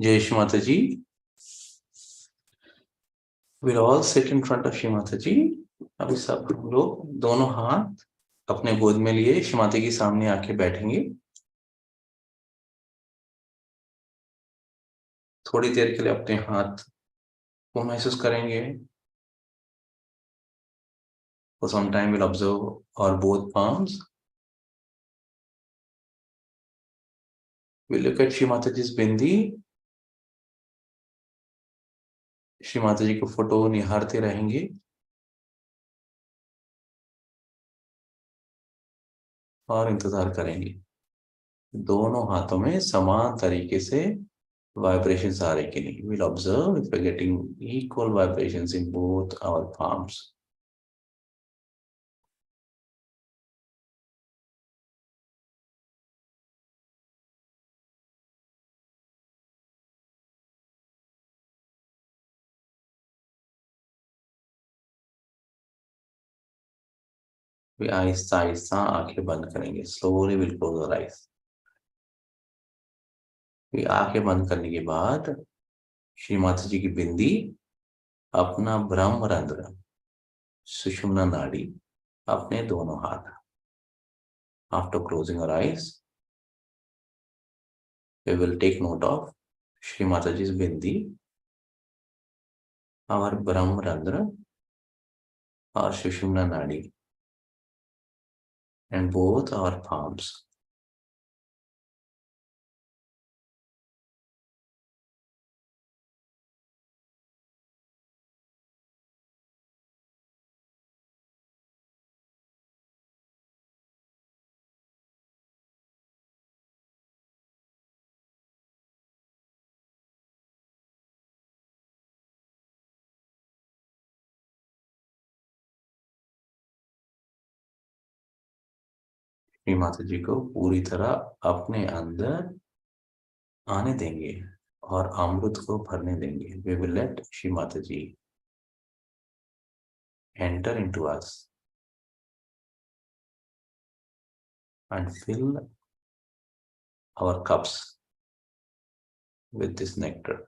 जय श्री माता जी। We'll all sit in front of Shri Mata जी। अभी सब हम लोग दोनों हाथ अपने गोद में लिए श्री माता के सामने आके बैठेंगे। थोड़ी देर के लिए अपने हाथ को महसूस करेंगे। For some time we'll observe our both palms. We'll look at Shri Mata ji's बिंदी। श्री माता जी को फोटो निहारते रहेंगे और इंतजार करेंगे। दोनों हाथों में समान तरीके से vibrations आ रहे कि नहीं। We'll observe if we're getting equal vibrations in both our palms. Aahista Aahista आंखें बंद करेंगे। Slowly will close our eyes. आंखें बंद करने के बाद श्री माता जी की बिंदी अपना ब्रह्म रंध्र सुषुम्ना नाड़ी अपने दोनों हाथ। After closing our eyes we will take note of Shri Mata ji's bindi, our ब्रह्म रंध्र और सुषुम्ना नाड़ी and both our palms. Shri Mata जी को पूरी तरह अपने अंदर आने देंगे और अमृत को भरने देंगे। We will let Shri Mata ji enter into us and fill our cups with this nectar.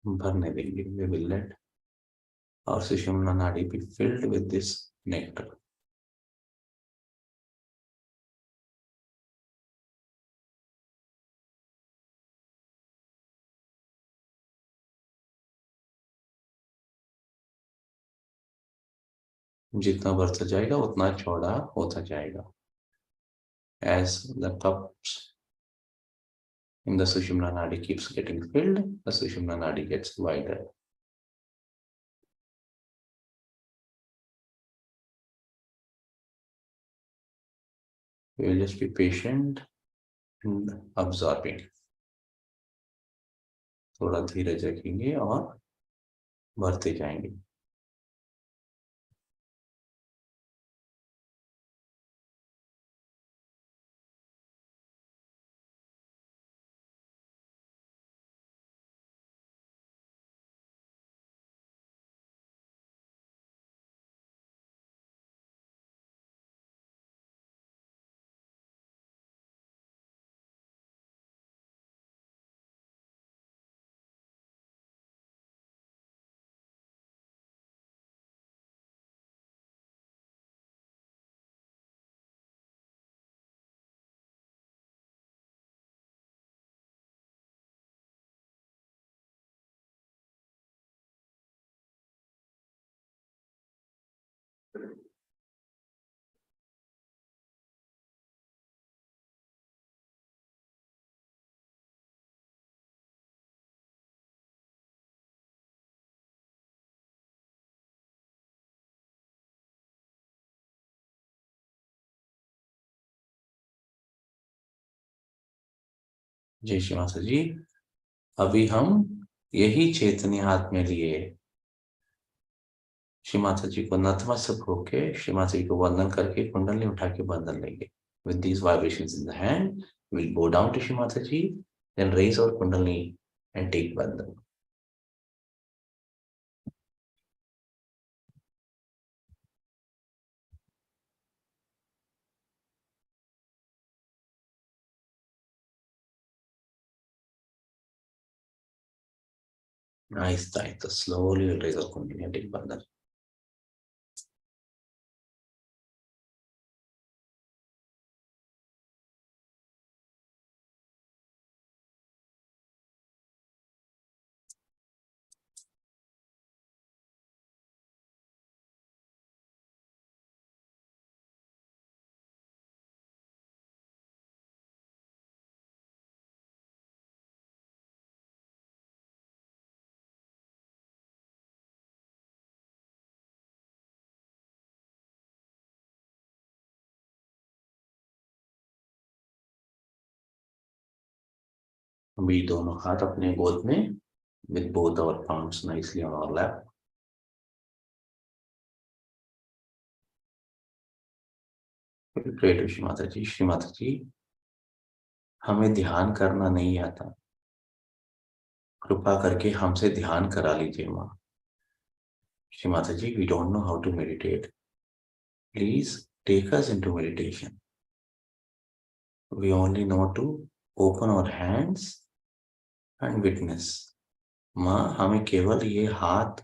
भरने देंगे। We will let our सुषुम्ना नाड़ी be filled with this nectar. जितना बढ़ता जाएगा उतना चौड़ा होता जाएगा। As the cups in the Sushumna Nadi keeps getting filled, the Sushumna Nadi gets wider. We will just be patient and absorbing. थोड़ा धीरज रखेंगे और बढ़ते जाएंगे। जय श्री माता जी। अभी हम यही चैतन्य हाथ में लिए श्री माता जी को नतमस्तक होके श्री माता जी को वंदन करके कुंडली उठा के बंधन लेंगे। With these vibrations in the hand, we'll bow down to Shri Mata Ji, then raise our kundalini and take bandhan. Nice, tight. So slowly we'll raise our kundalini and take bandhan. अभी दोनों हाथ अपने गोद में with both our palms nicely on our lap. We'll pray to Shri Mata Ji. Shri Mata Ji, हमें ध्यान करना नहीं आता, कृपा करके हमसे ध्यान करा लीजिए माँ। Shri Mata Ji, we don't know how to meditate. Please take us into meditation. We only know to open our hands and witness. माँ, हमें केवल ये हाथ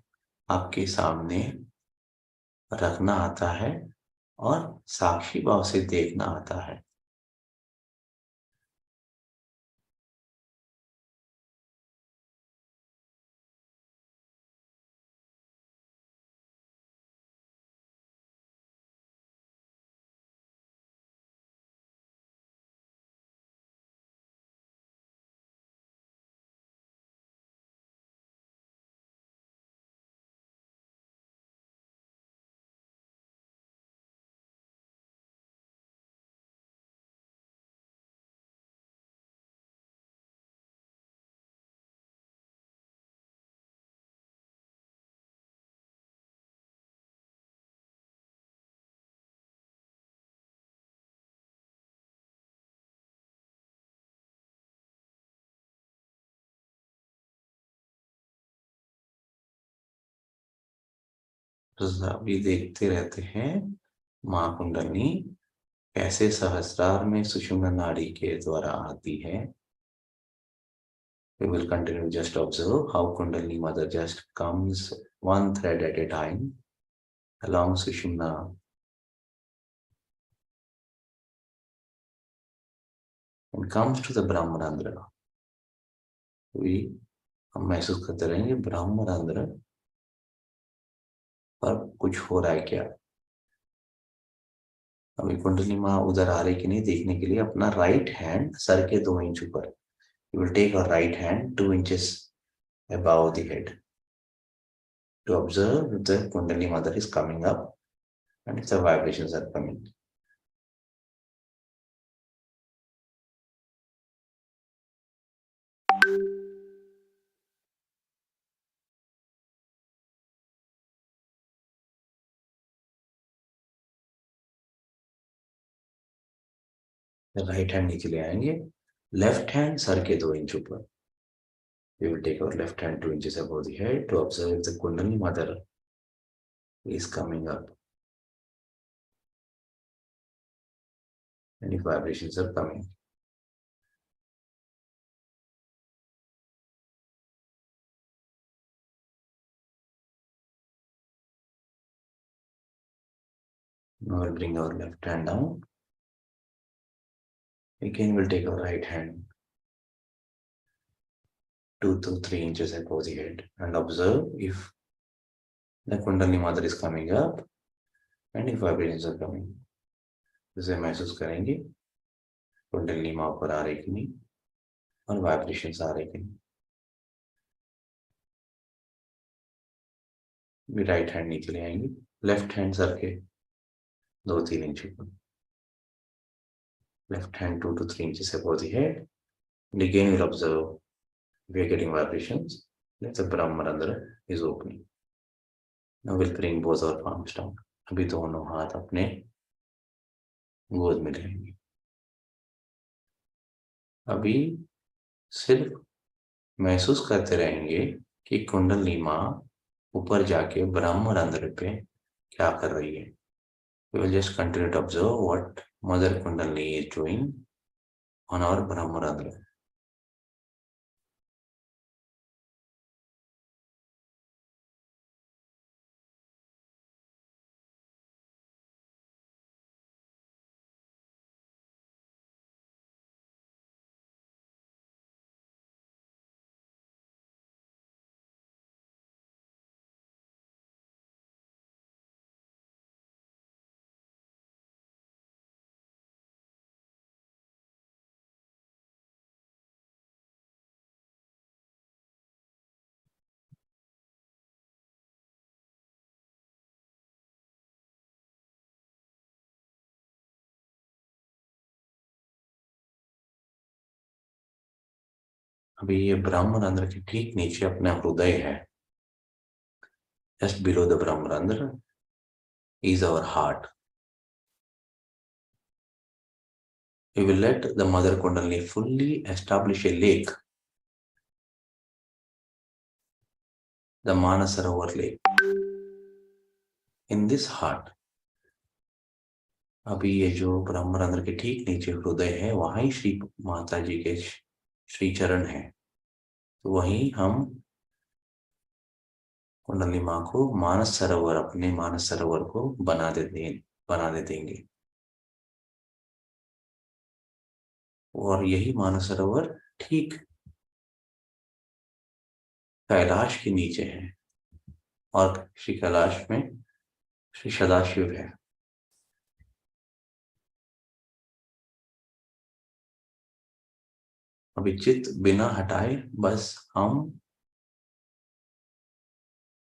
आपके सामने रखना आता है और साक्षी भाव से देखना आता है। अभी देखते रहते हैं माँ कुंडलिनी कैसे सहस्रार में सुषुम्ना नाड़ी के द्वारा आती है। We will continue just observe how Kundalini Mother just comes one thread at a time along Sushumna and comes to the Brahmarandra. हम महसूस करते रहेंगे ब्रह्मरंध्र पर कुछ हो रहा है क्या। अभी कुंडली माँ उधर आ रही कि नहीं देखने के लिए अपना राइट हैंड सर के 2 इंच ऊपर, you will take your right hand 2 inches above the head to observe if the Kundalini Mother is coming up and if the vibrations are coming. Right hand नीचे ले आएंगे, left hand sir के 2 inch ऊपर। We will take our left hand 2 inches above the head to observe if the Kundalini Mother is coming up and if vibrations are coming. Now we'll bring our left hand down. Again, we'll take our right hand 2 to 3 inches above the head and observe if the Kundalini Mother is coming up and if vibrations are coming. इसे महसूस करेंगे कुंडलिनी माँ ऊपर आ रही कि नहीं और vibrations आ रही कि नहीं। भी राइट हैंड नीचे ले आएंगे, लेफ्ट हैंड सर के 2-3 इंच ऊपर, left hand 2 to 3 inches above the head And again, we'll observe we are getting vibrations. Let's say Brahmarandra is opening. Now we'll bring both our palms down. अभी दोनों हाथ अपने गोद में लेंगे. अभी सिर्फ महसूस करते रहेंगे कि कुंडली माँ ऊपर जाके ब्रह्मरंध्र पे क्या कर रही है. We will just continue to observe what Mother Kundalini is doing on our Brahmarandra. अभी ये ब्रह्मरंध्र के ठीक नीचे अपना हृदय है. Just below the Brahmarandra is our heart. We will let the Mother Kundalini fully establish a lake, the Manasarovar lake, in this heart. अभी ये जो ब्रह्मरंध्र के ठीक नीचे हृदय है, वहां ही श्री माता जी के श्री चरण है. तो वहीं हम कुंडली माँ को मानस सरोवर, अपने मानस सरोवर को बना देंगे. और यही मानस सरोवर ठीक कैलाश के नीचे है. और श्री कैलाश में श्री सदाशिव है. अभी चित्त बिना हटाए बस हम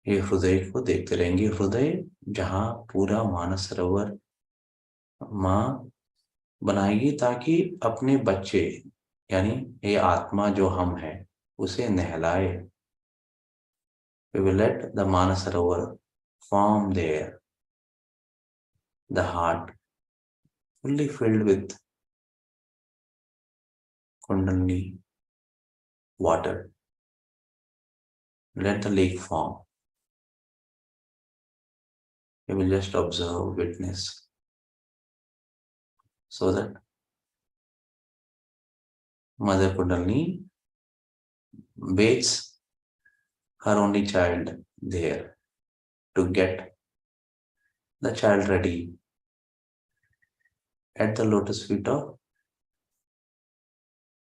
ये हृदय को देखते रहेंगे. हृदय जहां पूरा मानस सरोवर माँ बनाएगी ताकि अपने बच्चे यानी ये आत्मा जो हम है उसे नहलाए. We will let the Manasarovar form there, the heart fully filled with Kundalini water. Let the lake form. We will just observe, witness, so that Mother Kundalini bathes her only child there to get the child ready at the lotus feet of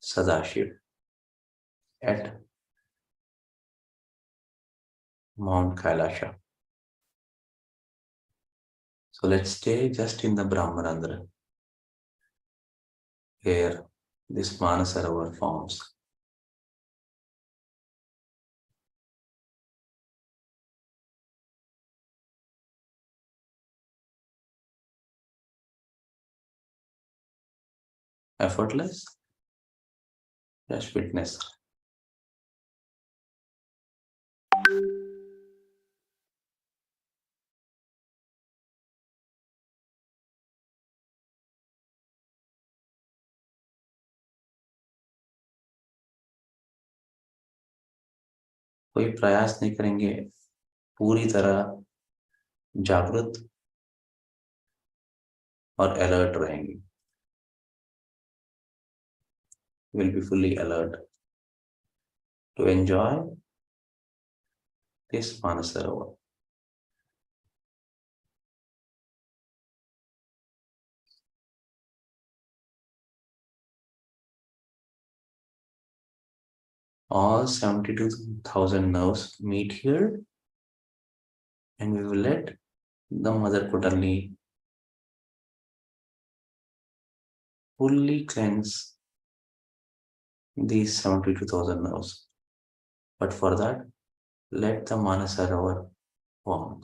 Sadashiv at Mount Kailasha. So let's stay just in the Brahmarandra, where this Manasarovar forms. Effortless, just witness. कोई प्रयास नहीं करेंगे, पूरी तरह जागृत और alert रहेंगे. Will be fully alert to enjoy this Manasarovar. All 72,000 nerves meet here, and we will let the Mother Kundalini fully cleanse these 72,000 nerves. But for that, let the Manasarovar form.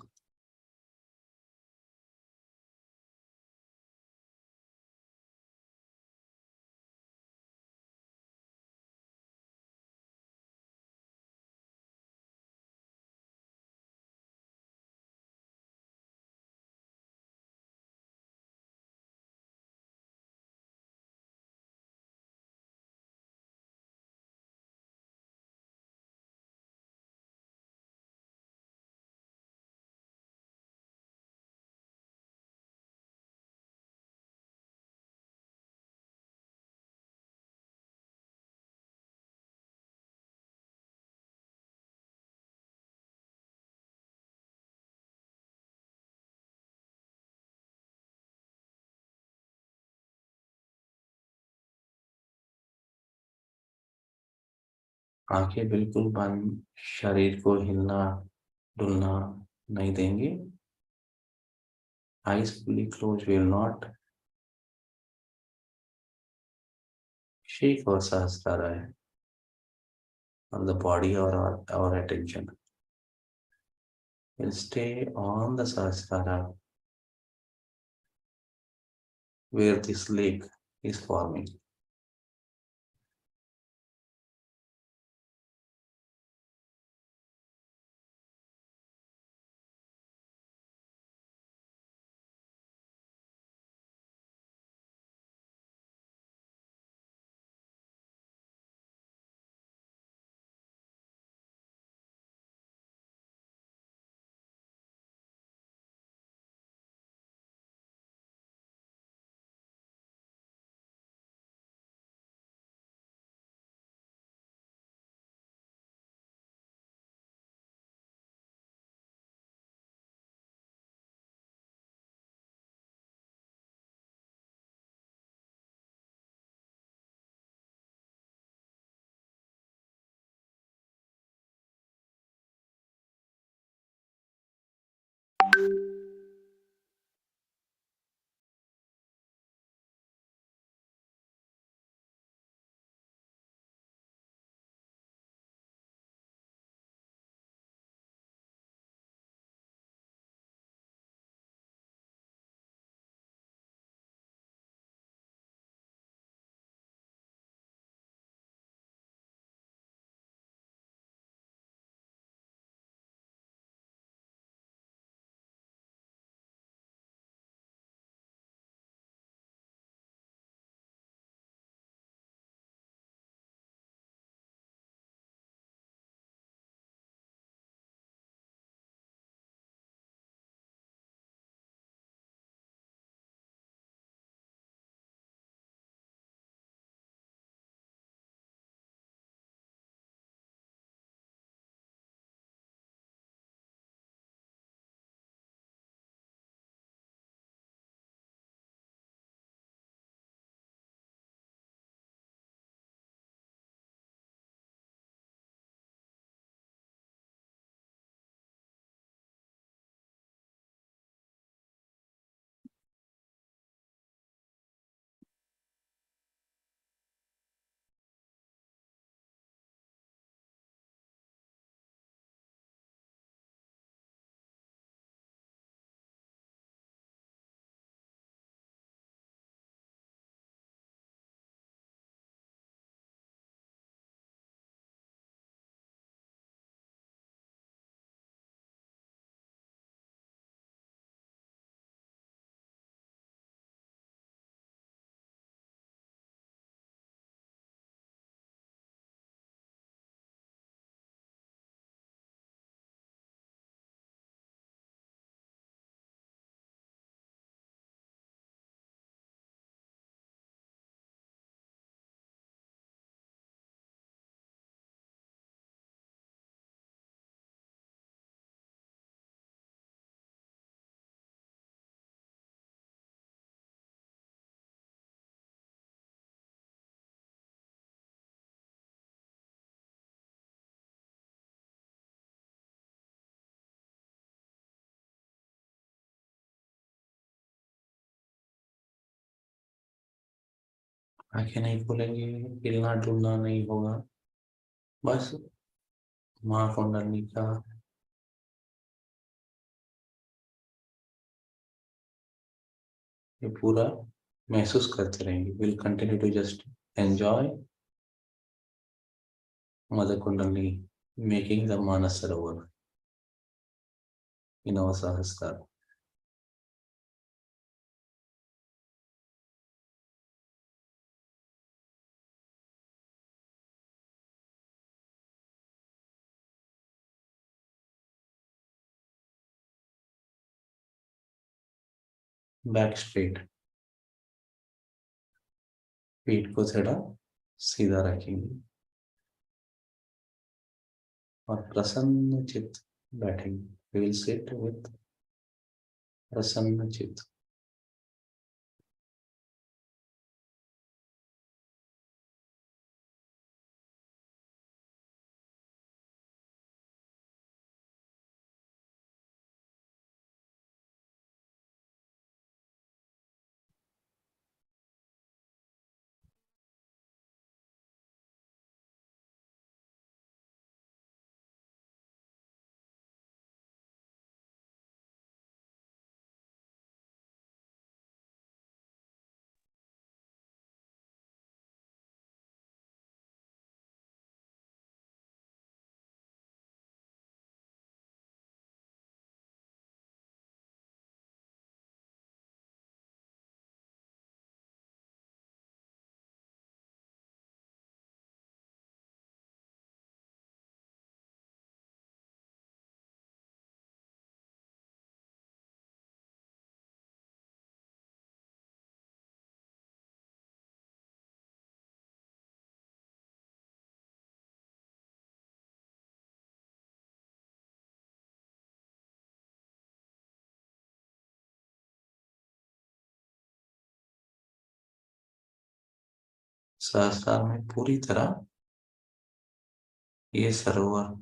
आंखें बिल्कुल बंद, शरीर को हिलना डुलना नहीं देंगे। Eyes fully close, will not shake और सहस्त्रारा है on the body or our attention. We'll stay on the Sahasrara where this lake is forming. आंखें नहीं खुलेंगी, हिलना डुलना नहीं होगा। बस महाकुंडली का ये पूरा महसूस करते रहेंगे। Will continue to just enjoy mother Kundali making the Manas Sarovar in अवर सहस्त्र। बैक स्ट्रेट, पीठ को थोड़ा सीधा रखेंगे और प्रसन्न चित्त बैठेंगे। विल सिट विथ प्रसन्न चित्त। सहस्रार में पूरी तरह ये सरोवर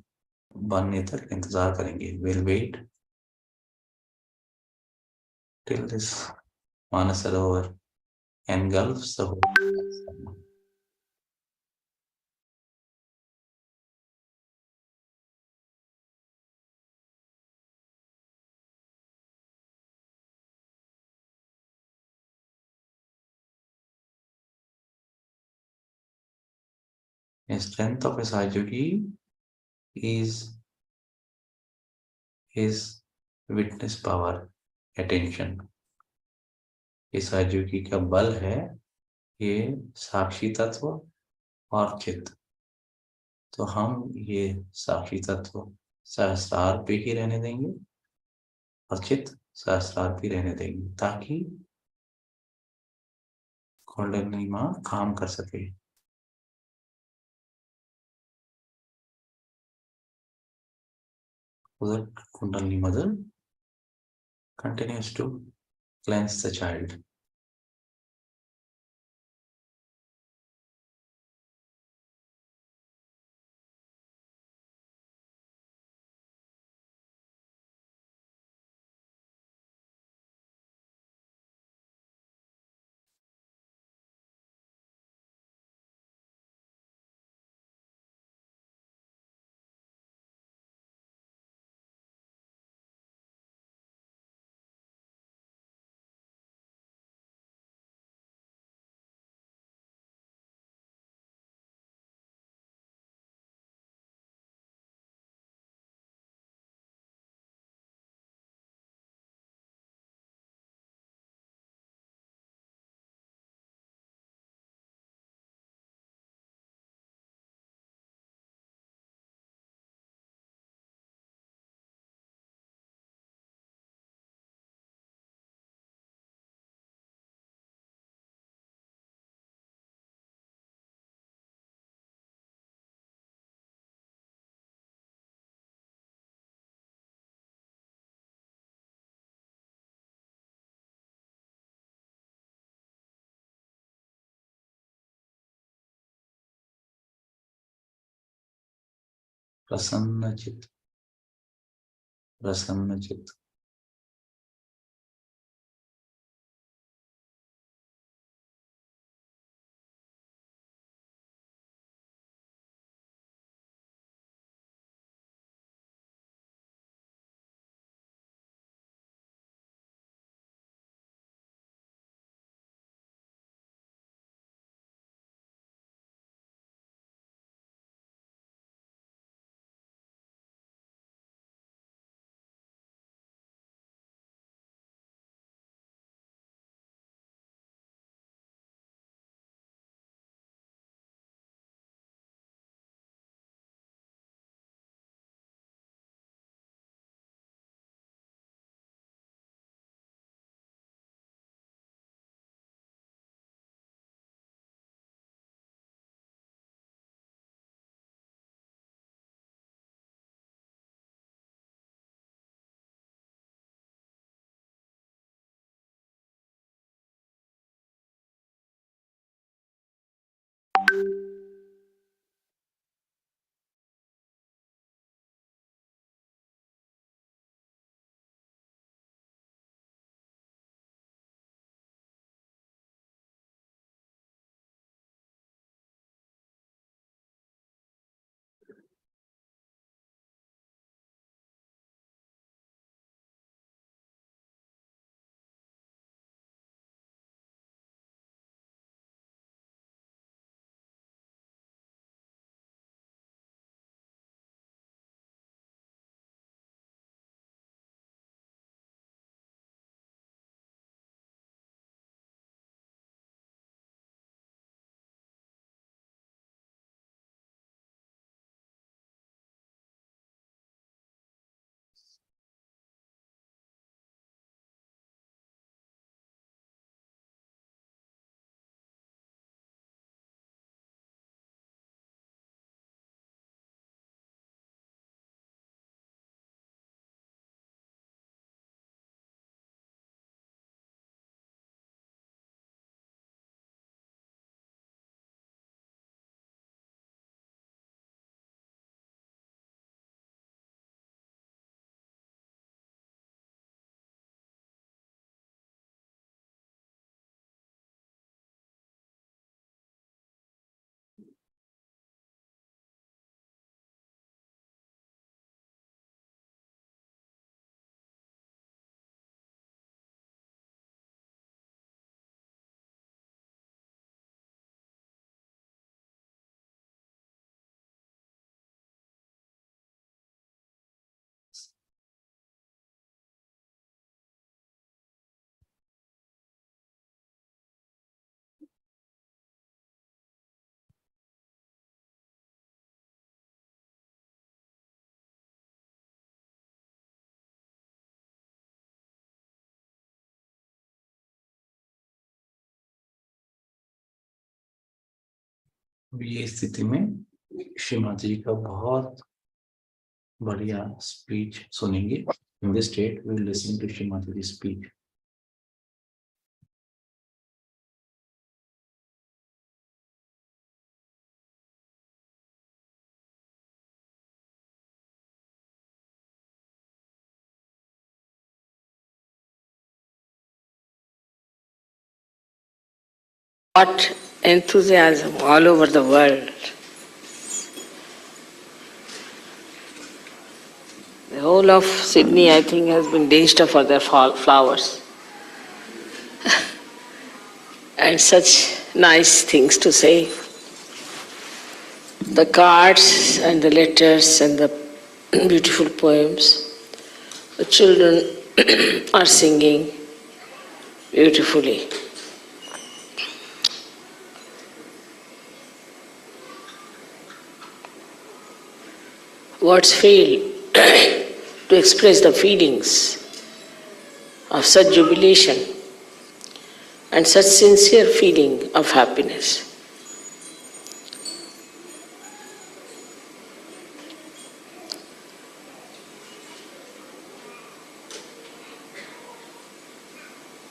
बनने तक इंतजार करेंगे। Will wait till this Mansarovar engulfs the whole. The strength of Sahajuki is his witness power, attention. ये साजुकी का बल है, ये साक्षी तत्व और चित्त। तो हम ये साक्षी तत्व सहस्रार पे ही रहने देंगे और चित्त सहस्रार पे रहने देंगे ताकि कुंडलिनी माँ काम कर सके। उधर kundalini mother continues to cleanse the child. प्रसन्न चित्त, प्रसन्न चित्त। ये स्थिति में श्री माता जी का बहुत बढ़िया स्पीच सुनेंगे. In this state, we will listen to Shri Mataji's speech. What enthusiasm all over the world. The whole of Sydney, I think, has been dinged up for their flowers. And such nice things to say. The cards and the letters and the beautiful poems. The children are singing beautifully. Words fail to express the feelings of such jubilation and such sincere feeling of happiness.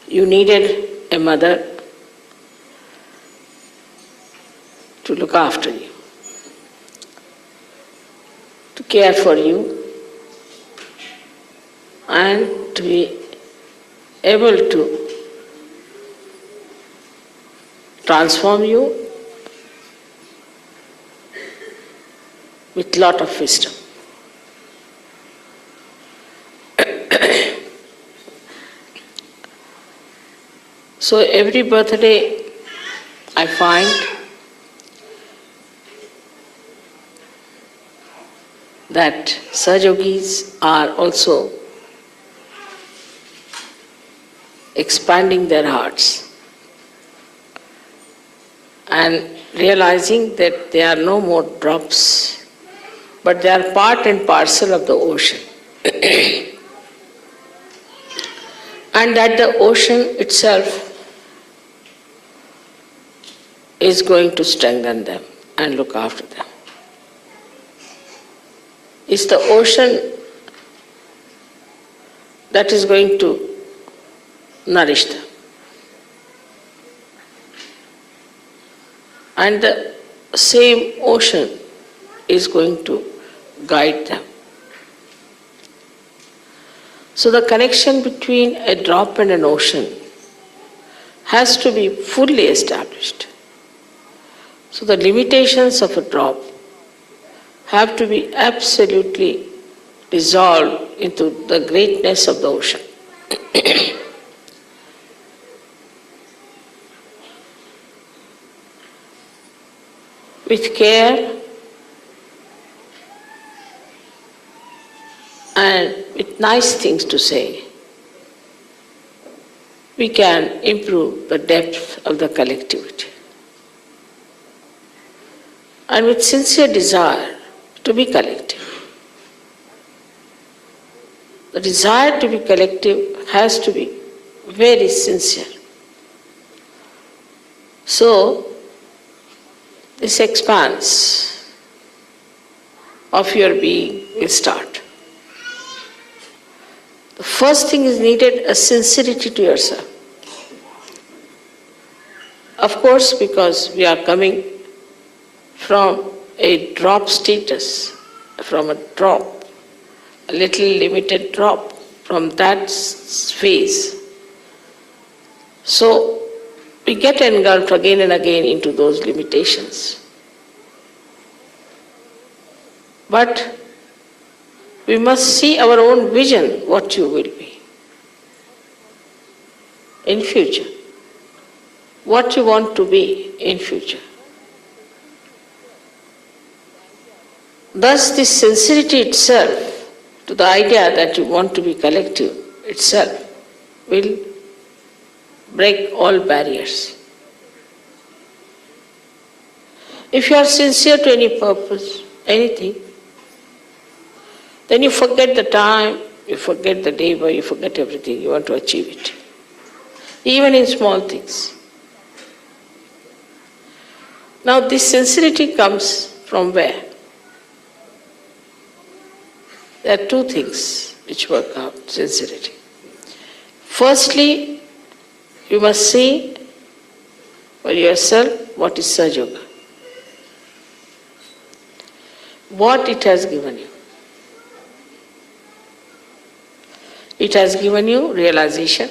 You needed a mother to look after you, to care for you, and to be able to transform you with lot of wisdom. So every birthday I find that Sahajogis are also expanding their hearts and realizing that they are no more drops, but they are part and parcel of the ocean. And that the ocean itself is going to strengthen them and look after them. It's the ocean that is going to nourish them. And the same ocean is going to guide them. So the connection between a drop and an ocean has to be fully established. So the limitations of a drop have to be absolutely dissolved into the greatness of the ocean. With care and with nice things to say, we can improve the depth of the collectivity. And with sincere desire to be collective. The desire to be collective has to be very sincere. So, this expanse of your being will start. The first thing is needed a sincerity to yourself. Of course, because we are coming from a drop status, from a drop, a little limited drop, from that phase. So, we get engulfed again and again into those limitations. But we must see our own vision, what you will be in future, what you want to be in future. Thus, this sincerity itself to the idea that you want to be collective itself will break all barriers. If you are sincere to any purpose, anything, then you forget the time, you forget the labor, you forget everything, you want to achieve it. Even in small things. Now this sincerity comes from where? There are two things which work out sincerity. Firstly, you must see for yourself what is Sahaja Yoga, what it has given you. It has given you realization.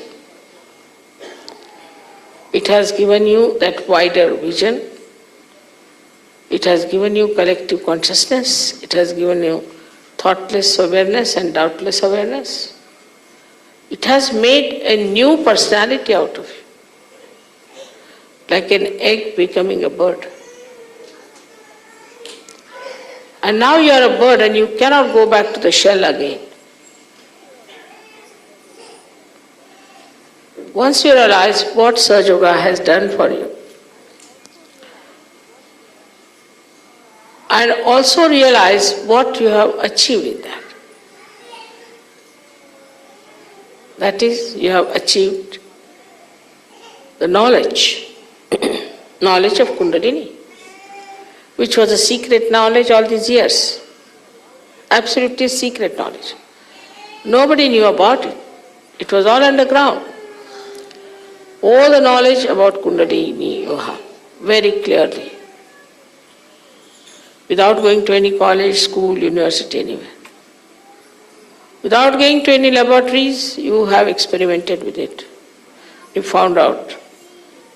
It has given you that wider vision. It has given you collective consciousness. It has given you thoughtless awareness and doubtless awareness. It has made a new personality out of you, like an egg becoming a bird. And now you are a bird and you cannot go back to the shell again. Once you realize what Sahaja Yoga has done for you, and also realize what you have achieved in that. That is, you have achieved the knowledge, knowledge of Kundalini, which was a secret knowledge all these years. Absolutely secret knowledge. Nobody knew about it. It was all underground. All the knowledge about Kundalini you have very clearly, without going to any college, school, university, anywhere. Without going to any laboratories, you have experimented with it. You found out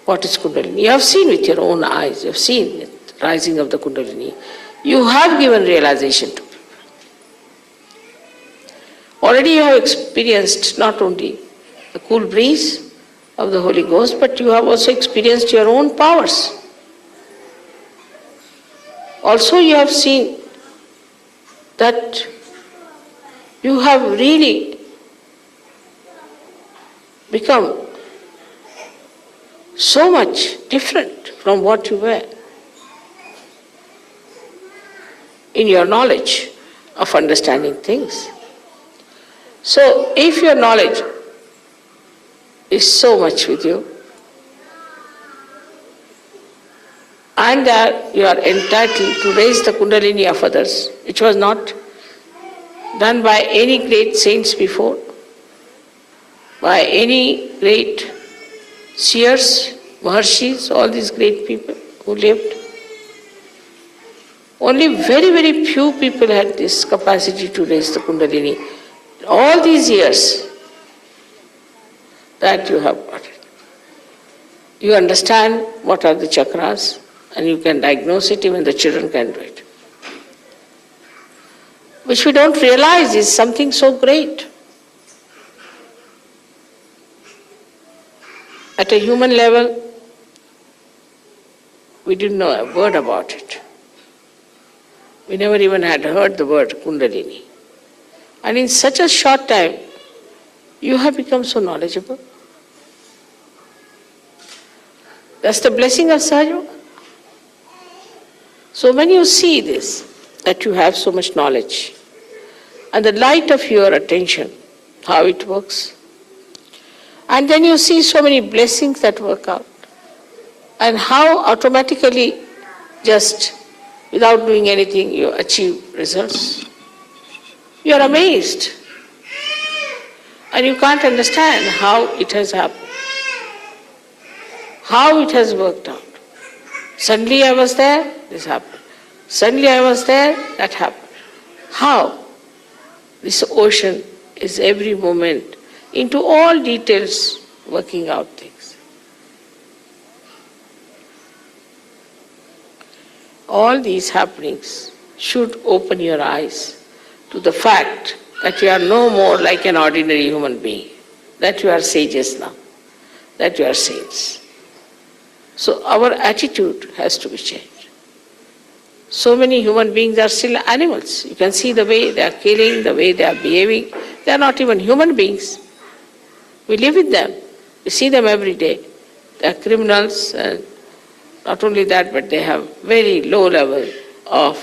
what is Kundalini. You have seen with your own eyes, you have seen the rising of the Kundalini. You have given realization to people. Already you have experienced not only the cool breeze of the Holy Ghost, but you have also experienced your own powers. Also you have seen that you have really become so much different from what you were in your knowledge of understanding things. So if your knowledge is so much with you, and that you are entitled to raise the Kundalini of others, which was not done by any great saints before, by any great seers, Maharshis, all these great people who lived. Only very, very few people had this capacity to raise the Kundalini. All these years that you have got it. You understand what are the chakras, and you can diagnose it, even the children can do it. Which we don't realize is something so great. At a human level, we didn't know a word about it. We never even had heard the word Kundalini. And in such a short time, you have become so knowledgeable. That's the blessing of Sahaja Yoga. So when you see this, that you have so much knowledge, and the light of your attention, how it works, and then you see so many blessings that work out, and how automatically, just without doing anything, you achieve results. You are amazed, and you can't understand how it has happened, how it has worked out. Suddenly I was there, this happened. Suddenly I was there, that happened. How? This ocean is every moment, into all details, working out things. All these happenings should open your eyes to the fact that you are no more like an ordinary human being, that you are sages now, that you are saints. So our attitude has to be changed. So many human beings are still animals. You can see the way they are killing, the way they are behaving. They are not even human beings. We live with them. We see them every day. They are criminals, and not only that, but they have very low level of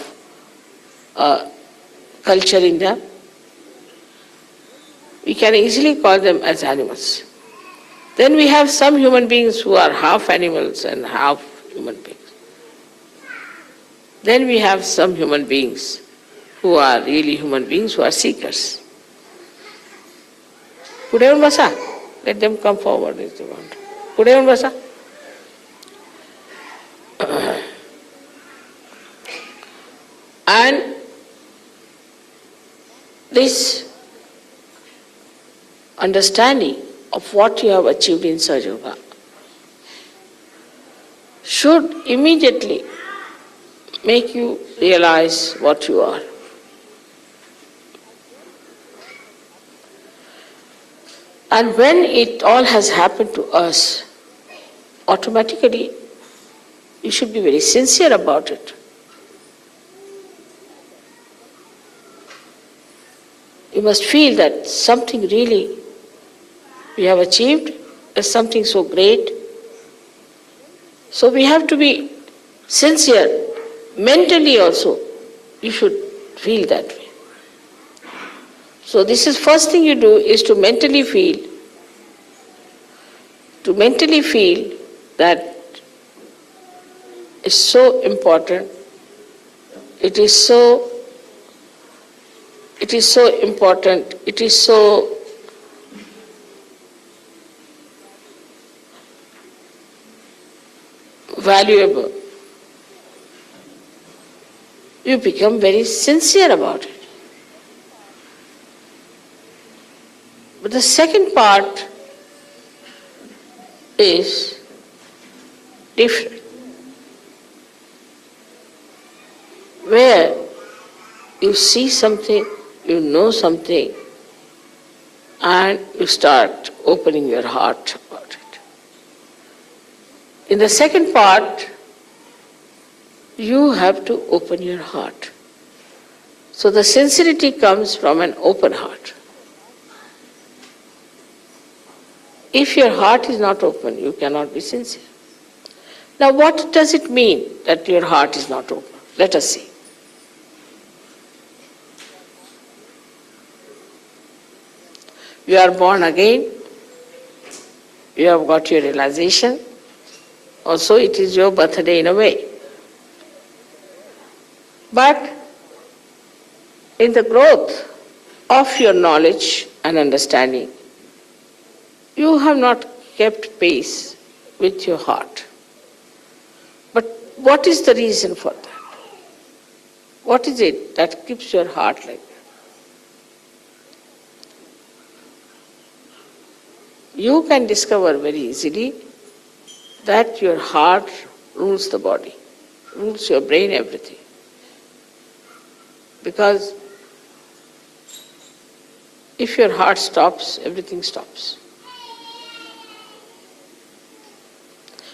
culture in them. We can easily call them as animals. Then we have some human beings who are half animals and half human beings. Then we have some human beings who are really human beings, who are seekers. Kudevan Basa, let them come forward if they want. Kudevan Basa. And this understanding of what you have achieved in Sahaja Yoga should immediately make you realize what you are. And when it all has happened to us, automatically you should be very sincere about it. You must feel that something really we have achieved is something so great. So we have to be sincere. Mentally also, you should feel that way. So this is first thing you do is to mentally feel that it's so important, it is so important, it is so valuable. You become very sincere about it. But the second part is different, where you see something, you know something, and you start opening your heart about it. In the second part, you have to open your heart. So the sincerity comes from an open heart. If your heart is not open, you cannot be sincere. Now what does it mean that your heart is not open? Let us see. You are born again, you have got your realization, also it is your birthday in a way. But in the growth of your knowledge and understanding, you have not kept pace with your heart. But what is the reason for that? What is it that keeps your heart like that? You can discover very easily that your heart rules the body, rules your brain, everything. Because if your heart stops, everything stops.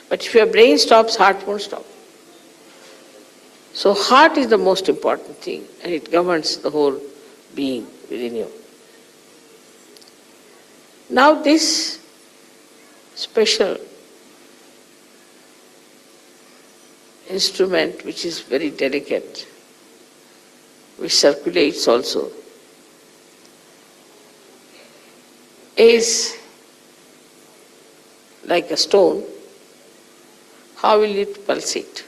But if your brain stops, heart won't stop. So heart is the most important thing, and it governs the whole being within you. Now this special instrument, which is very delicate, which circulates also, is like a stone. How will it pulsate?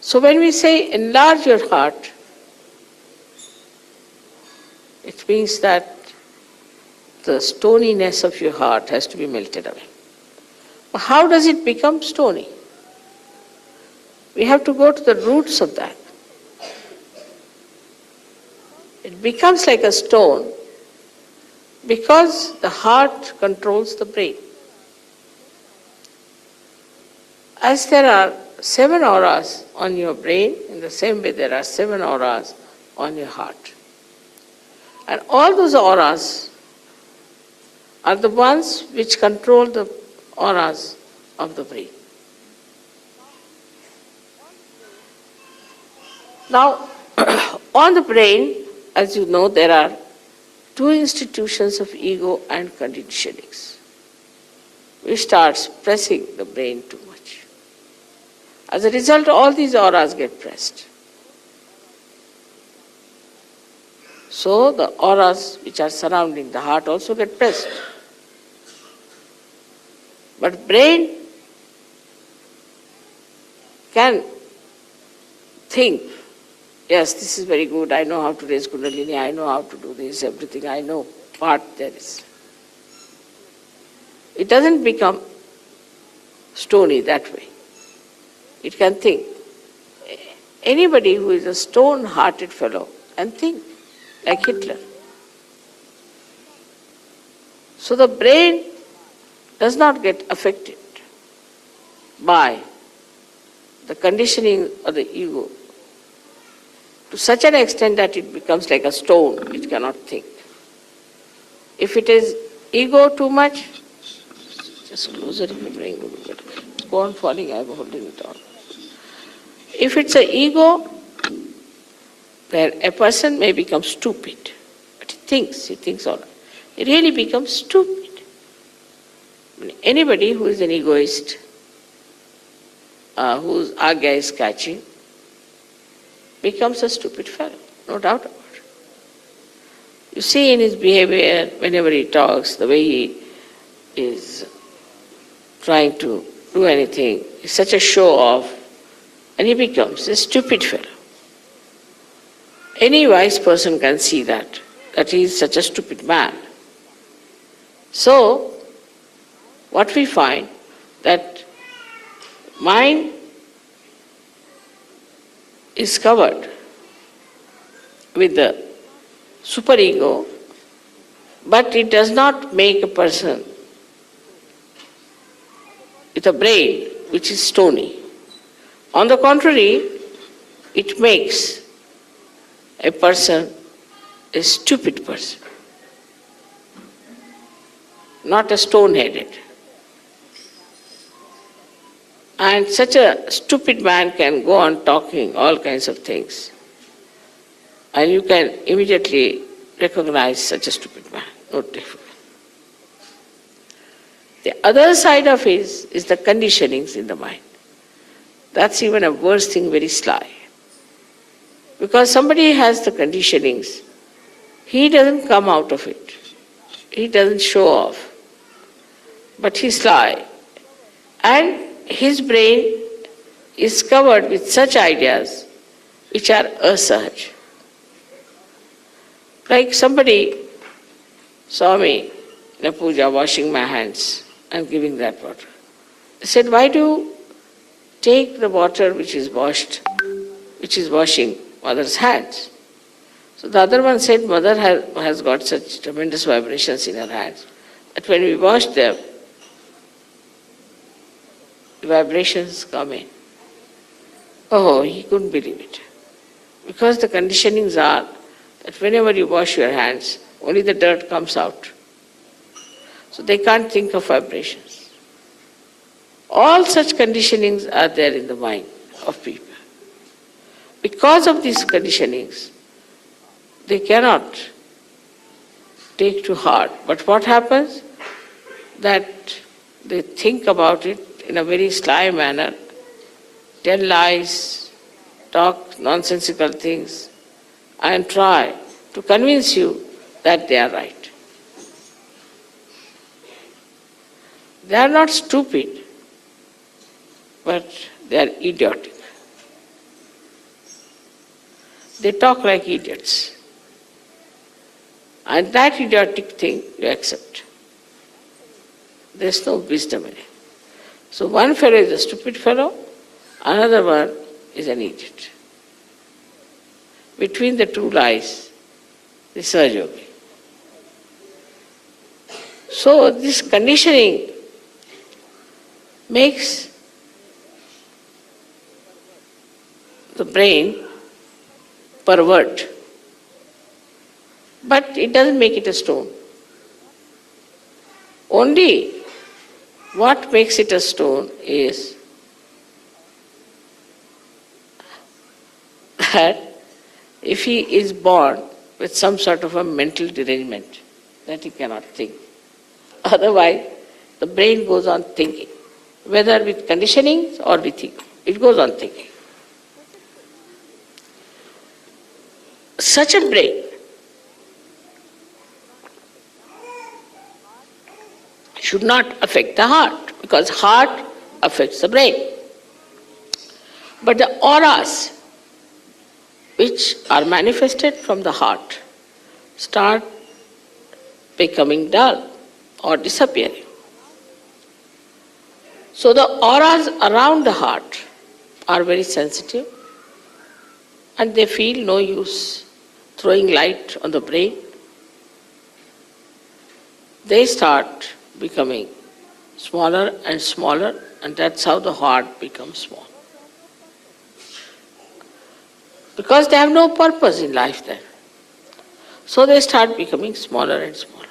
So when we say enlarge your heart, it means that the stoniness of your heart has to be melted away. But how does it become stony? We have to go to the roots of that. It becomes like a stone because the heart controls the brain. As there are 7 auras on your brain, in the same way there are 7 auras on your heart. And all those auras are the ones which control the auras of the brain. Now, on the brain, as you know, there are 2 institutions of ego and conditionings, which starts pressing the brain too much. As a result, all these auras get pressed. So the auras which are surrounding the heart also get pressed. But brain can think, yes, this is very good, I know how to raise Kundalini, I know how to do this, everything I know, part there is. It doesn't become stony that way. It can think. Anybody who is a stone-hearted fellow can think, like Hitler. So the brain does not get affected by the conditioning of the ego to such an extent that it becomes like a stone, it cannot think. If it is ego too much, just closer if you're doing good. Go on falling, I'm holding it on. If it's an ego, then a person may become stupid. But he thinks all right. He really becomes stupid. Anybody who is an egoist, whose agya is catching, becomes a stupid fellow, no doubt about it. You see in his behavior, whenever he talks, the way he is trying to do anything, is such a show-off, and he becomes a stupid fellow. Any wise person can see that he is such a stupid man. So, what we find, that mind is covered with the superego, but it does not make a person with a brain which is stony. On the contrary, it makes a person a stupid person, not a stone-headed. And such a stupid man can go on talking all kinds of things, and you can immediately recognize such a stupid man, no difficult. The other side of it is the conditionings in the mind. That's even a worse thing, very sly. Because somebody has the conditionings, he doesn't come out of it. He doesn't show off. But he's sly. And his brain is covered with such ideas which are asahaj. Like somebody saw me in a puja washing my hands and giving that water. They said, why do you take the water which is washing mother's hands? So the other one said, mother has got such tremendous vibrations in her hands that when we wash them, the vibrations come in. Oh, he couldn't believe it. Because the conditionings are that whenever you wash your hands, only the dirt comes out. So they can't think of vibrations. All such conditionings are there in the mind of people. Because of these conditionings, they cannot take to heart. But what happens? That they think about it in a very sly manner, tell lies, talk nonsensical things, and try to convince you that they are right. They are not stupid, but they are idiotic. They talk like idiots. And that idiotic thing you accept. There is no wisdom in it. So one fellow is a stupid fellow, another one is an idiot. Between the two lies the Sahaja. So this conditioning makes the brain pervert, but it doesn't make it a stone. Only what makes it a stone is that if he is born with some sort of a mental derangement that he cannot think. Otherwise, the brain goes on thinking, whether with conditionings or with ego. It goes on thinking. Such a brain should not affect the heart, because heart affects the brain. But the auras which are manifested from the heart start becoming dull or disappearing. So the auras around the heart are very sensitive and they feel no use throwing light on the brain. They start becoming smaller and smaller, and that's how the heart becomes small. Because they have no purpose in life then. So they start becoming smaller and smaller.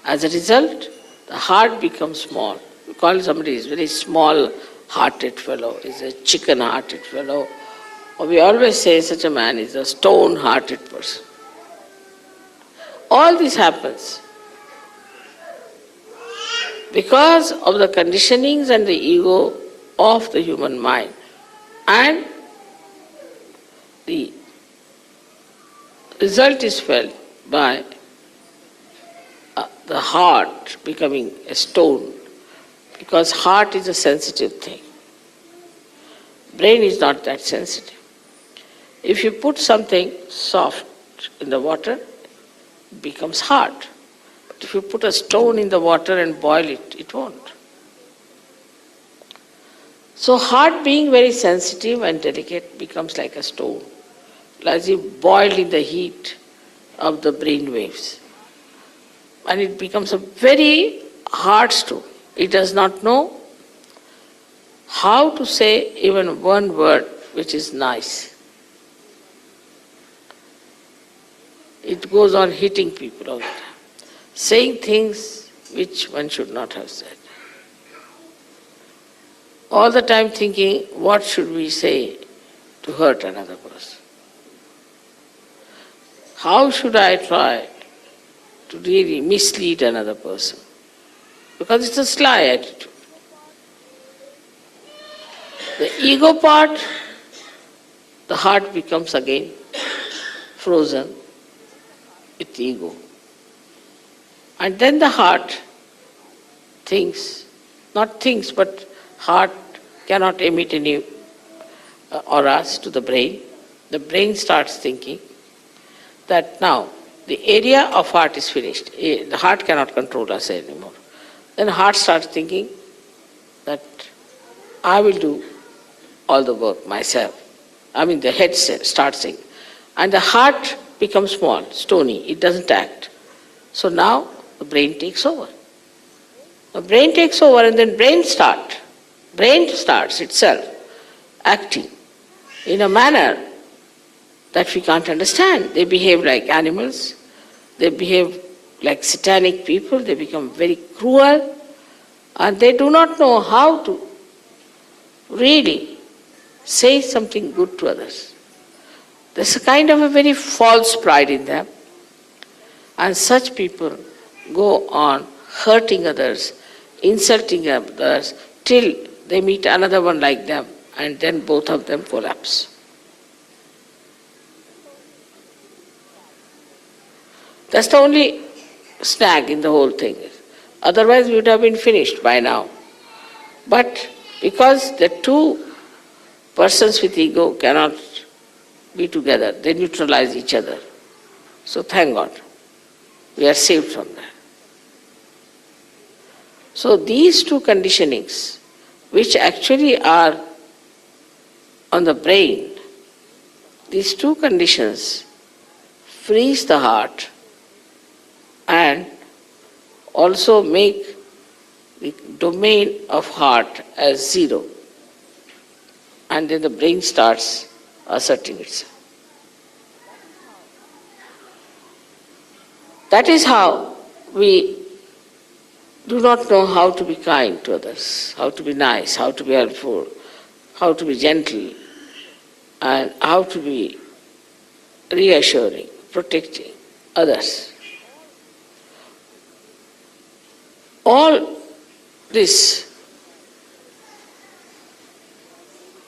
As a result, the heart becomes small. We call somebody is very small-hearted fellow, is a chicken-hearted fellow. Or we always say such a man is a stone-hearted person. All this happens because of the conditionings and the ego of the human mind. And the result is felt by the heart becoming a stone, because heart is a sensitive thing. Brain is not that sensitive. If you put something soft in the water, it becomes hard. But if you put a stone in the water and boil it, it won't. So heart being very sensitive and delicate becomes like a stone, as if boiled in the heat of the brain waves. And it becomes a very hard stone. It does not know how to say even one word which is nice. It goes on hitting people all the time, saying things which one should not have said. All the time thinking, what should we say to hurt another person? How should I try to really mislead another person? Because it's a sly attitude. The ego part, the heart becomes again frozen with ego. And then the heart thinks, not thinks, but heart cannot emit any auras to the brain. The brain starts thinking that now the area of heart is finished. The heart cannot control us anymore. Then heart starts thinking that I will do all the work myself. The head starts saying. And the heart becomes small, stony, it doesn't act. So now the brain takes over. The brain takes over and then brain starts itself acting in a manner that we can't understand. They behave like animals, they behave like satanic people, they become very cruel, and they do not know how to really say something good to others. There's a kind of a very false pride in them, and such people go on hurting others, insulting others, till they meet another one like them, and then both of them collapse. That's the only snag in the whole thing. Otherwise we would have been finished by now. But because the two persons with ego cannot be together, they neutralize each other. So thank God, we are saved from that. So these two conditionings, which actually are on the brain, these two conditions freeze the heart and also make the domain of heart as zero. And then the brain starts asserting itself. That is how we do not know how to be kind to others, how to be nice, how to be helpful, how to be gentle, and how to be reassuring, protecting others. All this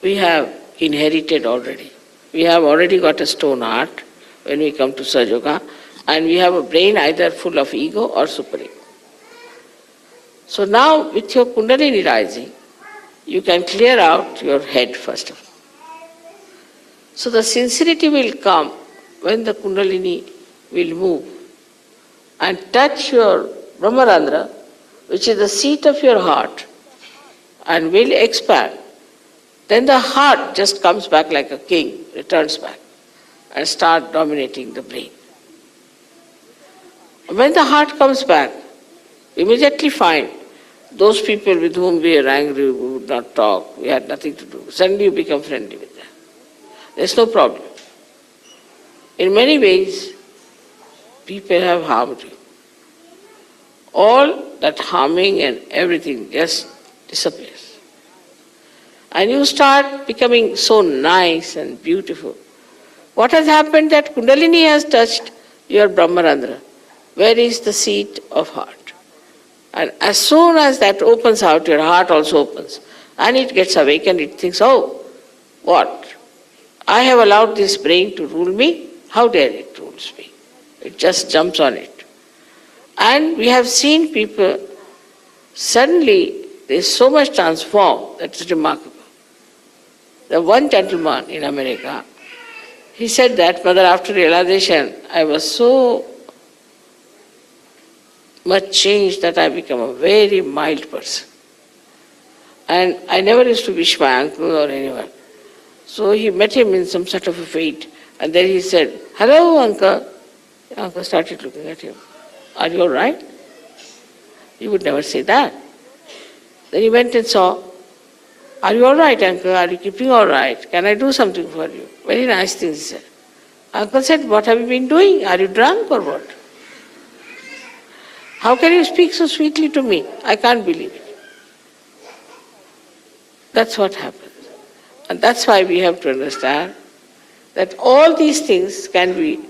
we have inherited already. We have already got a stone heart when we come to Sahaja Yoga, and we have a brain either full of ego or super ego. So now with your Kundalini rising, you can clear out your head first of all. So the sincerity will come when the Kundalini will move and touch your Brahmarandra, which is the seat of your heart, and will expand. Then the heart just comes back like a king, returns back, and start dominating the brain. When the heart comes back, immediately find those people with whom we are angry, we would not talk, we had nothing to do. Suddenly you become friendly with them. There's no problem. In many ways, people have harmed you. All that harming and everything just disappears. And you start becoming so nice and beautiful. What has happened that Kundalini has touched your Brahmarandra, where is the seat of heart. And as soon as that opens out, your heart also opens. And it gets awakened, it thinks, oh, what? I have allowed this brain to rule me? How dare it rules me? It just jumps on it. And we have seen people, suddenly there is so much transformed, that's remarkable. The one gentleman in America, he said that, Mother, after realization, I was so much changed that I become a very mild person. And I never used to wish my uncle or anyone. So he met him in some sort of a fete, and then he said, hello, uncle. The uncle started looking at him. Are you all right? He would never say that. Then he went and saw, are you all right, uncle? Are you keeping all right? Can I do something for you? Very nice things he said. Uncle said, what have you been doing? Are you drunk or what? How can you speak so sweetly to me? I can't believe it. That's what happens. And that's why we have to understand that all these things can be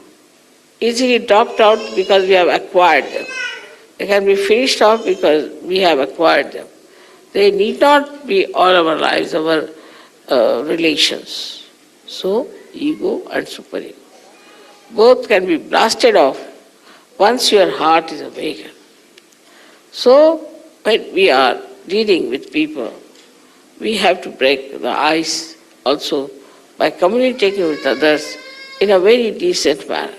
easily dropped out because we have acquired them. They can be finished off because we have acquired them. They need not be all our lives, our relations. So, ego and superego. Both can be blasted off once your heart is awakened. So, when we are dealing with people, we have to break the ice also by communicating with others in a very decent manner.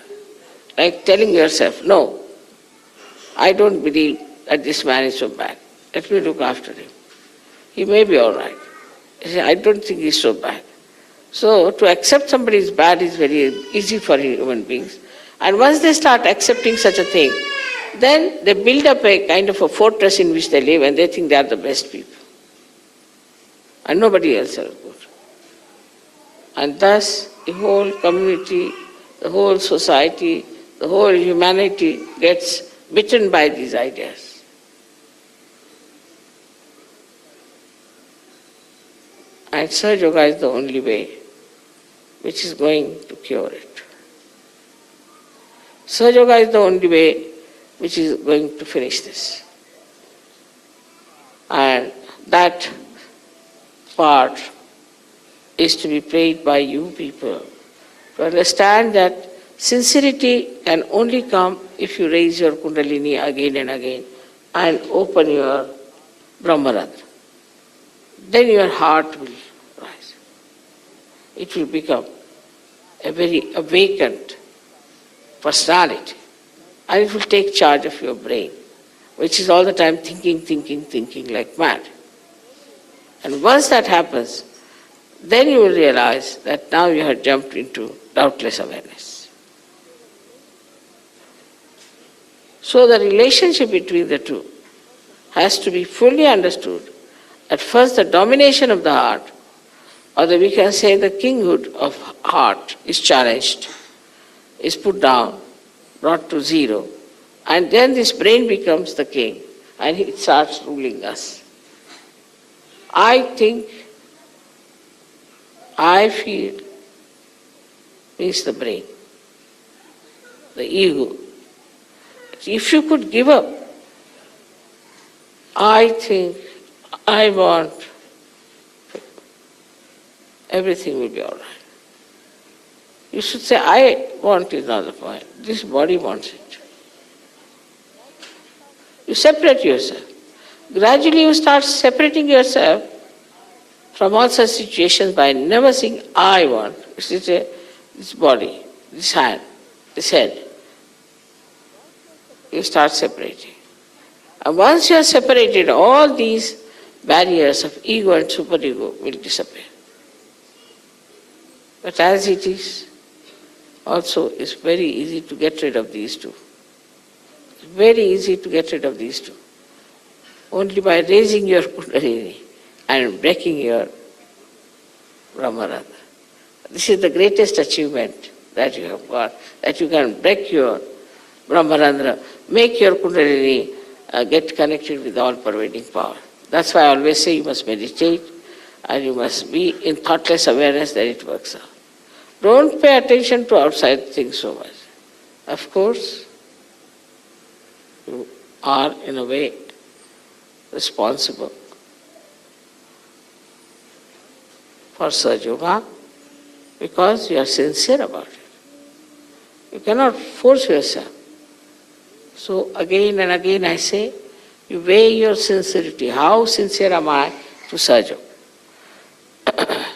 Like telling yourself, no, I don't believe that this man is so bad. Let me look after him. He may be all right. I don't think he's so bad. So to accept somebody is bad is very easy for human beings. And once they start accepting such a thing, then they build up a kind of a fortress in which they live and they think they are the best people. And nobody else is good. And thus the whole community, the whole society, the whole humanity gets bitten by these ideas. And Sahaja Yoga is the only way which is going to cure it. Sahaja Yoga is the only way which is going to finish this. And that part is to be played by you people to understand that sincerity can only come if you raise your Kundalini again and again and open your Brahmarandra. Then your heart will rise. It will become a very awakened personality. And it will take charge of your brain, which is all the time thinking like mad. And once that happens, then you will realize that now you have jumped into doubtless awareness. So the relationship between the two has to be fully understood. At first, the domination of the heart, or we can say the kinghood of heart, is challenged, is put down, brought to zero, and then this brain becomes the king, and it starts ruling us. I think, I feel, means the brain, the ego. If you could give up, I think, I want, everything will be all right. You should say, I want is not the point. This body wants it. You separate yourself. Gradually you start separating yourself from all such situations by never saying, I want. this body, this hand, this head. You start separating. And once you are separated, all these barriers of ego and superego will disappear. But as it is, also it's very easy to get rid of these two. It's very easy to get rid of these two. Only by raising your Kundalini and breaking your Brahmarandra. This is the greatest achievement that you have got, that you can break your Brahmarandra, make your Kundalini get connected with all pervading power. That's why I always say you must meditate and you must be in thoughtless awareness that it works out. Don't pay attention to outside things so much. Of course, you are in a way responsible for Sahaja Yoga because you are sincere about it. You cannot force yourself. So again and again I say, you weigh your sincerity. How sincere am I to Sahaja Yoga?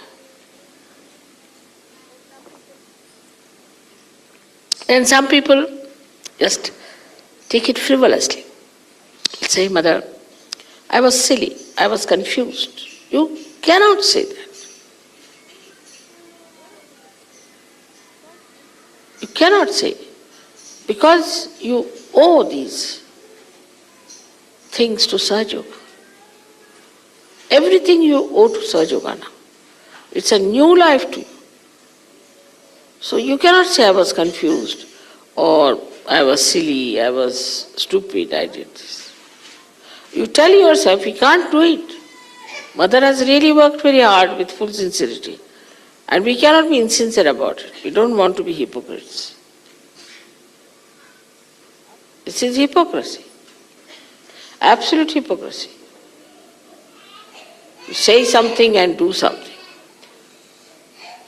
And some people just take it frivolously. Say, Mother, I was silly, I was confused. You cannot say that. You cannot say. Because you owe these things to Sahaja Yoga. Everything you owe to Sahaja Yoga now. It's a new life to you. So you cannot say I was confused or I was silly, I was stupid, I did this. You tell yourself you can't do it. Mother has really worked very hard with full sincerity. And we cannot be insincere about it. We don't want to be hypocrites. This is hypocrisy. Absolute hypocrisy. You say something and do something.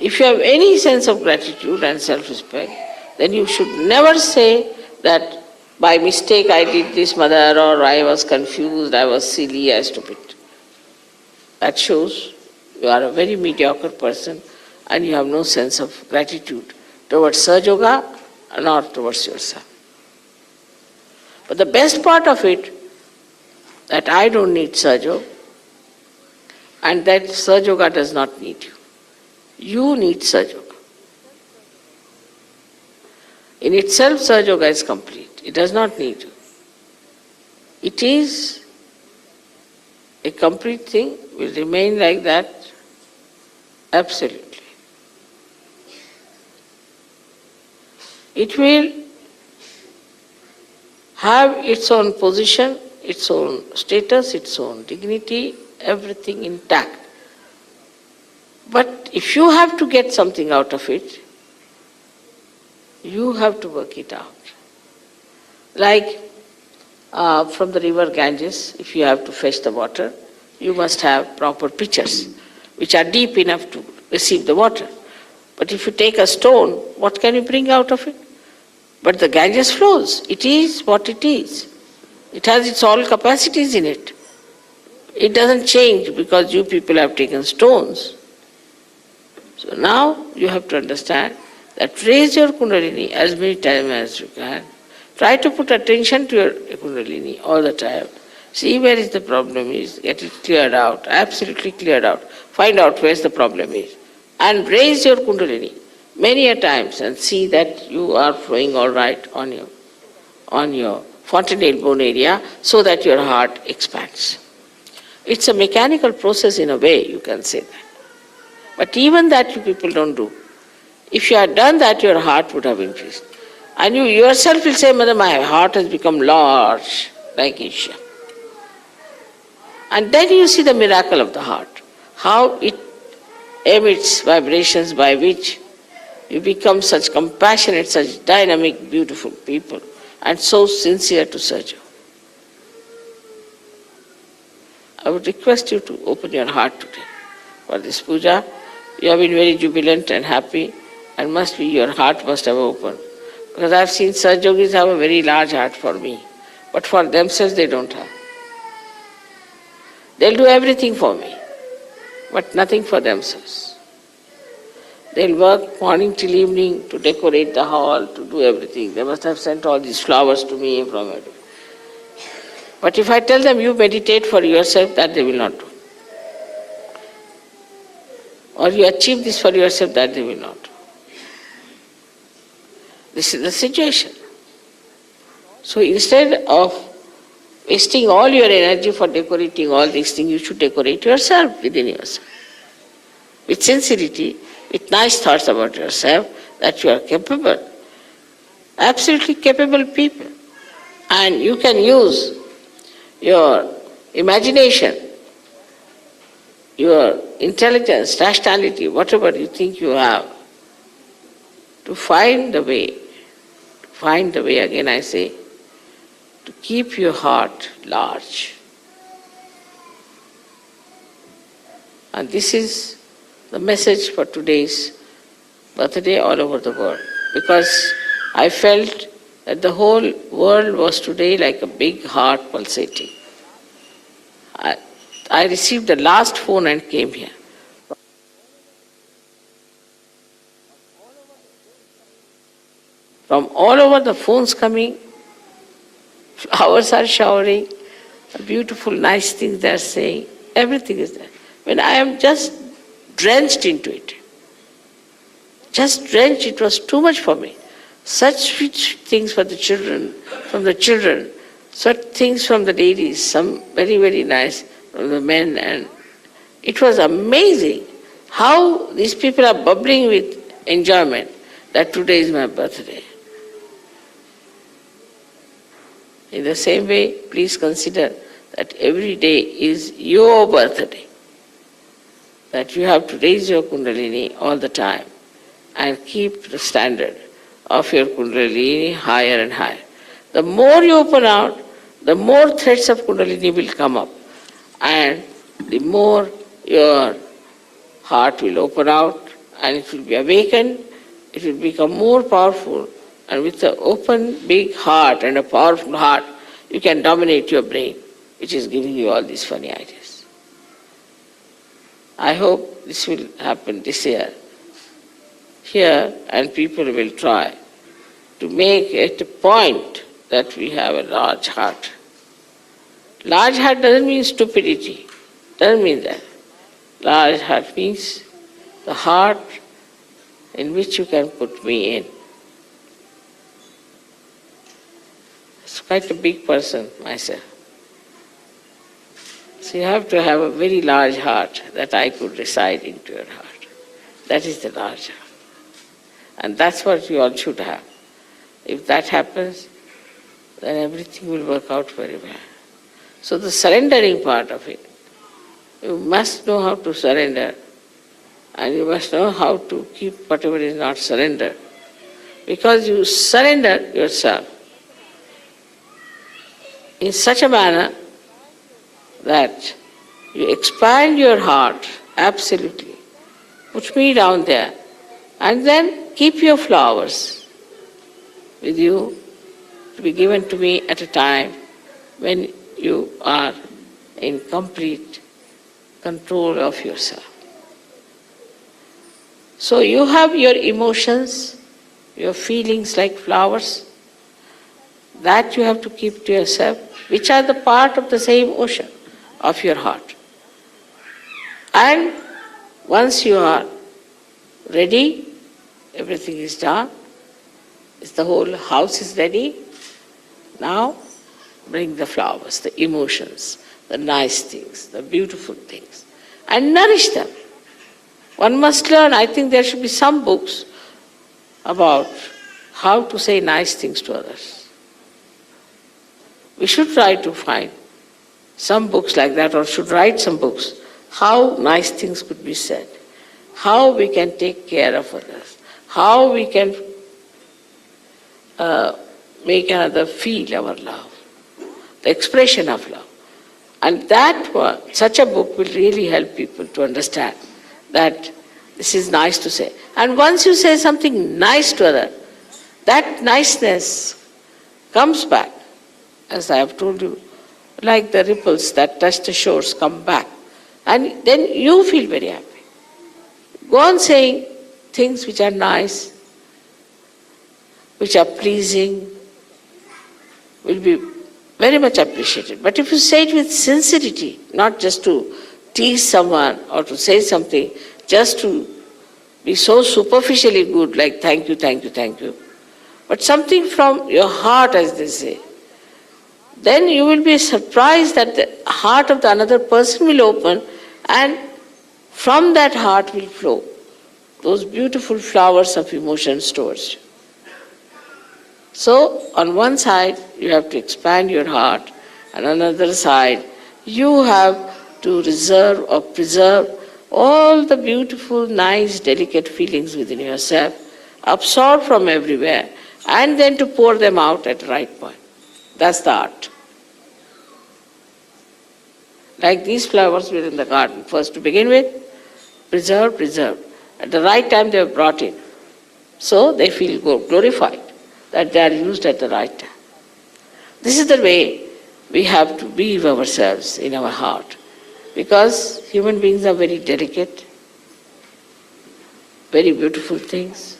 If you have any sense of gratitude and self-respect, then you should never say that by mistake I did this, Mother, or I was confused, I was silly, I was stupid. That shows you are a very mediocre person and you have no sense of gratitude towards Sahaja Yoga nor towards yourself. But the best part of it, that I don't need Sahaja Yoga and that Sahaja Yoga does not need you. You need Sahaja Yoga. In itself, Sahaja Yoga is complete. It does not need you. It is a complete thing, will remain like that, absolutely. It will have its own position, its own status, its own dignity, everything intact. But if you have to get something out of it, you have to work it out. Like from the river Ganges, if you have to fetch the water, you must have proper pitchers, which are deep enough to receive the water. But if you take a stone, what can you bring out of it? But the Ganges flows. It is what it is. It has its all capacities in it. It doesn't change because you people have taken stones. So now you have to understand that raise your Kundalini as many times as you can. Try to put attention to your Kundalini all the time. See where is the problem is, get it cleared out, absolutely cleared out. Find out where the problem is. And raise your Kundalini many a times and see that you are flowing all right on your fontanelle bone area so that your heart expands. It's a mechanical process in a way, you can say that. But even that you people don't do. If you had done that, your heart would have increased. And you yourself will say, Mother, my heart has become large, like Isha. And then you see the miracle of the heart, how it emits vibrations by which you become such compassionate, such dynamic, beautiful people, and so sincere to Sahaja Yoga. I would request you to open your heart today for this puja. You have been very jubilant and happy, and your heart must have opened. Because I have seen Sahaja Yogis have a very large heart for me, but for themselves they don't have. They'll do everything for me, but nothing for themselves. They'll work morning till evening to decorate the hall, to do everything. They must have sent all these flowers to me from it. But if I tell them you meditate for yourself, that they will not do. Or you achieve this for yourself, that they will not do. This is the situation. So instead of wasting all your energy for decorating all these things, you should decorate yourself within yourself. With sincerity, with nice thoughts about yourself, that you are capable, absolutely capable people. And you can use your imagination, your intelligence, rationality, whatever you think you have, to find the way, again I say, to keep your heart large. And this is the message for today's birthday all over the world. Because I felt that the whole world was today like a big heart pulsating. I received the last phone and came here. From all over the phones coming, flowers are showering, beautiful, nice things they are saying, everything is there. When I am just drenched into it, it was too much for me. Such sweet things for the children, from the children, such things from the ladies, some very, very nice from the men, and it was amazing how these people are bubbling with enjoyment that today is my birthday. In the same way, please consider that every day is your birthday, that you have to raise your Kundalini all the time and keep the standard of your Kundalini higher and higher. The more you open out, the more threads of Kundalini will come up, and the more your heart will open out and it will be awakened, it will become more powerful, and with an open big heart and a powerful heart, you can dominate your brain, which is giving you all these funny ideas. I hope this will happen this year here, and people will try to make it a point that we have a large heart. Large heart doesn't mean stupidity, doesn't mean that. Large heart means the heart in which you can put me in. It's quite a big person myself. So you have to have a very large heart that I could reside into your heart. That is the large heart. And that's what you all should have. If that happens, then everything will work out very well. So the surrendering part of it, you must know how to surrender, and you must know how to keep whatever is not surrendered. Because you surrender yourself in such a manner that you expand your heart absolutely. Put me down there, and then keep your flowers with you to be given to me at a time when you are in complete control of yourself. So you have your emotions, your feelings like flowers, that you have to keep to yourself, which are the part of the same ocean of your heart. And once you are ready, everything is done, the whole house is ready, now bring the flowers, the emotions, the nice things, the beautiful things, and nourish them. One must learn, I think there should be some books about how to say nice things to others. We should try to find some books like that, or should write some books, how nice things could be said, how we can take care of others, how we can make another feel our love, the expression of love. And that one, such a book will really help people to understand that this is nice to say. And once you say something nice to others, that niceness comes back, as I have told you, like the ripples that touch the shores come back. And then you feel very happy. Go on saying things which are nice, which are pleasing, will be very much appreciated. But if you say it with sincerity, not just to tease someone or to say something, just to be so superficially good, like thank you, thank you, thank you, but something from your heart, as they say, then you will be surprised that the heart of the another person will open, and from that heart will flow those beautiful flowers of emotions towards you. So, on one side, you have to expand your heart, and on another side, you have to reserve or preserve all the beautiful, nice, delicate feelings within yourself, absorb from everywhere, and then to pour them out at the right point. That's the art. Like these flowers were in the garden. First, to begin with, preserve, preserve. At the right time, they are brought in. So they feel glorified that they are used at the right time. This is the way we have to weave ourselves in our heart, because human beings are very delicate, very beautiful things.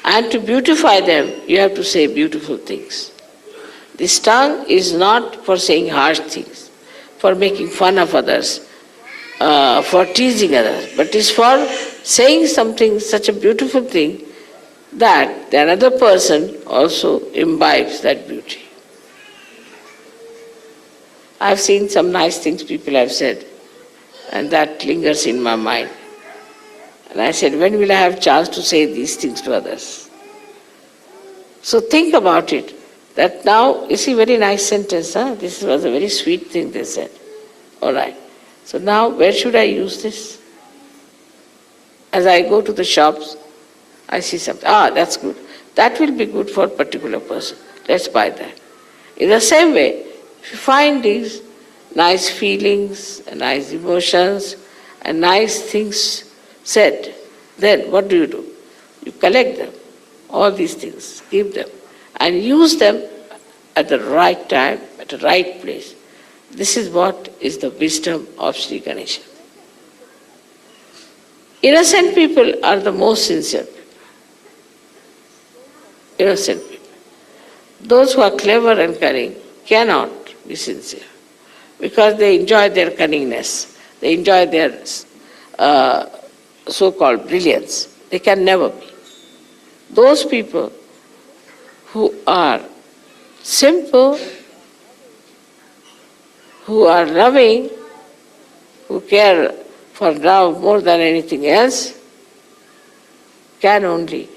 And to beautify them, you have to say beautiful things. This tongue is not for saying harsh things, for making fun of others, for teasing others, but it is for saying something, such a beautiful thing, that the another person also imbibes that beauty. I have seen some nice things people have said, and that lingers in my mind. And I said, when will I have chance to say these things to others? So think about it, that now, you see, very nice sentence, huh? This was a very sweet thing they said. All right. So now, where should I use this? As I go to the shops, I see something. That's good. That will be good for a particular person. Let's buy that. In the same way, if you find these nice feelings, and nice emotions, and nice things said, then what do? You collect them, all these things, keep them, and use them at the right time, at the right place. This is what is the wisdom of Sri Ganesha. Innocent people are the most sincere people. Innocent people. Those who are clever and cunning cannot be sincere, because they enjoy their cunningness, they enjoy their so-called brilliance. They can never be. Those people who are simple, who are loving, who care for love more than anything else, can only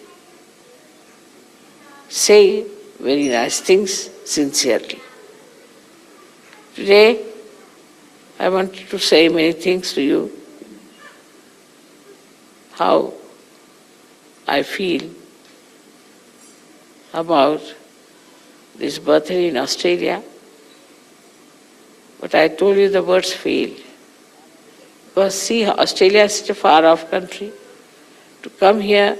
say very nice things sincerely. Today, I wanted to say many things to you, how I feel about this birthday in Australia. But I told you the words fail. Because see, Australia is such a far-off country. To come here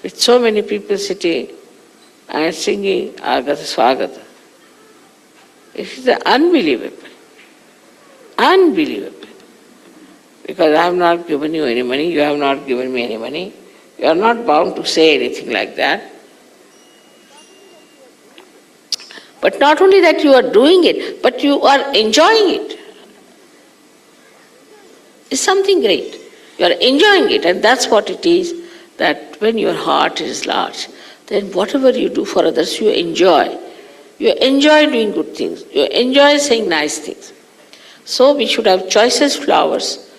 with so many people sitting and singing Agata Swagata, it is unbelievable. Unbelievable. Because I have not given you any money, you have not given me any money. You are not bound to say anything like that. But not only that you are doing it, but you are enjoying it. It's something great. You are enjoying it, and that's what it is, that when your heart is large, then whatever you do for others, you enjoy. You enjoy doing good things. You enjoy saying nice things. So we should have choicest flowers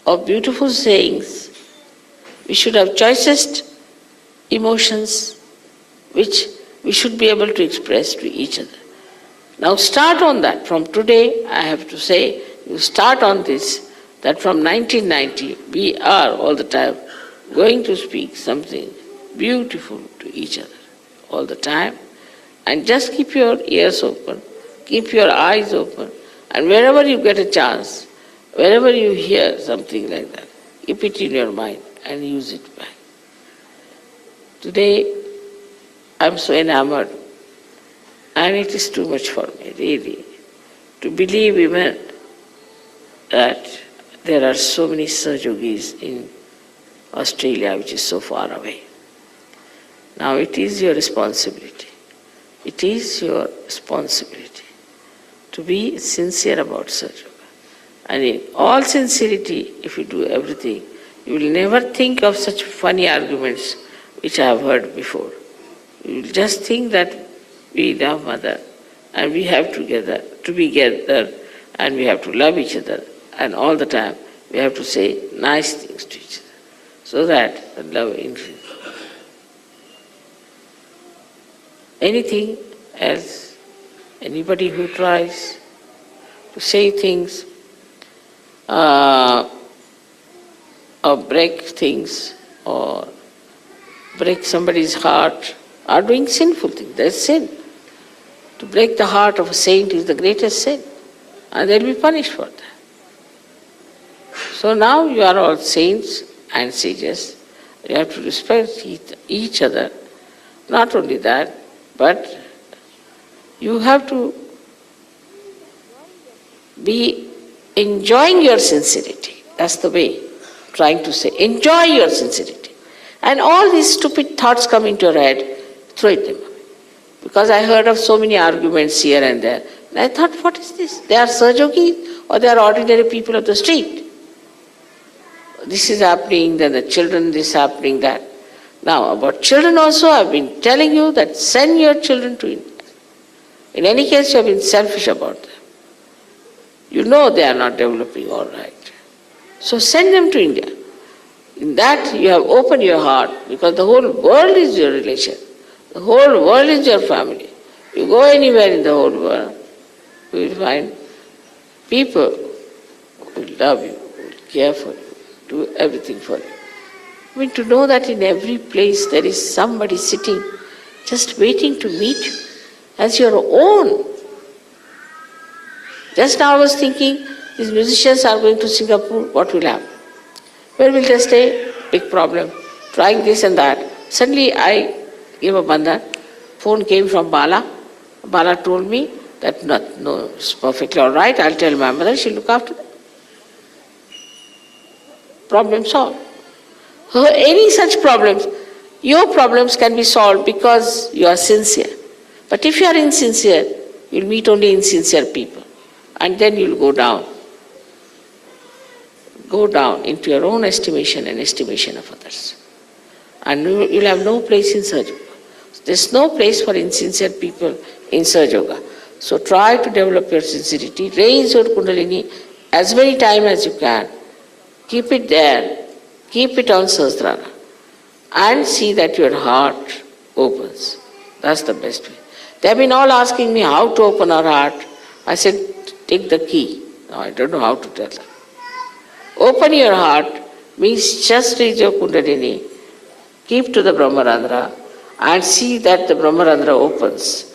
of beautiful sayings. We should have choicest emotions which we should be able to express to each other. Now start on that. From today, I have to say, you start on this, that from 1990, we are all the time going to speak something beautiful to each other all the time. And just keep your ears open, keep your eyes open, and wherever you get a chance, wherever you hear something like that, keep it in your mind and use it back. Today, I'm so enamored, and it is too much for me, really, to believe even that there are so many Sahajogis in Australia, which is so far away. Now it is your responsibility. It is your responsibility to be sincere about Sahaja Yoga. And in all sincerity, if you do everything, you will never think of such funny arguments which I have heard before. You will just think that we love Mother and we have to be together and we have to love each other, and all the time we have to say nice things to each other so that the love increases. Anything else, anybody who tries to say things or break things or break somebody's heart are doing sinful things. That's sin. To break the heart of a saint is the greatest sin, and they'll be punished for that. So now you are all saints and sages. You have to respect each other. Not only that, but you have to be enjoying your sincerity. That's the way, trying to say. Enjoy your sincerity. And all these stupid thoughts come into your head, throw it them away. Because I heard of so many arguments here and there. And I thought, what is this? They are Sahajogis or they are ordinary people of the street. This is happening, then the children, this happening, that. Now, about children also, I've been telling you that send your children to India. In any case, you have been selfish about them. You know they are not developing all right. So send them to India. In that, you have opened your heart, because the whole world is your relation. The whole world is your family. You go anywhere in the whole world, you will find people who will love you, who will care for you, do everything for you. I mean, to know that in every place there is somebody sitting, just waiting to meet you as your own. Just now I was thinking, these musicians are going to Singapore, what will happen? Where will they stay? Big problem. Trying this and that. Suddenly I gave a bandhan. Phone came from Bala. Bala told me that no, it's perfectly all right. I'll tell my mother, she'll look after them. Problem solved. Any such problems, your problems can be solved because you are sincere. But if you are insincere, you'll meet only insincere people. And then you'll go down. Go down into your own estimation and estimation of others. And you'll have no place in Sahaja Yoga. There's no place for insincere people in Sahaja Yoga. So try to develop your sincerity. Raise your Kundalini as many times as you can. Keep it there. Keep it on Sahasrara. And see that your heart opens. That's the best way. They have been all asking me how to open our heart. I said, take the key. No, I don't know how to tell them. Open your heart means just raise your Kundalini, keep to the Brahmarandra, and see that the Brahmarandra opens.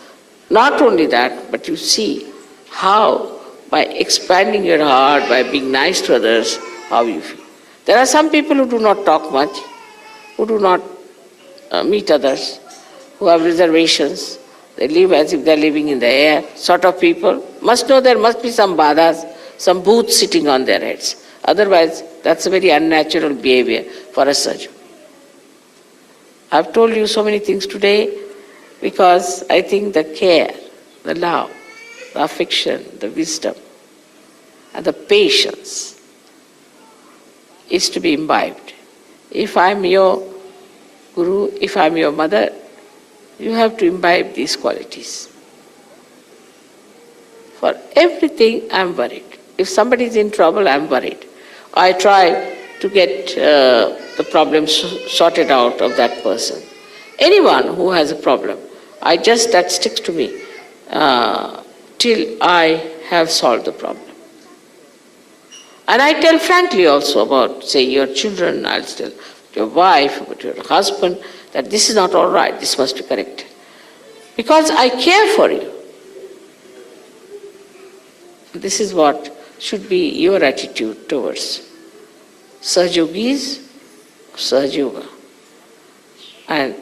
Not only that, but you see how, by expanding your heart, by being nice to others, how you feel. There are some people who do not talk much, who do not meet others, who have reservations. They live as if they are living in the air, sort of people. Must know there must be some badhas, some booths sitting on their heads. Otherwise, that's a very unnatural behavior for a surgeon. I've told you so many things today because I think the care, the love, the affection, the wisdom, and the patience is to be imbibed. If I'm your guru, if I'm your mother, you have to imbibe these qualities. For everything, I'm worried. If somebody is in trouble, I'm worried. I try to get the problem sorted out of that person. Anyone who has a problem, that sticks to me till I have solved the problem. And I tell frankly also about, say, your children, I'll tell your wife, about your husband, that this is not all right, this must be corrected. Because I care for you. This is what should be your attitude towards Sahajogis, Sahaja Yoga. And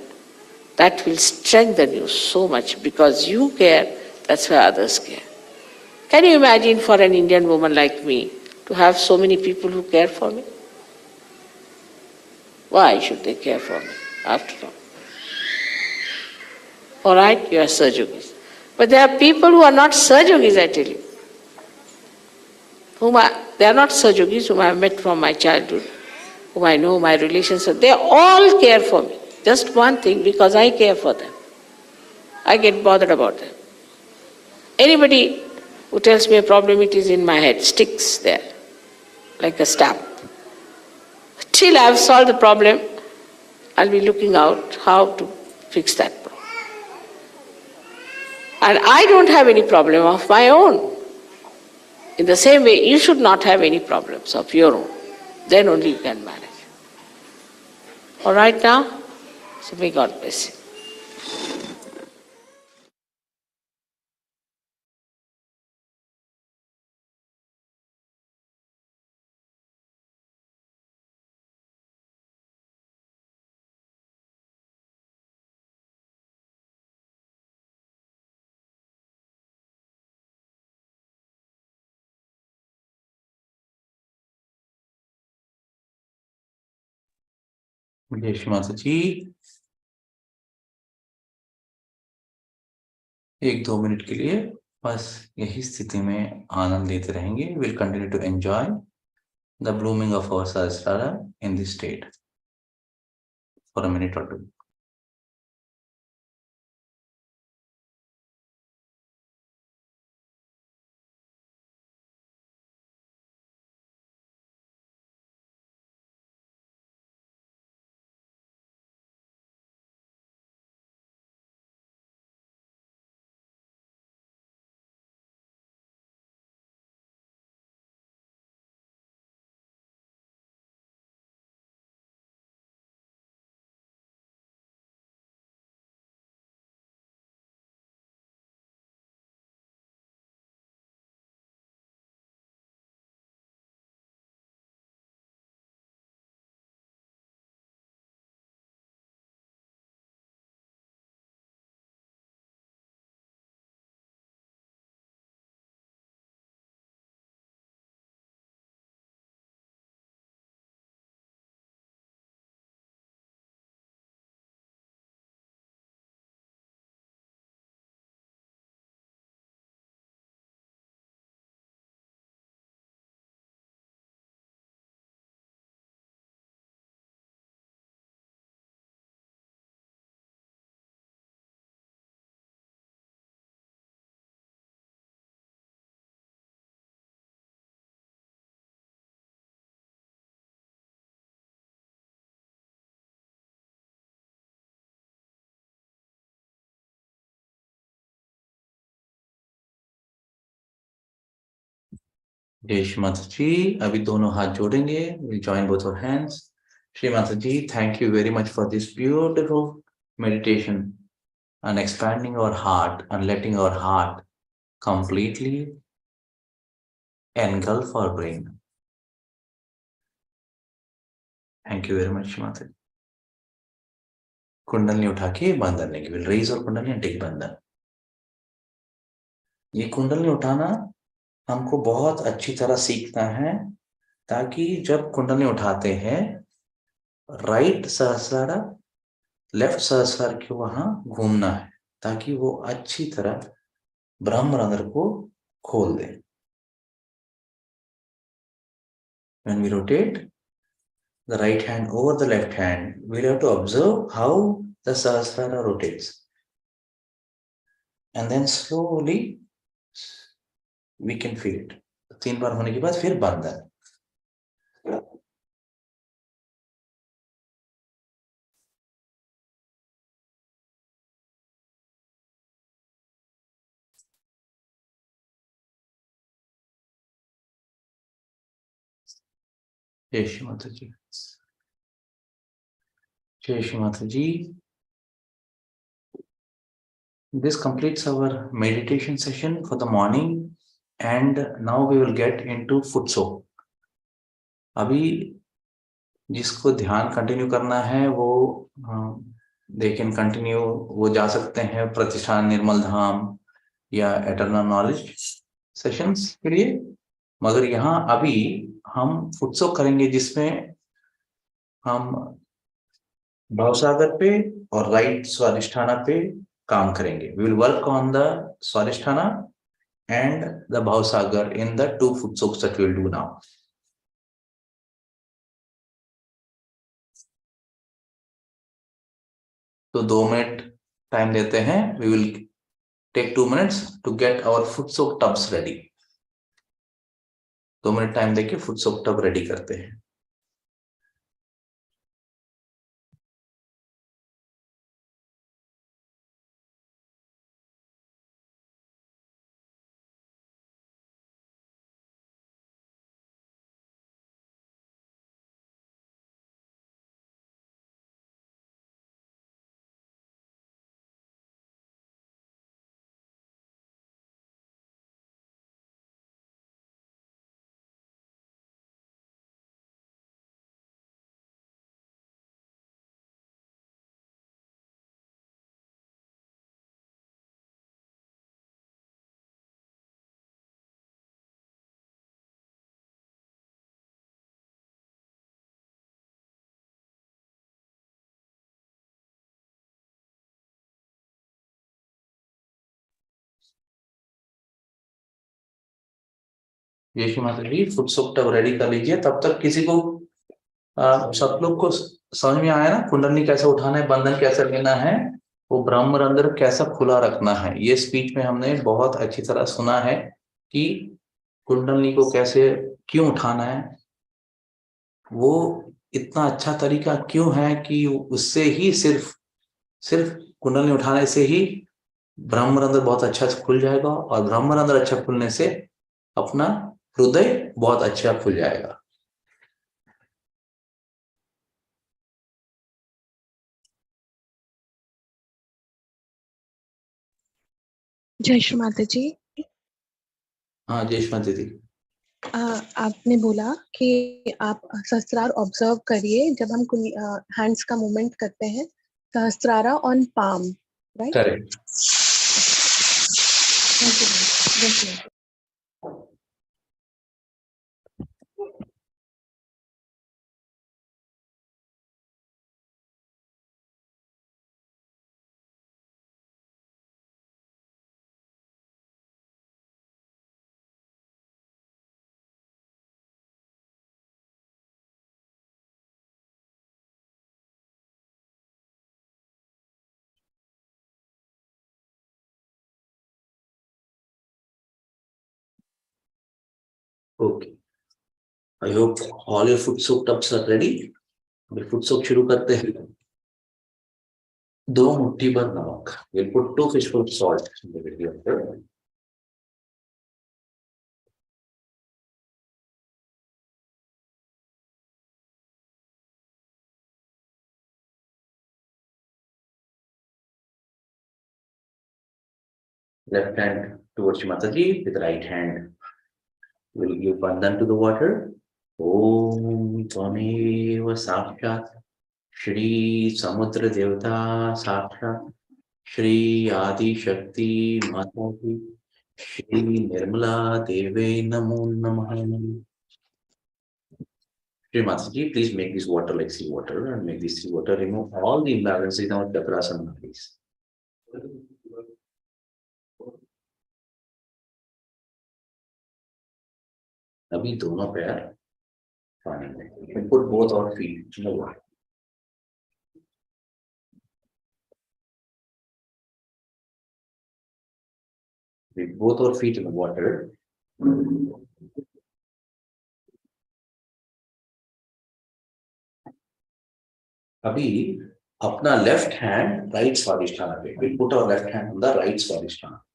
that will strengthen you so much because you care, that's why others care. Can you imagine for an Indian woman like me to have so many people who care for me? Why should they care for me after all? All right, you are Sajogis. But there are people who are not Sajogis, I tell you. They are not Sajogis whom I have met from my childhood, whom I know, my relations. They all care for me. Just one thing, because I care for them. I get bothered about them. Anybody who tells me a problem, it is in my head, sticks there, like a stamp. Till I have solved the problem, I'll be looking out how to fix that problem. And I don't have any problem of my own. In the same way, you should not have any problems of your own. Then only you can manage. All right now? So may God bless you. जय श्री माता जी। 1-2 minute के लिए बस यही स्थिति में आनंद लेते रहेंगे। We'll continue to enjoy the blooming of our Sahasrara in this state for a minute or two. जय श्री माता जी। अभी दोनों हाथ जोड़ेंगे। We'll join both our hands. Shri Mata Ji, thank you very much for this beautiful meditation on expanding our heart and letting our heart completely engulf our brain. Thank you very much, Shri Mata Ji. Kundalini उठा के बंधन लेंगे। We'll raise our kundalini and take बंधन। ये कुंडलनी उठाना हमको बहुत अच्छी तरह सीखना है, ताकि जब कुंडलनी उठाते हैं राइट सहस्रार लेफ्ट सहस्रार के वहां घूमना है, ताकि वो अच्छी तरह ब्रह्मरंध्र को खोल दे। When we rotate the right hand over the left hand, we'll have to observe how the sahasrara rotates, and then slowly we can feel it. 3 बार होने के बाद फिर बंधन। जय श्री माता जी। जय श्री माता जी। This completes our meditation session for the morning, and now we will get into futso. अभी जिसको ध्यान continue करना है वो दे कैन कंटिन्यू, वो जा सकते हैं प्रतिष्ठान निर्मल धाम या एटर्नल नॉलेज सेशंस के लिए। मगर यहाँ अभी हम फुटसो करेंगे, जिसमें हम भावसागर पे और राइट स्वादिष्ठाना पे काम करेंगे. We will work on the Swadishthana and the Bhavsagar in the 2 foot soaks that we will do now. तो 2 मिनट टाइम देते हैं. We will take 2 minutes to get our foot soak tubs ready. 2 minute time देके foot सोक tub ready करते हैं. ये माता जी foot सोक tub ready कर लीजिए. तब तक किसी को सब लोग को समझ में आया ना, कुंडली कैसे उठाना है, बंधन कैसे लेना है, वो ब्रह्मरंध्र कैसा खुला रखना है. ये स्पीच में हमने बहुत अच्छी तरह सुना है कि कुंडली को कैसे क्यों उठाना है. वो इतना अच्छा तरीका क्यों है कि उससे ही सिर्फ सिर्फ कुंडली उठाने से ही ब्रह्मरंध्र बहुत अच्छा से खुल जाएगा, और ब्रह्मरंध्र अच्छा खुलने से अपना हृदय बहुत अच्छा खुल जाएगा. जय श्री माता जी. हाँ जयेश दीदी. आपने बोला कि आप सहस्त्रार ऑब्जर्व करिए जब हम हैंड्स का मूवमेंट करते हैं. Sahasrara on palm, right? Correct. Okay. I hope all your foot soak tubs are ready. अभी फुट सोक शुरू करते हैं. 2 मुट्ठी भर नमक. we'll put 2 fistful of salt in the video. Left hand towards Mataji, with right hand will give bandhan to the water. Om Tvameva Sakshat Shri Samudra Devata Sakshat Shri Adi Shakti Mataji Shri Nirmala Deve Namo Namaha. Shri Mataji, please make this water like sea water, and make this sea water remove all the imbalances in our chakras and nadis. अभी दोनों पैर पानी में. Put both our feet in the water. With both our feet in the water. अभी अपना left hand right Swadhisthana पे. We put our left hand on the right Swadhisthana.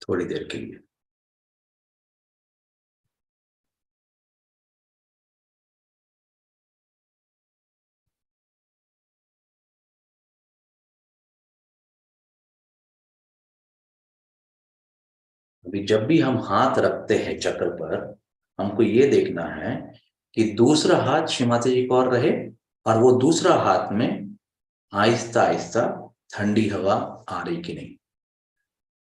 थोड़ी देर के लिए. अभी जब भी हम हाथ रखते हैं चक्र पर, हमको ये देखना है कि दूसरा हाथ श्रीमाता जी को और रहे, और वो दूसरा हाथ में आहिस्ता आहिस्ता ठंडी हवा आ रही कि नहीं.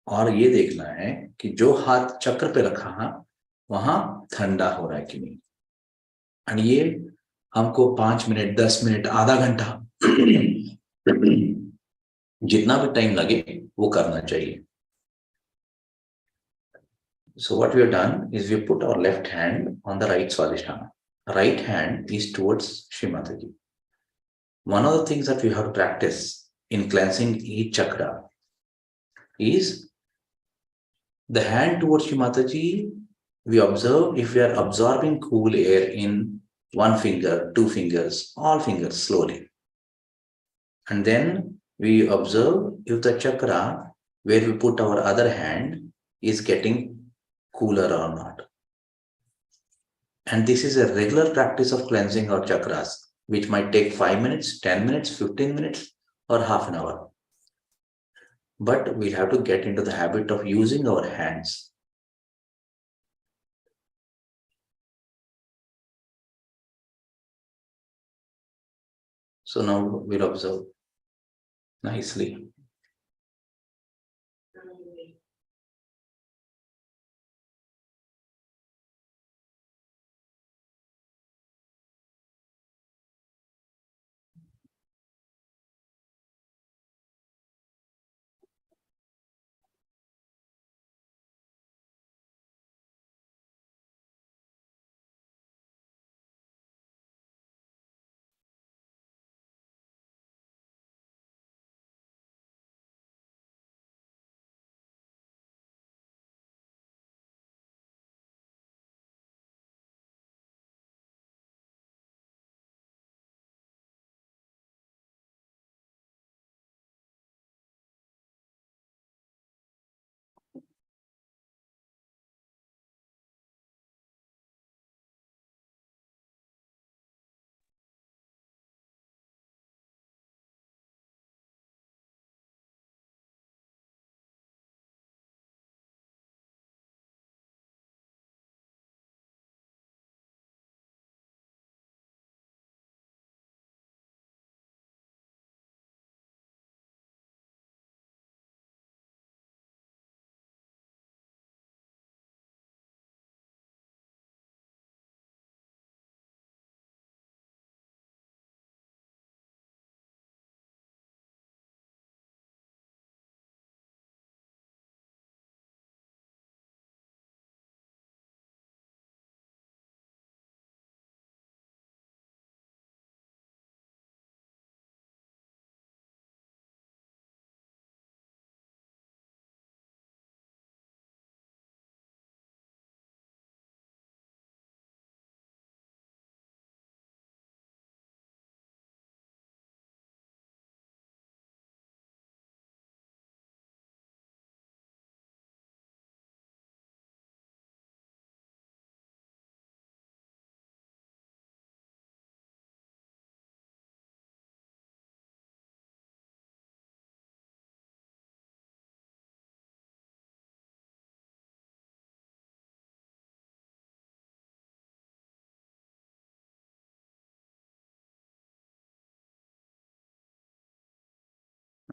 और ये देखना है कि जो हाथ चक्र पे रखा है वहां ठंडा हो रहा है कि नहीं. और ये हमको 5 मिनट, 10 मिनट, आधा घंटा जितना भी टाइम लगे वो करना चाहिए. So what we have done is we put our left hand on the right Swadhisthana. Right hand is towards Srimataji. One of the things that we have to practice in cleansing each chakra is the hand towards Srimataji. We observe if we are absorbing cool air in one finger, two fingers, all fingers slowly. And then we observe if the chakra where we put our other hand is getting cooler or not. And this is a regular practice of cleansing our chakras, which might take 5 minutes, 10 minutes, 15 minutes, or half an hour. But we'll have to get into the habit of using our hands. So now we'll observe nicely.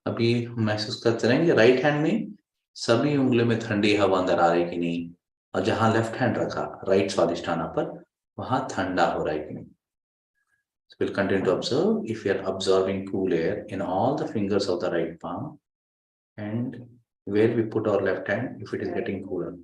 अभी महसूस करते रहेंगे right hand में सभी उंगलियों में ठंडी हवा अंदर आ रही कि नहीं, और जहां लेफ्ट हैंड रखा राइट स्वादिष्ठाना पर वहां ठंडा हो रहा है कि नहीं. So we'll continue to observe if we are absorbing cool air in all the fingers of the right palm, and where we put our left hand if it is getting cooler.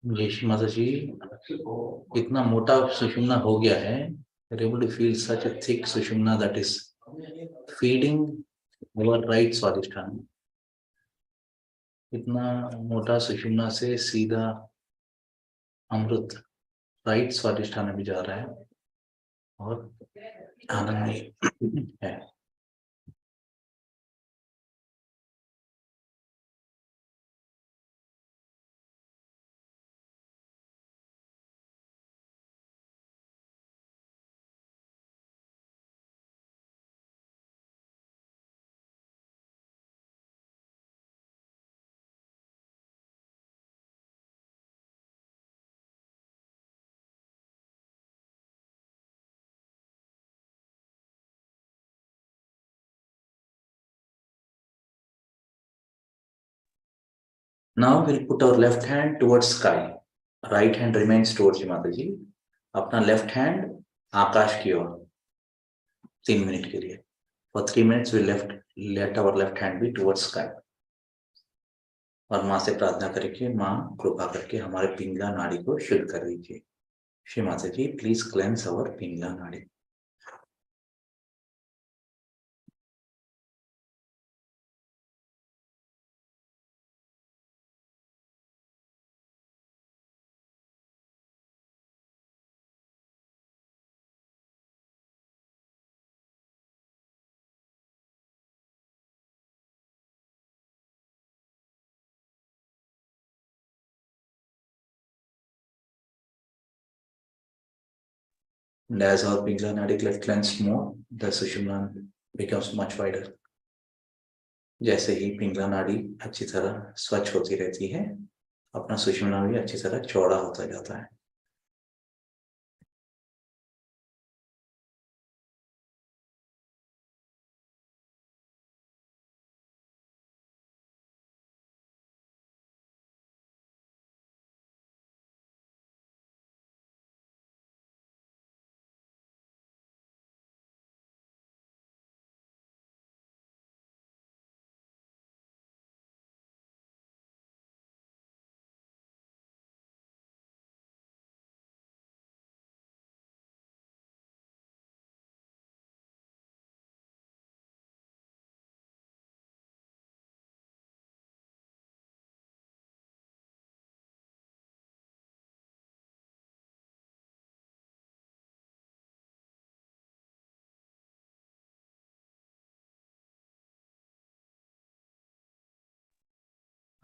Yeshi माता जी, इतना मोटा सुषुम्ना हो गया है, you're able to feel such a thick sushumna that is feeding our right स्वादिष्ठान. इतना मोटा सुषुम्ना से सीधा अमृत राइट स्वादिष्ठान में जा रहा है और आनंद में है. Now we'll put our left hand towards sky. Right hand remains towards you, माता जी. अपना लेफ्ट हैंड आकाश की ओर 3 मिनट के लिए. For 3 minutes we let our left hand be towards sky. और माँ से प्रार्थना करके माँ कृपा करके हमारे पिंगला नाड़ी को शुद्ध कर दीजिए. श्री माता जी, प्लीज क्लेंस अवर पिंगला नाड़ी. And as our pingla nadi get cleansed more, the sushumna becomes much wider. जैसे ही पिंगला नाड़ी अच्छी तरह स्वच्छ होती रहती है, अपना सुषुम्ना भी अच्छी तरह चौड़ा होता जाता है.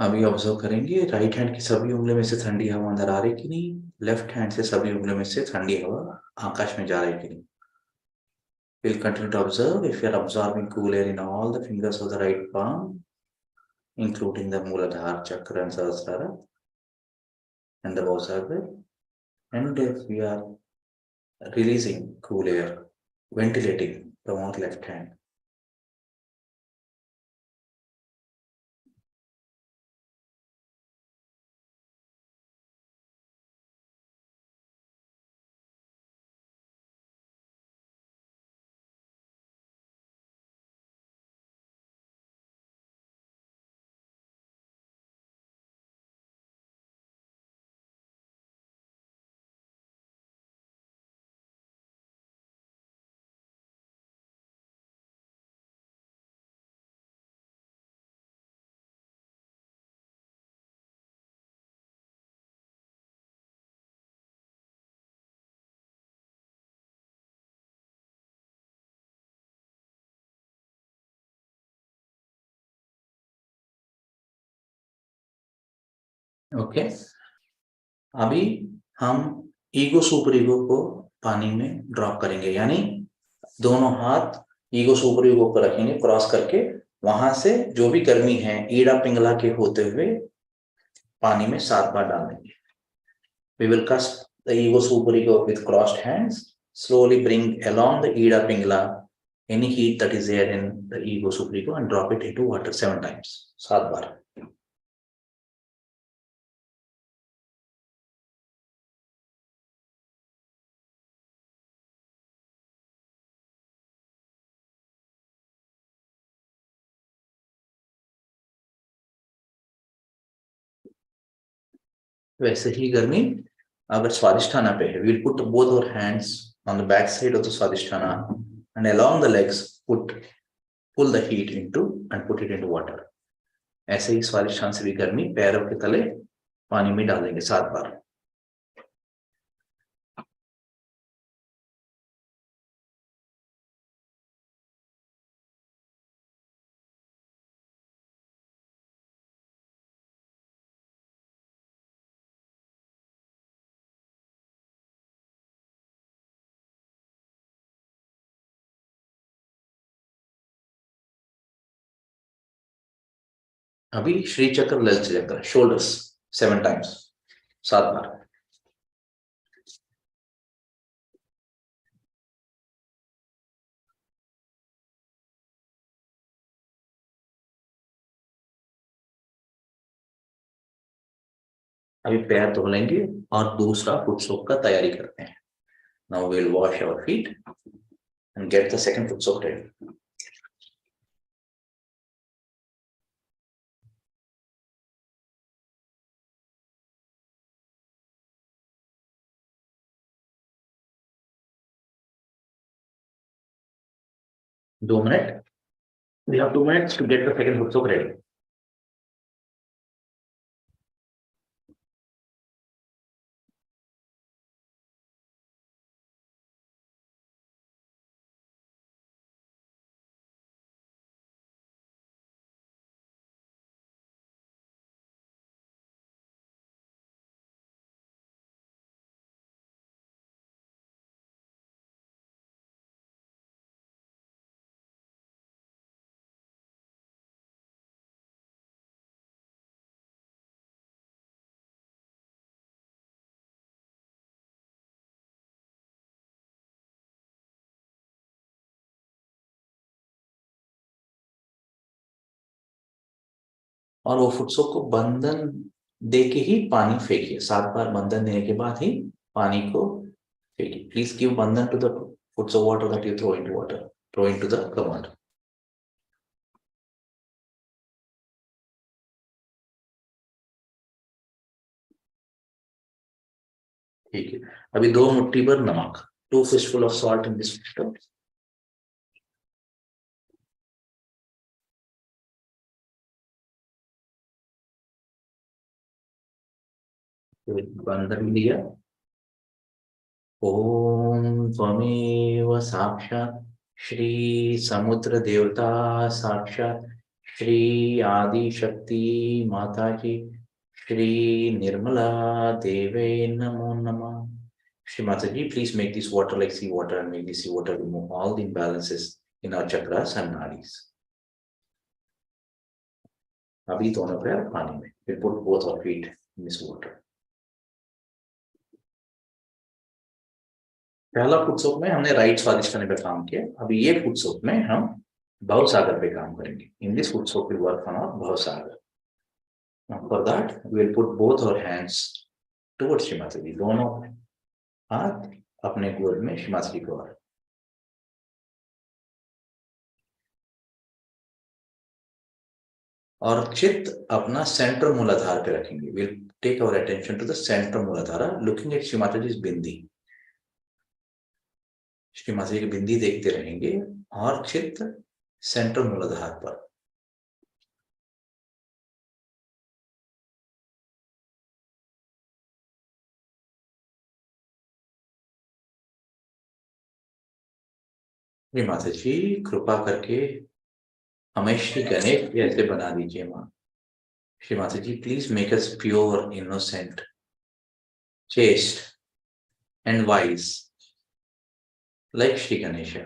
अभी ऑब्जर्व करेंगे राइट हैंड की सभी उंगलियों में से ठंडी हवा अंदर आ रही कि नहीं, लेफ्ट हैंड से सभी उंगलियों में से ठंडी हवा आकाश में जा रही कि नहीं. We'll continue to observe if you're absorbing cool air in all the fingers of the right palm, including the Muladhara chakra and Sahasrara and the Bhausakra, and if we are releasing cool air, ventilating from our left hand. Okay, अभी हम ego super ego को पानी में drop करेंगे, यानी दोनों हाथ ego super ego पर रखेंगे क्रॉस करके, वहां से जो भी गर्मी है ईड़ा पिंगला के होते हुए पानी में 7 बार डाल देंगे. We will cast the ego super ego with crossed hands, slowly bring along the ida pingla any heat that is there in the ego super ego and drop it into water 7 times. 7 बार. वैसे ही गर्मी अगर स्वादिष्ठाना पे है, we'll put both our hands on the back side of the Swadhisthana and along the legs pull the heat into and put it into water. ऐसे ही स्वादिष्ठान से भी गर्मी पैरों के तले पानी में डालेंगे 7 बार। अभी श्री चक्र ललित चक्र शोल्डर्स 7 टाइम्स 7 बार। अभी पैर धो लेंगे और दूसरा फुट सोक का तैयारी करते हैं। Now we'll wash our feet and get the second foot soak ready. दो minute. We have 2 minutes to get the second foot soak ready. और वो फुट सोक को बंधन दे के ही पानी फेंकिए। 7 बार बंधन देने के बाद ही पानी को फेंकिए। Please give bandhan to the foots of water that you throw into the commode. ठीक है। अभी 2 मुट्ठी भर नमक, 2 fistful of salt in this water। बंधन लिया। ओम त्वमेव साक्षात् श्री समुद्र देवता, साक्षात् श्री आदि शक्ति माता जी, श्री निर्मला देवे नमो नमः। Shri Mataji, please make this water like sea water and make this sea water remove all the imbalances in our chakras and nadis. अभी दोनों पैर पानी में। We put both our feet in this water. पहला foot सोक में हमने right स्वादिष्ठान पे काम किया। अभी ये फुट सोक में हम भव सागर पे काम करेंगे। In this foot soak we work on our Bhavsagar. For that we will put both our hands towards Shri Mata ji. दोनों हाथ अपने गोद में श्री माता जी को। और चित्त अपना सेंटर मूलाधार पे रखेंगे। Will take our attention to the centre Mooladhara, looking at Shri Mata ji बिंदी। श्री माता जी की बिंदी देखते रहेंगे और चित्त सेंटर मूलाधार पर। श्री माता जी कृपा करके हमें श्री गणेश जैसे बना दीजिए माँ। Shri Mata ji please make us pure, innocent, chaste and wise like Shri Ganesha.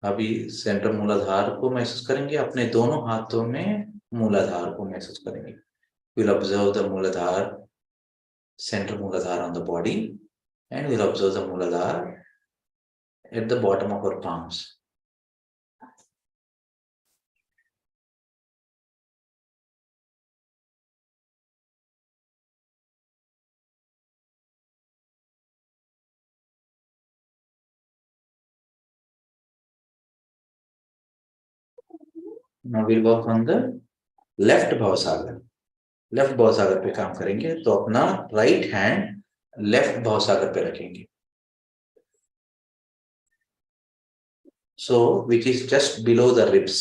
अभी सेंटर मूलाधार को महसूस करेंगे। अपने दोनों हाथों में मूलाधार को महसूस करेंगे। We'll observe the मूलाधार, center मूलाधार on the body, and we'll observe the मूलाधार at the bottom of our palms. Now we'll work on the left भवसागर. लेफ्ट भवसागर पे काम करेंगे. तो अपना राइट हैंड लेफ्ट भवसागर पे रखेंगे. So which is just below the ribs,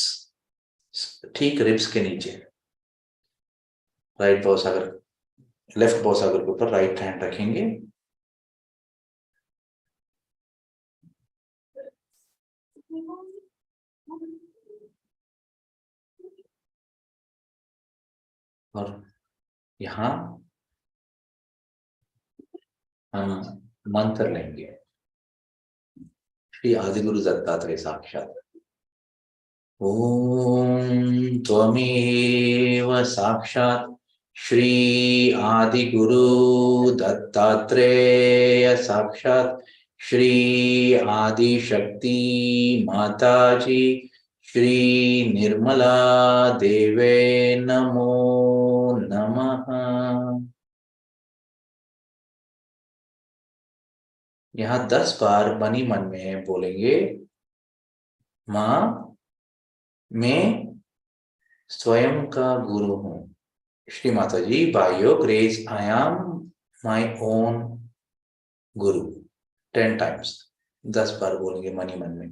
ठीक रिब्स के नीचे. राइट भवसागर, लेफ्ट भवसागर के ऊपर राइट हैंड रखेंगे. और यहां हम मंत्र लेंगे. श्री आदिगुरु दत्तात्रेय साक्षात. ओम त्वमेव साक्षात श्री आदिगुरु दत्तात्रेय साक्षात श्री आदिशक्ति माताजी श्री निर्मला देवे नमो नमः. यहाँ 10 बार मन ही मन में बोलेंगे. माँ, मैं स्वयं का गुरु हूँ. Shri Mata ji, by your grace I am my own guru. 10 times, 10 बार बोलेंगे मन ही मन में.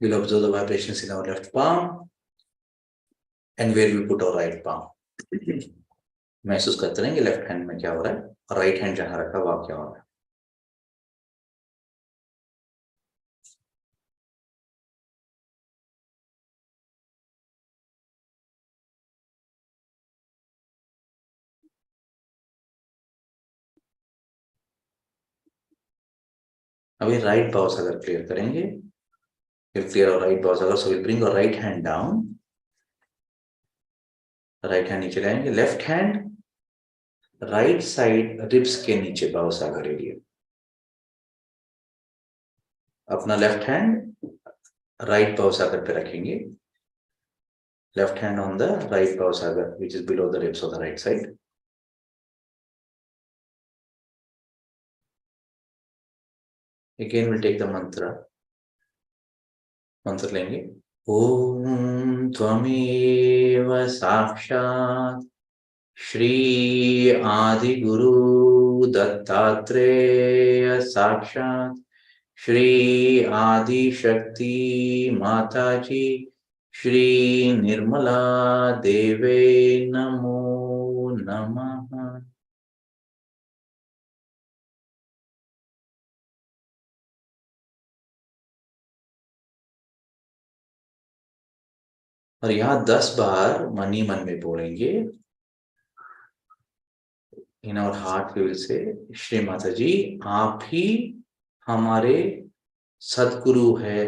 We'll observe the vibrations in our left palm and where we put our right palm. महसूस करते रहेंगे लेफ्ट हैंड में क्या हो रहा है और राइट हैंड जहां रखा वहां क्या हो रहा है. अभी राइट पाउस अगर क्लियर करेंगे. We'll clear our right paws. So we'll bring our right hand down. Right hand नीचे लाएंगे. Left hand right side ribs के नीचे भवसागर एरिया. अपना लेफ्ट हैंड राइट भवसागर पे रखेंगे. Left hand on the right भवसागर which is below the ribs on the right side. Again we'll take the mantra. मंत्र लेंगे. ओम त्वमेव साक्षात् श्री आदिगुरु दत्तात्रेय साक्षात् श्री आदिशक्ति माताजी श्री निर्मला देवे नमो नमः. और यहाँ 10 बार मन ही मन में बोलेंगे. In our heart we will say, Shri Mata जी आप ही हमारे सदगुरु है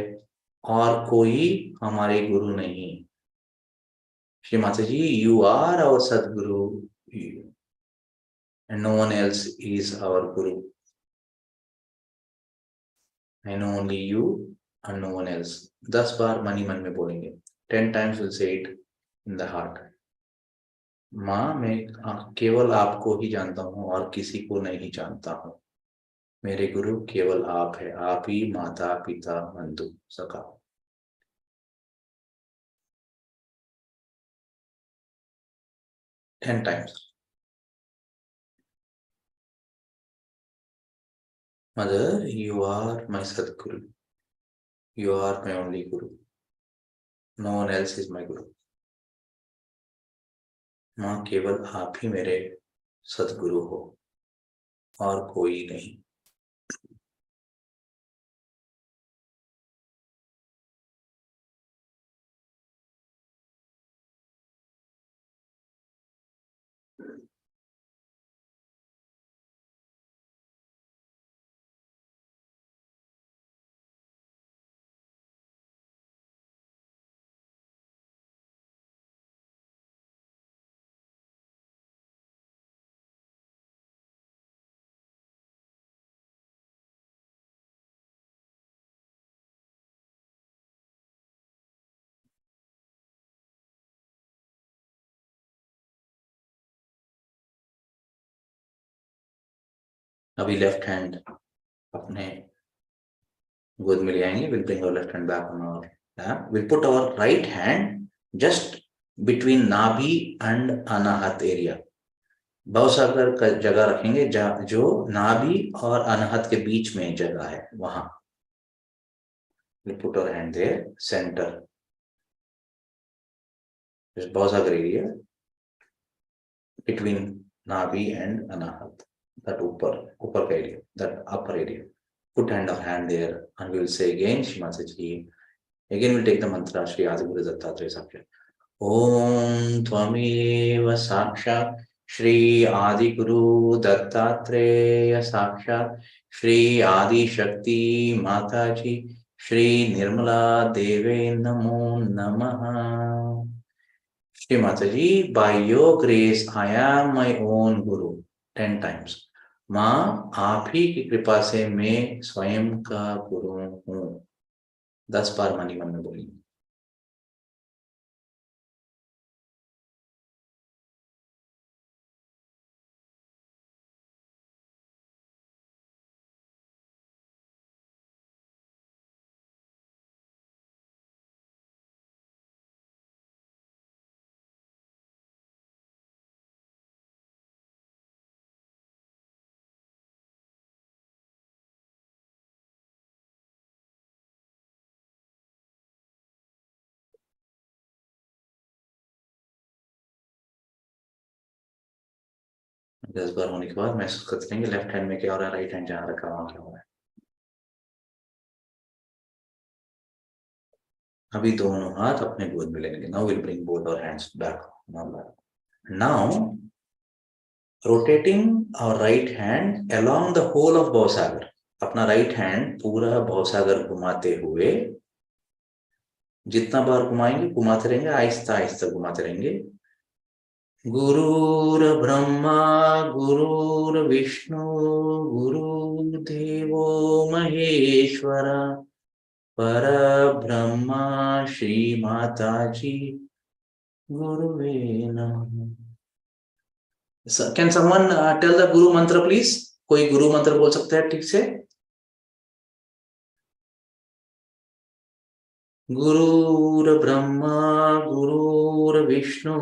और कोई हमारे गुरु नहीं. श्री माता जी, यू आर आवर सदगुरु and no one else is our guru. I know only you and no one else. 10 बार मन ही मन में बोलेंगे. 10 times we'll say it in the heart. माँ, मैं केवल आपको ही जानता हूँ और किसी को नहीं जानता हूँ. मेरे गुरु केवल आप है. आप ही माता पिता बंधु सखा. Ten times. Mother, you are my Sadguru. You are my only Guru. No one else is my Guru. माँ, केवल आप ही मेरे सदगुरु हो और कोई नहीं. अभी लेफ्ट हैंड अपने गोद में ले आएंगे. Will bring our left hand back on our lap. Will put our right hand just between Nabhi and Anahat area. Bhavsagar का जगह रखेंगे जो नाभि और अनाहत के बीच में जगह है वहां. Will put our hand there centre. This Bhavsagar area between Navi and Anahat, that upper area, that upper area. Put hand there, and we will say again, Shimataji. Again, we'll take the mantra, Shri Adivura Dattatreya Sakshat. Om Tvameva Sakshat, Shri Adi Guru Dattatreya Sakshat, Shri Adi Shakti Mataji, Shri Nirmala Deve Namo Namaha. Shri Mataji, by your grace, I am my own Guru. 10 times. माँ आप ही की कृपा से मैं स्वयं का गुरु हूँ. 10 बार money मन में बोलिए. दस बार होने के बाद महसूस करते रहेंगे लेफ्ट हैंड में क्या हो रहा है, राइट हैंड जहाँ रखा वहाँ क्या हो रहा है. अभी दोनों हाथ अपने गोद में लेंगे. Now will bring both our hands back. Now rotating our right hand along the whole of Bhavsagar. अपना राइट हैंड पूरा भवसागर घुमाते हुए, जितना बार घुमाएंगे घुमाते रहेंगे, आहिस्ता आहिस्ता घुमाते रहेंगे. गुरुर्ब्रह्मा गुरुर्विष्णु गुरुर्देवो महेश्वर परब्रह्मा श्री माताजी गुरुवे नमः. कैन समवन टेल द गुरु मंत्र प्लीज? कोई गुरु मंत्र बोल सकता है ठीक से? गुरुर्ब्रह्मा गुरुर्विष्णु.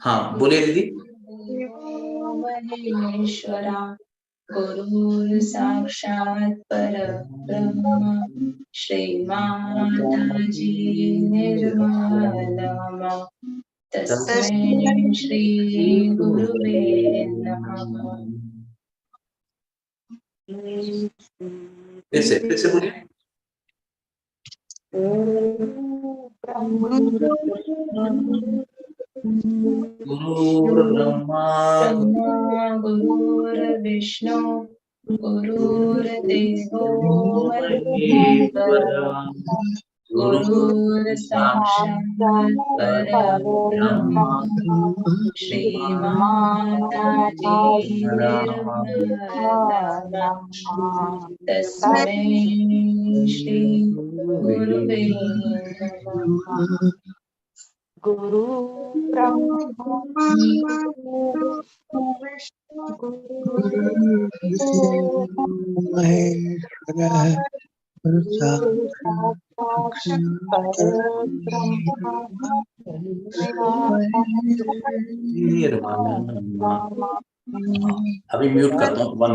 हाँ बोलिए दीदी. महेश्वरा गुरु साक्षात परब्रह्म श्री माताजी निर्मला तस्मै श्री गुरुवे नमः. फिर से बोलिए. गुरुर्ब्रह्मा गुरुर्विष्णु गुरुर्देवो महेश्वरा गुरुर्साक्षात् परब्रह्म श्री माताजी निर्मला तस्मै श्री गुरुवे नमः. गुरु ब्रह्मा महेश्वर अभी म्यूट करता हूँ. 1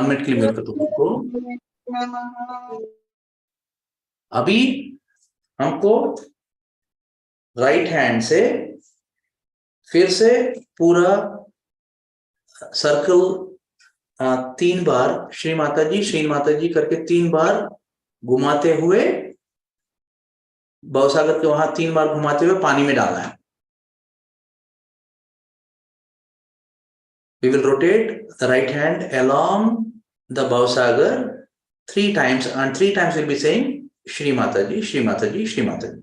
मिनट के लिए म्यूट करता हूँ आपको. अभी हमको राइट हैंड से फिर से पूरा सर्कल 3 बार श्री माता जी करके 3 बार घुमाते हुए भवसागर के वहां 3 बार घुमाते हुए पानी में डालना है. We will rotate the right hand along the Bhavsagar 3 times, and 3 times we'll be saying Shri Mataji, Shri Mataji, Shri Mataji,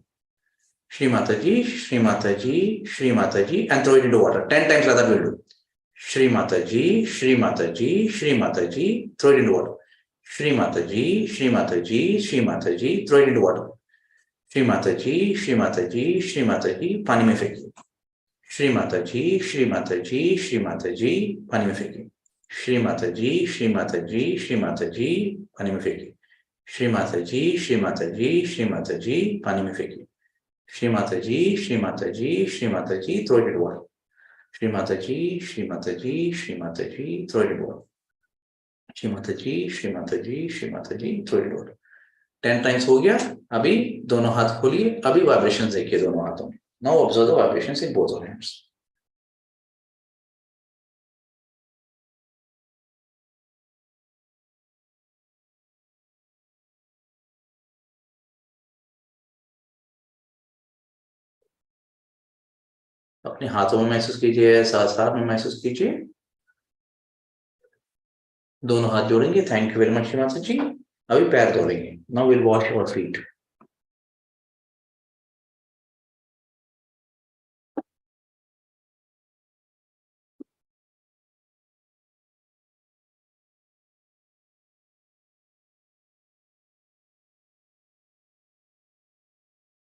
Shri Mataji, Shri Mataji, Shri Mataji, and throw it into water. 10 times like that we'll do. Shri Mataji, Shri Mataji, Shri Mataji, throw it into water. Shri Mataji, Shri Mataji, Shri Mataji, throw it into water. Shri Mataji, Shri Mataji, Shri Mataji, पानी में फेंकिए. श्री माता जी, श्री माता जी, श्री माता जी, पानी में फेंकिए. श्री माता जी, श्री माता जी, श्री माता जी, पानी में फेंकी। श्री माता जी, श्री माता जी, श्री माता जी, पानी में फेंकी। श्री माता जी, श्री माता जी, श्री माता जी, throw it water. Shri Mata ji, Shri Mata ji, Shri Mata ji, throw it water. Shri Mata ji, Shri Mata ji, Shri Mata ji, throw it water. 10 times हो गया। अभी दोनों हाथ खोलिए, अभी वाइब्रेशन देखिए दोनों हाथों में। Now observe the vibrations in both hands. अपने हाथों में महसूस कीजिए, साथ में महसूस कीजिए। दोनों हाथ जोड़ेंगे। Thank you very much Shrimata ji. अभी पैर धोएंगे। Now will wash our feet.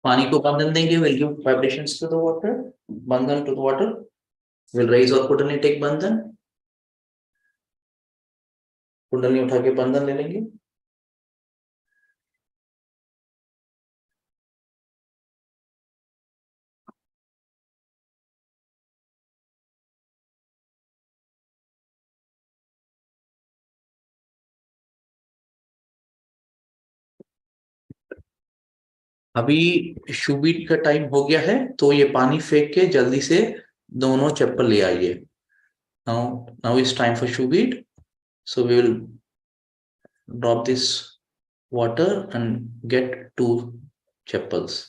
पानी को बंधन देंगे। Will give vibrations to the water. Bandhan to the water. Will rise और कुंडली टेक बंधन। कुंडली उठा के बंधन ले लेंगे। अभी शुबीट का टाइम हो गया है, तो ये पानी फेंक के जल्दी से दोनों चप्पल ले आइए। Now it's time for shoebeat. So we will drop this water and get 2 chappals.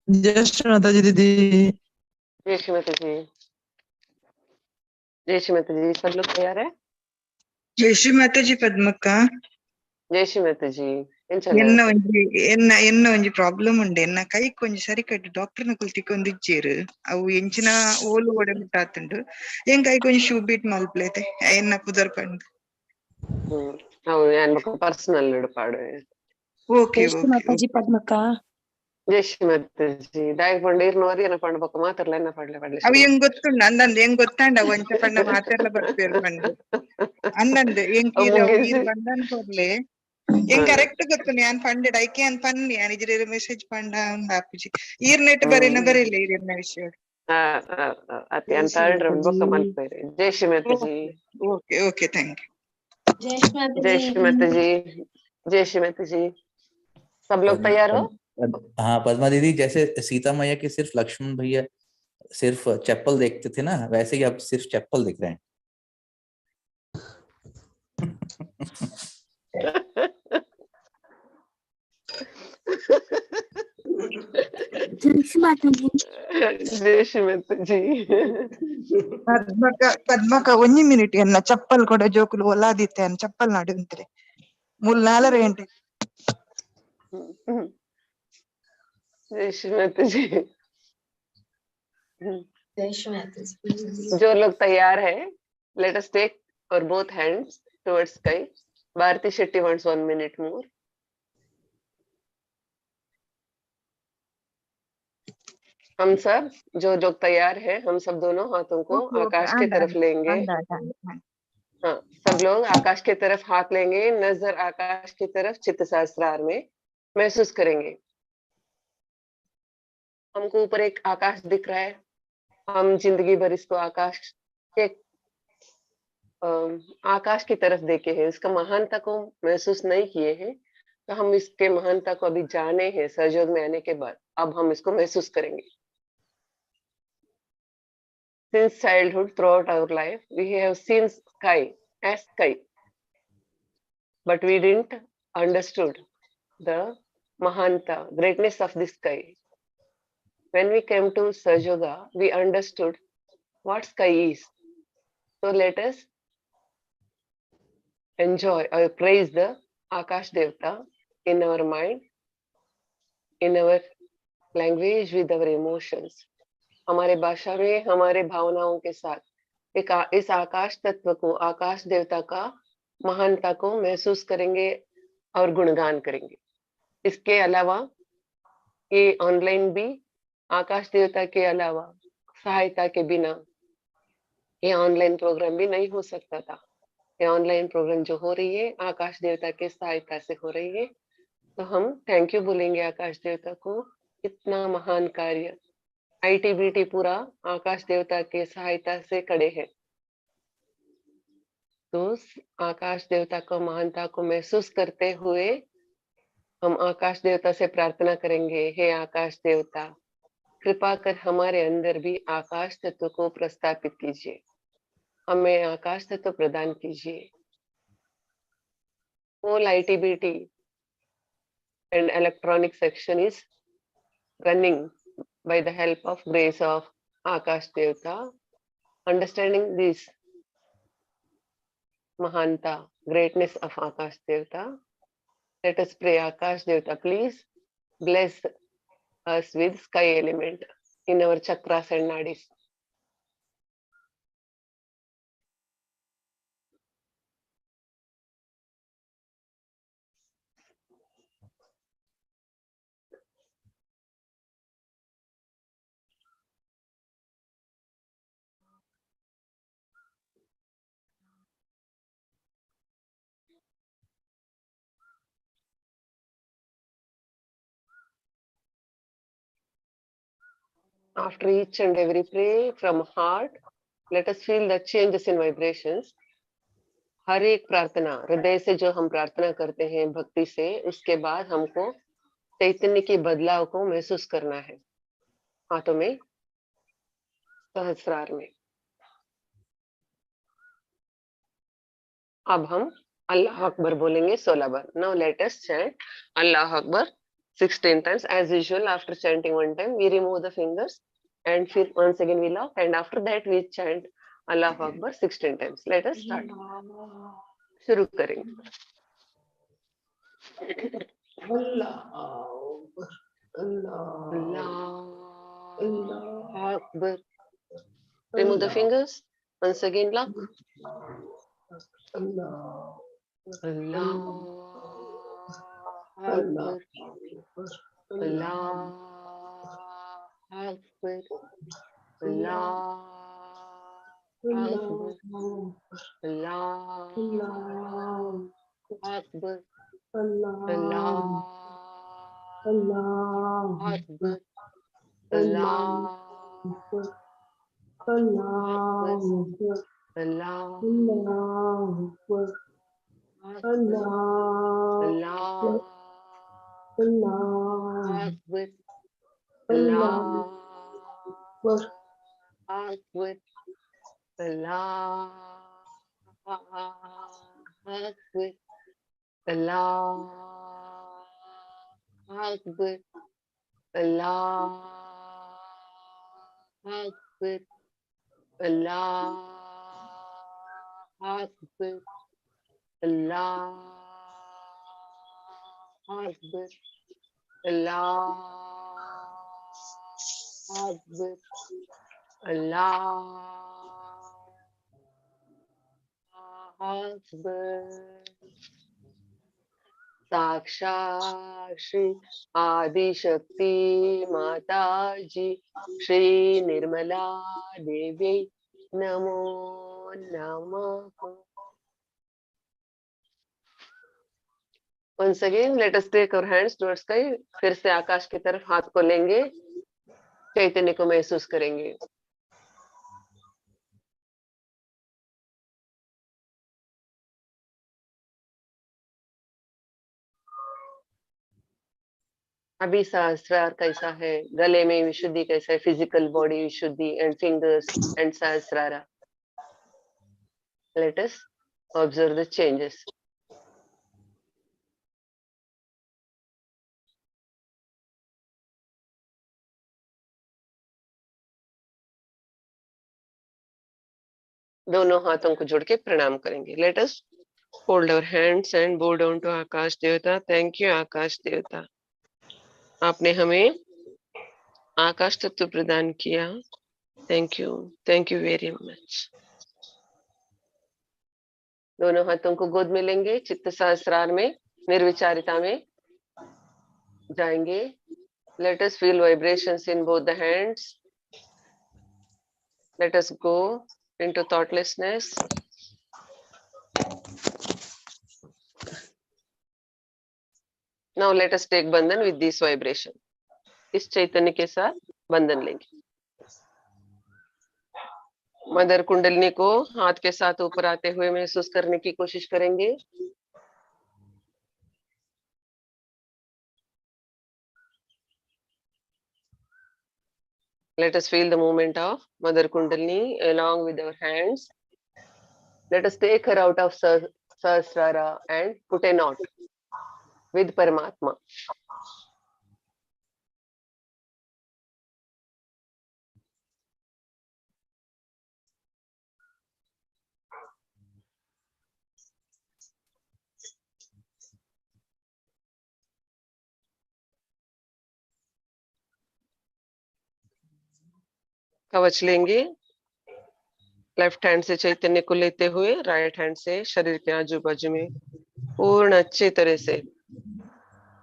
जय श्री माता जी दीदी। जय श्री माता जी। जय श्री माता जी। सब लोग तैयार है? जय श्री माता जी पद्मಕ್ಕ. जय श्री माता जी. ಎನ್ನ ಒಂಜಿ ಪ್ರಾಬ್ಲಮ್ ಉಂಡು. ಎನ್ನ ಕೈ ಕೊಂಚ ಸರಿ ಕಟ್ಟಿ ಡಾಕ್ಟರ್ನ ಕುಲ್ತಿಕೊಂದಿಜ್ಜೇರು. ಅವು ಎಂಚಿನ ಓಲು ಒಡೆ ಮುಟ್ಟಾತುಂಡು. ಎನ್ ಕೈ ಕೊಂಚ ಶೂ ಬೀಟ್ ಮಲ್ಪ್ಲೇತೆ ಎನ್ನ ಪುದರ್ ಪಂಡು. ಹೌದು, ನಾನು ಪರ್ಸನಲ್ ಪಾಡು. ಓಕೆ ಜೈ ಓಕೆ ಮಾತಾಜಿ ಪದ್ಮಕ್ಕ. ಜೈ ಶ್ರೀ ಮಾತಾಜಿ. ದಾಯ ಪಂಡು ಇರ್ನೋರಿ ಏನ ಪಂಡು ಬೊಕ್ಕ ಮಾತಾಡ್ಲ ಎನ್ನ ಪಡ್ಲೆ ಪಡ್ಲೆ ಅವು ಹೆಂಗ್ ಗೊತ್ತುಂಡು ಅಂದಂದು ಹೆಂಗ್ ಗೊತ್ತಾಂಡ ಒಂಚ ಪಂಡ ಮಾತೆಲ್ಲ ಬರ್ಪೇರು ಪಂಡು ಅಂದಂದು ಹೆಂಗ್ ಮುಗಿಸಿ ಈರ್ ಬಂದನ್ ಕೊಡ್ಲೆ ಹೆಂಗ್ ಕರೆಕ್ಟ್ ಗೊತ್ತು ಯಾನ್ ಪಂಡ್ ಐಕೆ ಅನ್ ಪನ್ನಿ ಯಾನ್ ಇಜ್ರೆ ಮೆಸೇಜ್ ಪಂಡ ಹಾಪುಜಿ ಈರ್ ನೆಟ್ ಬರೀನ ಬರೀಲ್ಲ ಈರ್ನ ವಿಷಯ. ಅತಿ ಅಂತ ಹೇಳ್ರಿ ಬೊಕ್ಕ ಮಲ್ಪೇರಿ. Jai Shri Mataji. Okay okay thank you. Jai Shri Mata जी. जय श्री माता जी. सब लोग तैयार हो? हाँ पद्मा दीदी, जैसे सीता मैया के सिर्फ लक्ष्मण भैया सिर्फ चप्पल देखते थे ना, वैसे ही अब सिर्फ चप्पल दिख रहे हैं। जय श्री माताजी. जय श्री माता जी. ಪದ್ಮಕ ಒಂಜಿ ಮಿನಿಟ್ ಎನ್ನ ಚಪ್ಪಲ್ ಕೂಡ ಜೋಕುಲು ಒಲಾದಿತ್ತೆ ಅನ್ ಚಪ್ಪಲ್ ನಾಡು ಅಂತಾರೆ ಮೂಲ್ 4 ಗಂಟೆ. जय श्री माता जी. जय श्री माता जी. जो लोग तैयार है, let us take our both hands towards sky. Bharati Shetty wants 1 minute more. हम सब जो लोग तैयार है, हम सब दोनों हाथों को आकाश की तरफ लेंगे. हाँ, सब लोग आकाश की तरफ हाथ लेंगे, नजर आकाश की तरफ चित्त सहस्त्रार में महसूस करेंगे। हमको ऊपर एक आकाश दिख रहा है, हम जिंदगी भर इसको आकाश के आकाश की तरफ देखे हैं, इसका महानता को महसूस नहीं किए हैं, तो हम इसके महानता को अभी जाने हैं सहयोग में आने के बाद, अब हम इसको महसूस करेंगे। Since childhood, throughout our life, we have seen sky as sky, but we didn't understood the mahanta, greatness of the sky. When we came to Sajoga, we understood what sky is. So let us enjoy or praise the Akash Devta in our mind, in our language, with our emotions. हमारे भाषा में हमारे भावनाओं के साथ इस आकाश तत्व को, आकाश देवता का महानता को महसूस करेंगे और गुणगान करेंगे। इसके अलावा ये ऑनलाइन भी आकाश देवता के अलावा सहायता के बिना ये ऑनलाइन प्रोग्राम भी नहीं हो सकता था। ये ऑनलाइन प्रोग्राम जो हो रही है आकाश देवता के सहायता से हो रही है, तो हम थैंक यू बोलेंगे आकाश देवता को। इतना महान कार्य आईटीबीटी पूरा आकाश देवता के सहायता से खड़े हैं, तो आकाश देवता को महानता को महसूस करते हुए हम आकाश देवता से प्रार्थना करेंगे, हे आकाश देवता कृपा कर हमारे अंदर भी आकाश तत्व को प्रस्थापित कीजिए, हमें आकाश तत्व प्रदान कीजिए। Whole ITBT and electronic section is running by the help of grace of Akash Devta. Understanding this Mahanta, greatness of Akash Devta, let us pray. Akash Devta, please bless us with sky element in our chakras and nadis. After each and every prayer from heart, let us feel the changes in vibrations. हर एक प्रार्थना हृदय से जो हम प्रार्थना करते हैं भक्ति से, उसके बाद हमको चैतन्य के बदलाव को महसूस करना है हाथों में, सहस्रार में। अब हम अल्लाह अकबर बोलेंगे 16 बार। Now let us chant Allah Akbar 16 times. As usual, after chanting one time, we remove the fingers and once again we laugh, and after that we chant Allah Akbar 16 times. Let us start. शुरू करेंगे। Allah Akbar. Remove the fingers. Once again lock. Allah Akbar. Allah Akbar. Allah Akbar. Allah Akbar. Allah Akbar. Allah Akbar. Allah Akbar. Allah Akbar. Allah Akbar. Allah Akbar. Allah Akbar. Allah Akbar. Allah Akbar. साक्षात श्री आदिशक्ति माता जी श्री निर्मला देवी नमो नमः। Once again, let us take our hands towards sky. फिर से आकाश की तरफ हाथ को लेंगे, चैतन्य को महसूस करेंगे. अभी सहस्रार कैसा है, गले में विशुद्धि कैसा है, physical body Vishuddhi and fingers and Sahasrara. Let us observe the changes. दोनों हाथों को जोड़ के प्रणाम करेंगे. Let us hold our hands and bow down to आकाश देवता. Thank you आकाश देवता. आपने हमें आकाश तत्व प्रदान किया. Thank you very much. दोनों हाथों को गोद में लेंगे, चित्त सहस्रार में, निर्विचारिता में जाएंगे. Let us feel vibrations in both the hands. Let us go into thoughtlessness. Now let us take बंधन with this vibration. इस चैतन्य के साथ बंधन लेंगे. मदर कुंडलिनी को हाथ के साथ ऊपर आते हुए महसूस करने की कोशिश करेंगे. Let us feel the movement of Mother Kundalini along with our hands. Let us take her out of Sahasrara and put a knot with Paramatma. कवच लेंगे. लेफ्ट हैंड से चैतन्य को लेते हुए राइट हैंड से शरीर के आजू बाजू में पूर्ण अच्छे तरह से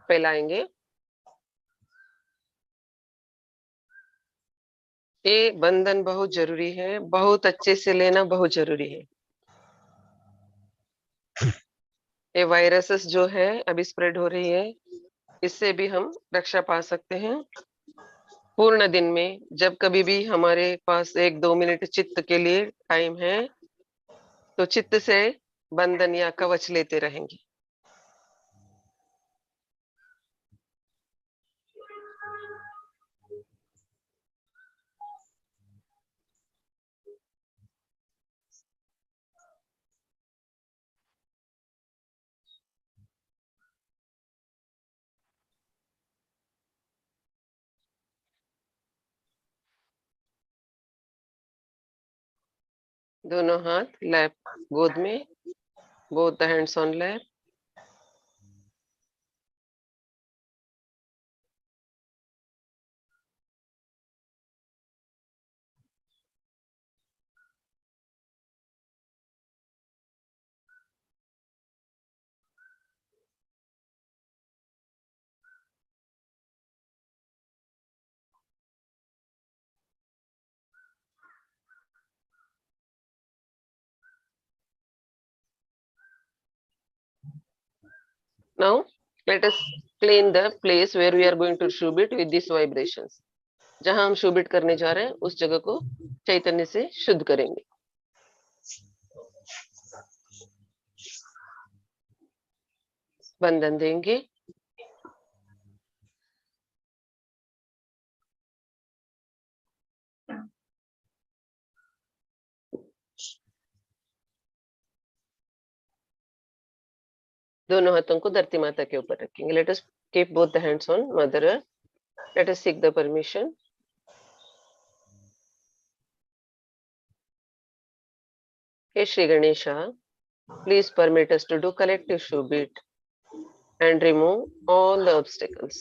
फैलाएंगे. ये बंधन बहुत जरूरी है, बहुत अच्छे से लेना बहुत जरूरी है. ये वायरसेस जो है अभी स्प्रेड हो रही है, इससे भी हम रक्षा पा सकते हैं. पूर्ण दिन में जब कभी भी हमारे पास 1-2 मिनट चित्त के लिए टाइम है, तो चित्त से बंधन या कवच लेते रहेंगे. दोनों हाथ लैप गोद में, both the hands on lap. Now let us clean the place where we are going to shubit with these vibrations. जहां हम शूबिट करने जा रहे हैं उस जगह को चैतन्य से शुद्ध करेंगे. बंधन देंगे. दोनों हाथों को धरती माता के ऊपर रखेंगे. Let us keep both the hands on Mother Earth. Let us seek the permission. Hey Shri Ganesha, please permit us to do collective shubit and remove all the obstacles.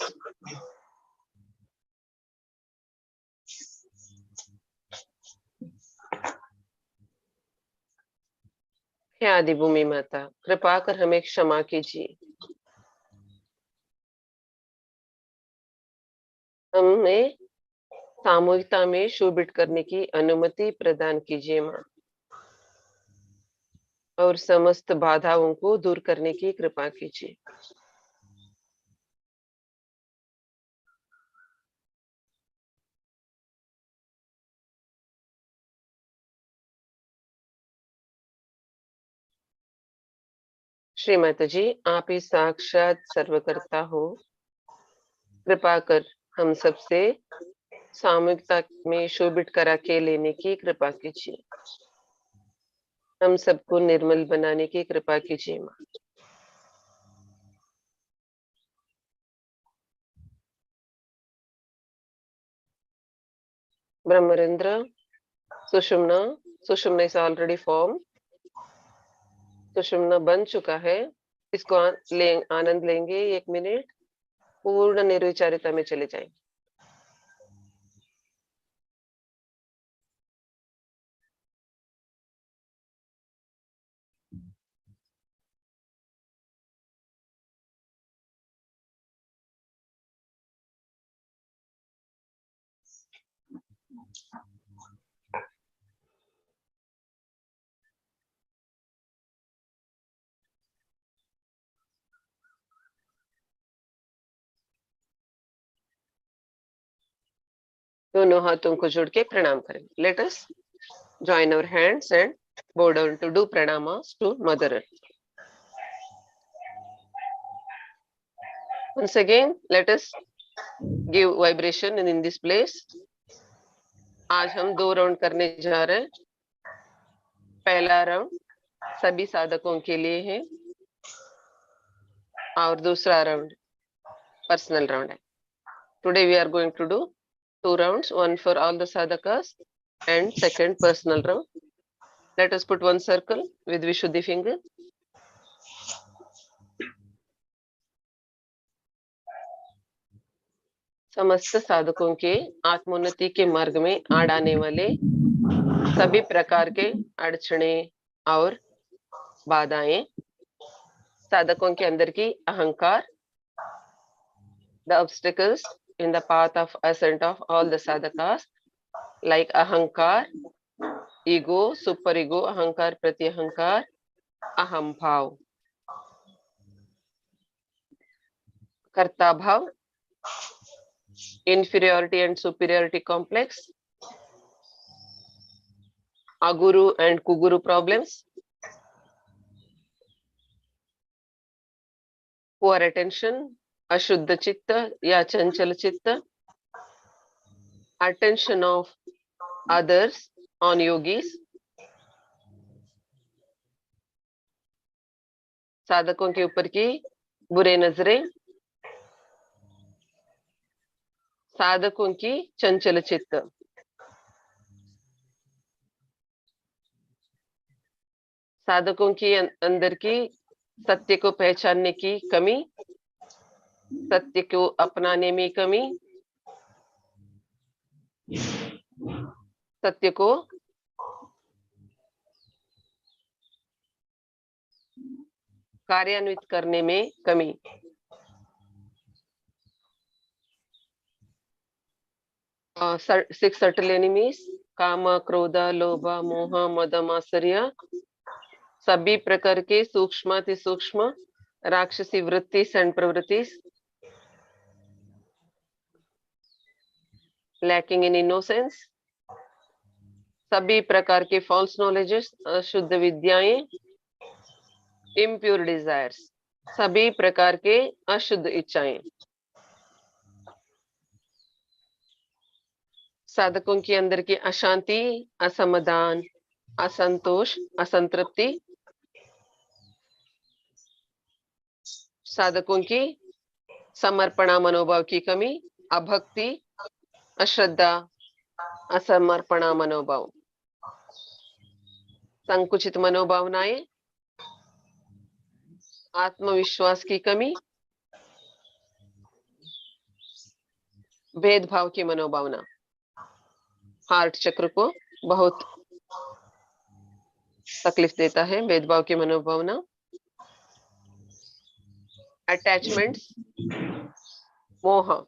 हे आदि भूमि माता, कृपा कर हमें क्षमा कीजिए. हमें सामूहिकता में शूबिट करने की अनुमति प्रदान कीजिए माँ, और समस्त बाधाओं को दूर करने की कृपा कीजिए. श्रीमती जी, आप ही साक्षात सर्वकर्ता हो, कृपा कर हम सबसे सामूहिकता में शोभित करा के लेने की कृपा कीजिए, हम सबको निर्मल बनाने की कृपा कीजिए माँ। ब्रह्मरेंद्र, सुषुम्ना, सुषुम्ना इज ऑलरेडी फॉर्म, सुषुम्ना बन चुका है, इसको आनंद लेंगे 1 मिनट, पूर्ण निर्विचारिता में चले जाएंगे। दोनों हाथों को जोड़ के प्रणाम करें। Let us join our hands and bow down to do pranamas to Mother Earth. Once again, let us give vibration in this place. आज हम 2 राउंड करने जा रहे हैं। पहला राउंड सभी साधकों के लिए है और दूसरा राउंड पर्सनल राउंड है। Today we are going to do 2 rounds, one for all the sadhakas and second personal round. Let us put one circle with Vishuddhi finger. समस्त साधकों के आत्मोन्नति के मार्ग में आने वाले सभी प्रकार के अड़चने और बाधाएं, साधकों के अंदर की अहंकार, the obstacles in the path of ascent of all the sadhakas like ahankar, ego, super ego, ahankar, prati ahankar, aham bhav, karta bhav, inferiority and superiority complex, aguru and kuguru problems, poor attention, ashuddha chitta ya chanchal chitta, attention of others on yogis, साधकों के ऊपर की बुरे नजरें, साधकों की चंचल चित्त, साधकों के अंदर की सत्य को पहचानने की कमी, सत्य को अपनाने में कमी, सत्य को कार्यान्वित करने में कमी, सिक्स सटल एनिमीज, काम, क्रोध, लोभ, मोह, मद, मात्सर्य, सभी प्रकार के सूक्ष्म अति सूक्ष्म राक्षसी वृत्ति एंड प्रवृत्ति, लैकिंग इन इनोसेंस, सभी प्रकार के फॉल्स नॉलेजेस, अशुद्ध विद्याएं, इम्प्योर डिजायर्स, सभी प्रकार के अशुद्ध इच्छाएं, साधकों के अंदर की अशांति, असमाधान, असंतोष, असंतृप्ति, साधकों की समर्पणा मनोभाव की कमी, अभक्ति, अश्रद्धा, असमर्पणा मनोभाव, संकुचित मनोभावनाएं, आत्मविश्वास की कमी, भेदभाव की मनोभावना, हार्ट चक्र को बहुत तकलीफ देता है भेदभाव की मनोभावना, अटैचमेंट्स, मोह,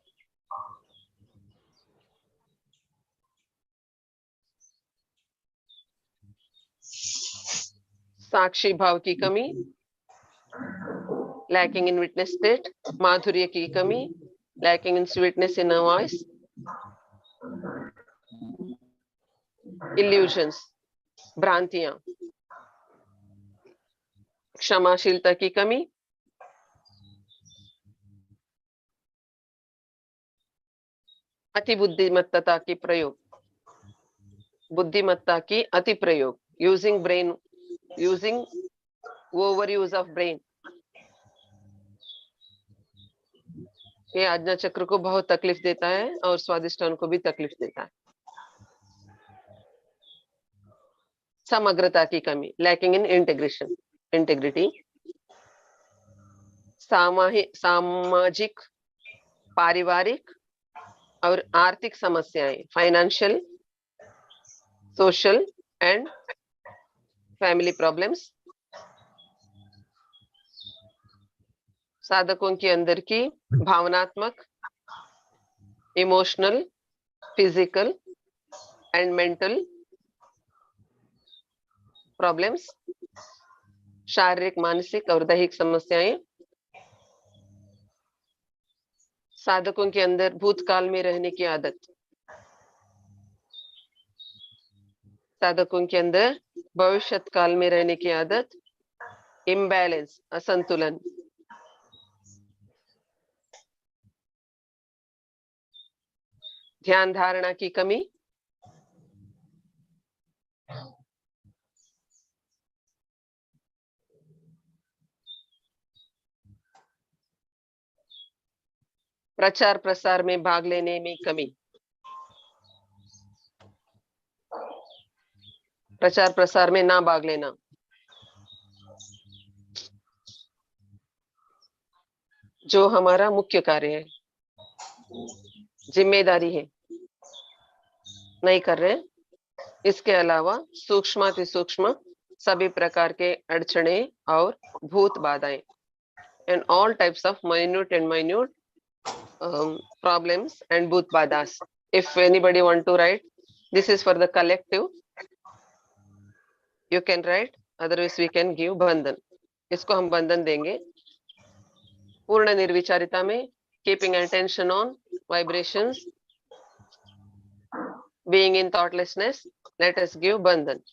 साक्षी भाव की कमी, लैकिंग इन विटनेस स्टेट, माधुर्य की कमी, lacking in sweetness in a voice, illusions, भ्रांतियां, क्षमाशीलता की कमी, अति बुद्धिमत्ता की प्रयोग, बुद्धिमत्ता की अति प्रयोग, using brain, using over use of brain, ये आज्ञा चक्र को बहुत तकलीफ देता है और स्वादिष्टान को भी तकलीफ देता है। समग्रता की कमी, लैकिंग इन इंटीग्रेशन, इंटेग्रिटी, सामाजिक, पारिवारिक और आर्थिक समस्याएं, financial, social and family problems, साधकों के अंदर की भावनात्मक, emotional, physical and mental problems, शारीरिक, मानसिक और दैहिक समस्याएं, साधकों के अंदर भूतकाल में रहने की आदत, साधकों के अंदर भविष्य काल में रहने की आदत, इम्बैलेंस, असंतुलन, ध्यान धारणा की कमी, प्रचार प्रसार में भाग लेने में कमी, प्रचार प्रसार में ना भाग लेना, जो हमारा मुख्य कार्य है, जिम्मेदारी है, नहीं कर रहे। इसके अलावा सूक्ष्माति सूक्ष्म सभी प्रकार के अड़चने और भूत बाधाएं, and all types of minute and minute problems and bhuta badas. If anybody want to write, this is for the collective, you can write, otherwise we can give bandhan. इसको हम बंधन देंगे। पूर्ण निर्विचारिता में keeping attention on vibrations, being in thoughtlessness, let us give bandhan.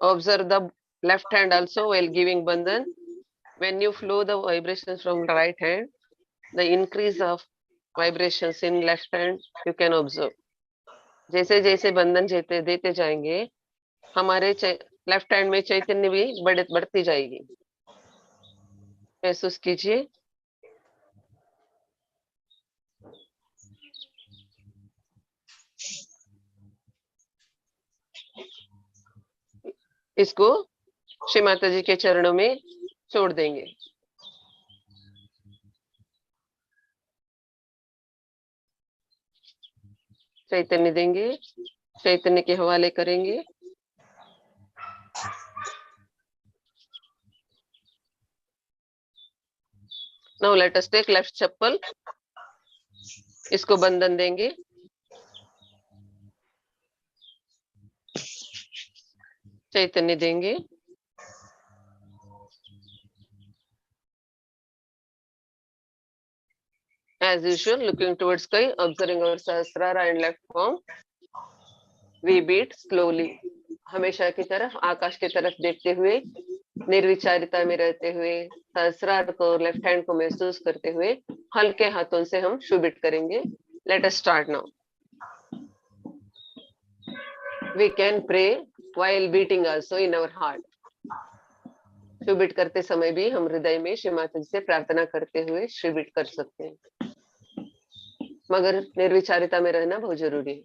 Observe the left hand also while giving bandhan. When you flow the vibrations from the right hand, the increase of vibrations in left hand you can observe. जैसे जैसे बंधन देते जाएंगे, हमारे left hand में चैतन्य भी बढ़ती जाएगी। महसूस कीजिए। इसको श्री माता जी के चरणों में छोड़ देंगे। चैतन्य देंगे, चैतन्य के हवाले करेंगे। Now let us take left chappal, इसको बंधन देंगे। चैतन्य देंगे। As usual, looking towards sky, observing our Sahasrara and left palm. We beat slowly. हमेशा की तरफ, आकाश की तरफ देखते हुए, निर्विचारिता में रहते हुए, सहस्रार को, लेफ्ट हैंड को महसूस करते हुए, हल्के हाथों से हम शुबिट करेंगे। Let us start now. We can pray while beating also in our heart. शुबिट करते समय भी हम हृदय में श्री माता जी से प्रार्थना करते हुए शुबिट कर सकते हैं, मगर निर्विचारिता में रहना बहुत जरूरी है।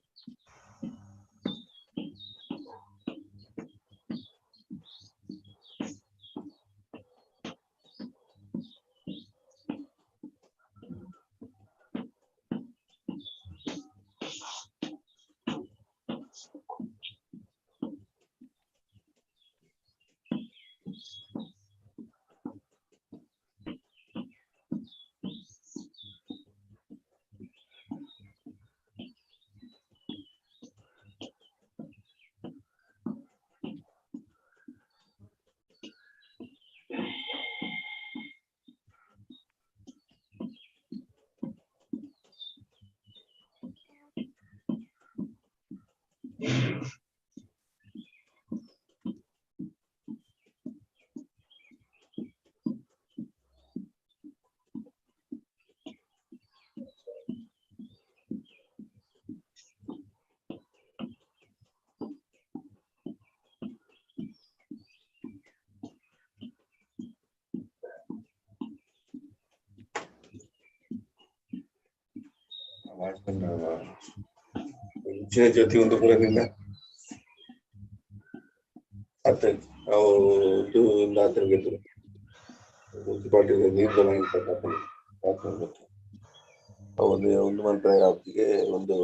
ಇಚ್ಛೆ ಜೊತೆ ಒಂದು ಬರೋದ್ರಿಂದ ಅತ್ತ ಇದು ಇಂದ ತಿರುಗಿದ್ರು ಮುನ್ಸಿಪಾಲಿಟಿ ನೀರು ಒಂದು ಮಂತ್ರ ಅವರಿಗೆ ಒಂದು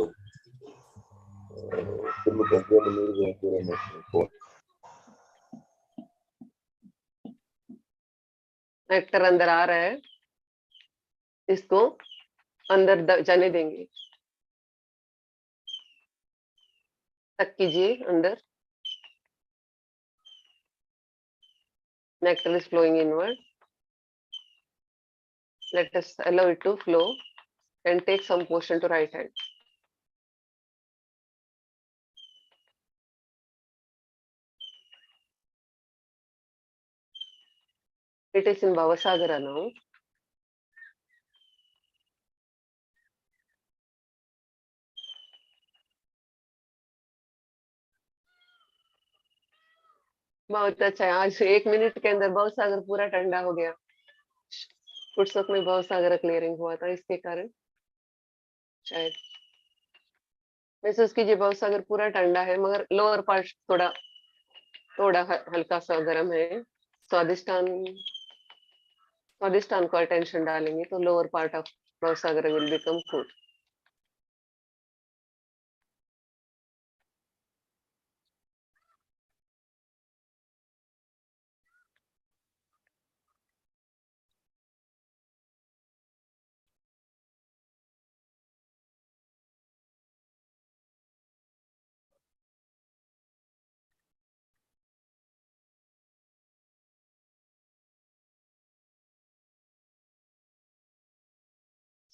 एक्टर अंदर आ रहा है, इसको अंदर जाने देंगे, तक कीजिए अंदर. Nectar is flowing inward. Let us allow it to flow and take some portion to right hand. It is in Bhavasagara now. बहुत अच्छा है. आज 1 मिनट के अंदर भवसागर पूरा ठंडा हो गया. फुर्सत में भवसागर क्लियरिंग हुआ था, इसके कारण शायद. महसूस कीजिए भवसागर पूरा ठंडा है, मगर लोअर पार्ट थोड़ा थोड़ा हल्का सा गर्म है. स्वादिष्टान को अटेंशन डालेंगे तो लोअर पार्ट ऑफ भवसागर विल बिकम कूल.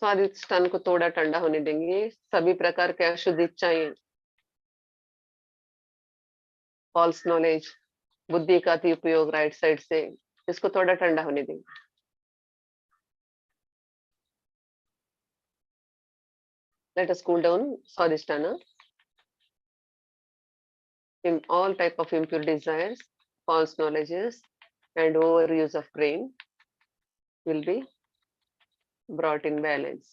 स्वादिष्टान को थोड़ा ठंडा होने देंगे. सभी प्रकार के अशुद्ध इच्छाएं, फॉल्स नॉलेज, बुद्धि का अति उपयोग राइट साइड से, इसको थोड़ा ठंडा होने देंगे. Let us cool down Swadhisthana. In all type of impure desires, false knowledges, and overuse of brain will be brought in balance.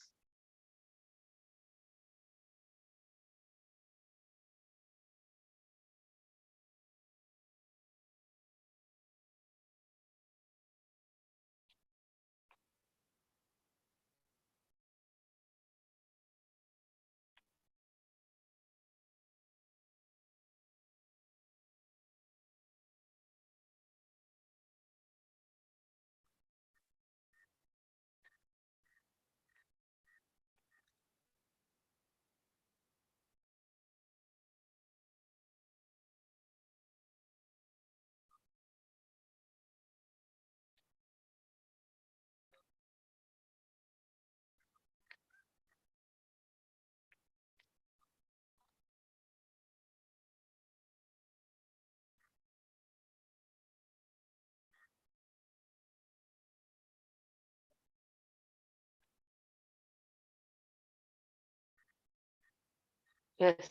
Yes,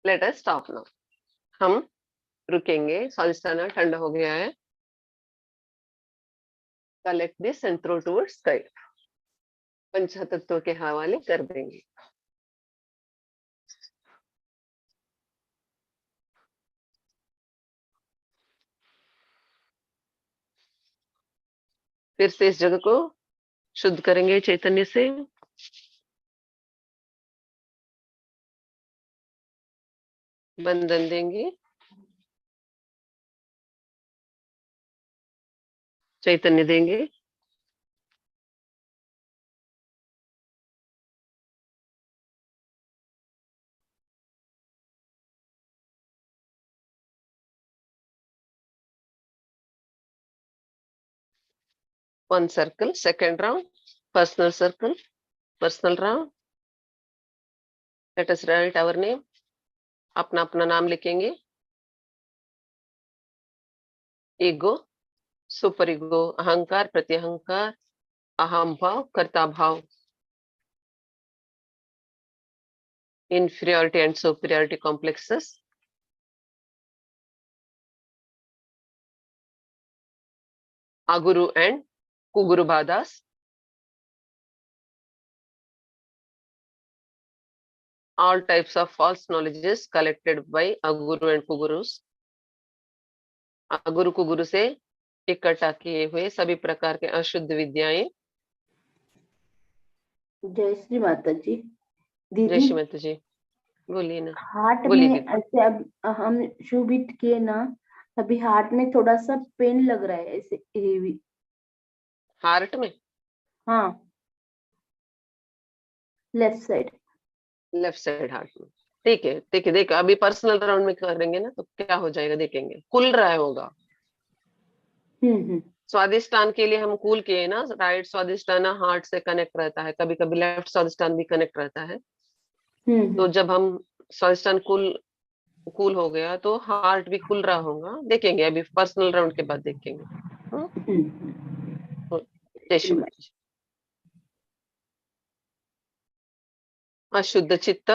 let us stop now. हम रुकेंगे. स्वादिष्ठाना ठंडा हो गया है. Collect this and throw towards sky. पंचतत्व के हवाले कर देंगे. फिर से इस जगह को शुद्ध करेंगे चैतन्य से. बंधन देंगे. चैतन्य देंगे. One circle, second round, personal circle, personal round. Let us write our name. अपना अपना नाम लिखेंगे. ईगो, सुपर ईगो, अहंकार, प्रत्यहंकार, अहम भाव, कर्ता भाव, inferiority and superiority complexes, aguru and kuguru badas, all types of false knowledges collected by aguru and kugurus, अगुरु कुगुरु से इकट्ठा किए हुए सभी प्रकार के अशुद्ध विद्याएं। जय श्री माता जी। जय दीदी श्री माता जी, बोलिए ना। हार्ट बोलिए में दीदी। ऐसे अब हम शुभ हिट किए ना, अभी हार्ट में थोड़ा सा पेन लग रहा है ऐसे हेवी। हार्ट में? हाँ, left side. Left side heart में। ठीक है ठीक है, देखो अभी पर्सनल राउंड में करेंगे ना तो क्या हो जाएगा देखेंगे, खुल रहा होगा। स्वादिष्टान के लिए हम कूल किए ना, राइट स्वादिष्टान हार्ट से कनेक्ट रहता है, कभी कभी लेफ्ट स्वादिष्टान भी कनेक्ट रहता है। तो जब हम स्वादिष्टान कूल कूल हो गया तो हार्ट भी खुल रहा होगा, देखेंगे अभी पर्सनल राउंड के बाद देखेंगे। जय श्री माता जी। अशुद्ध चित्त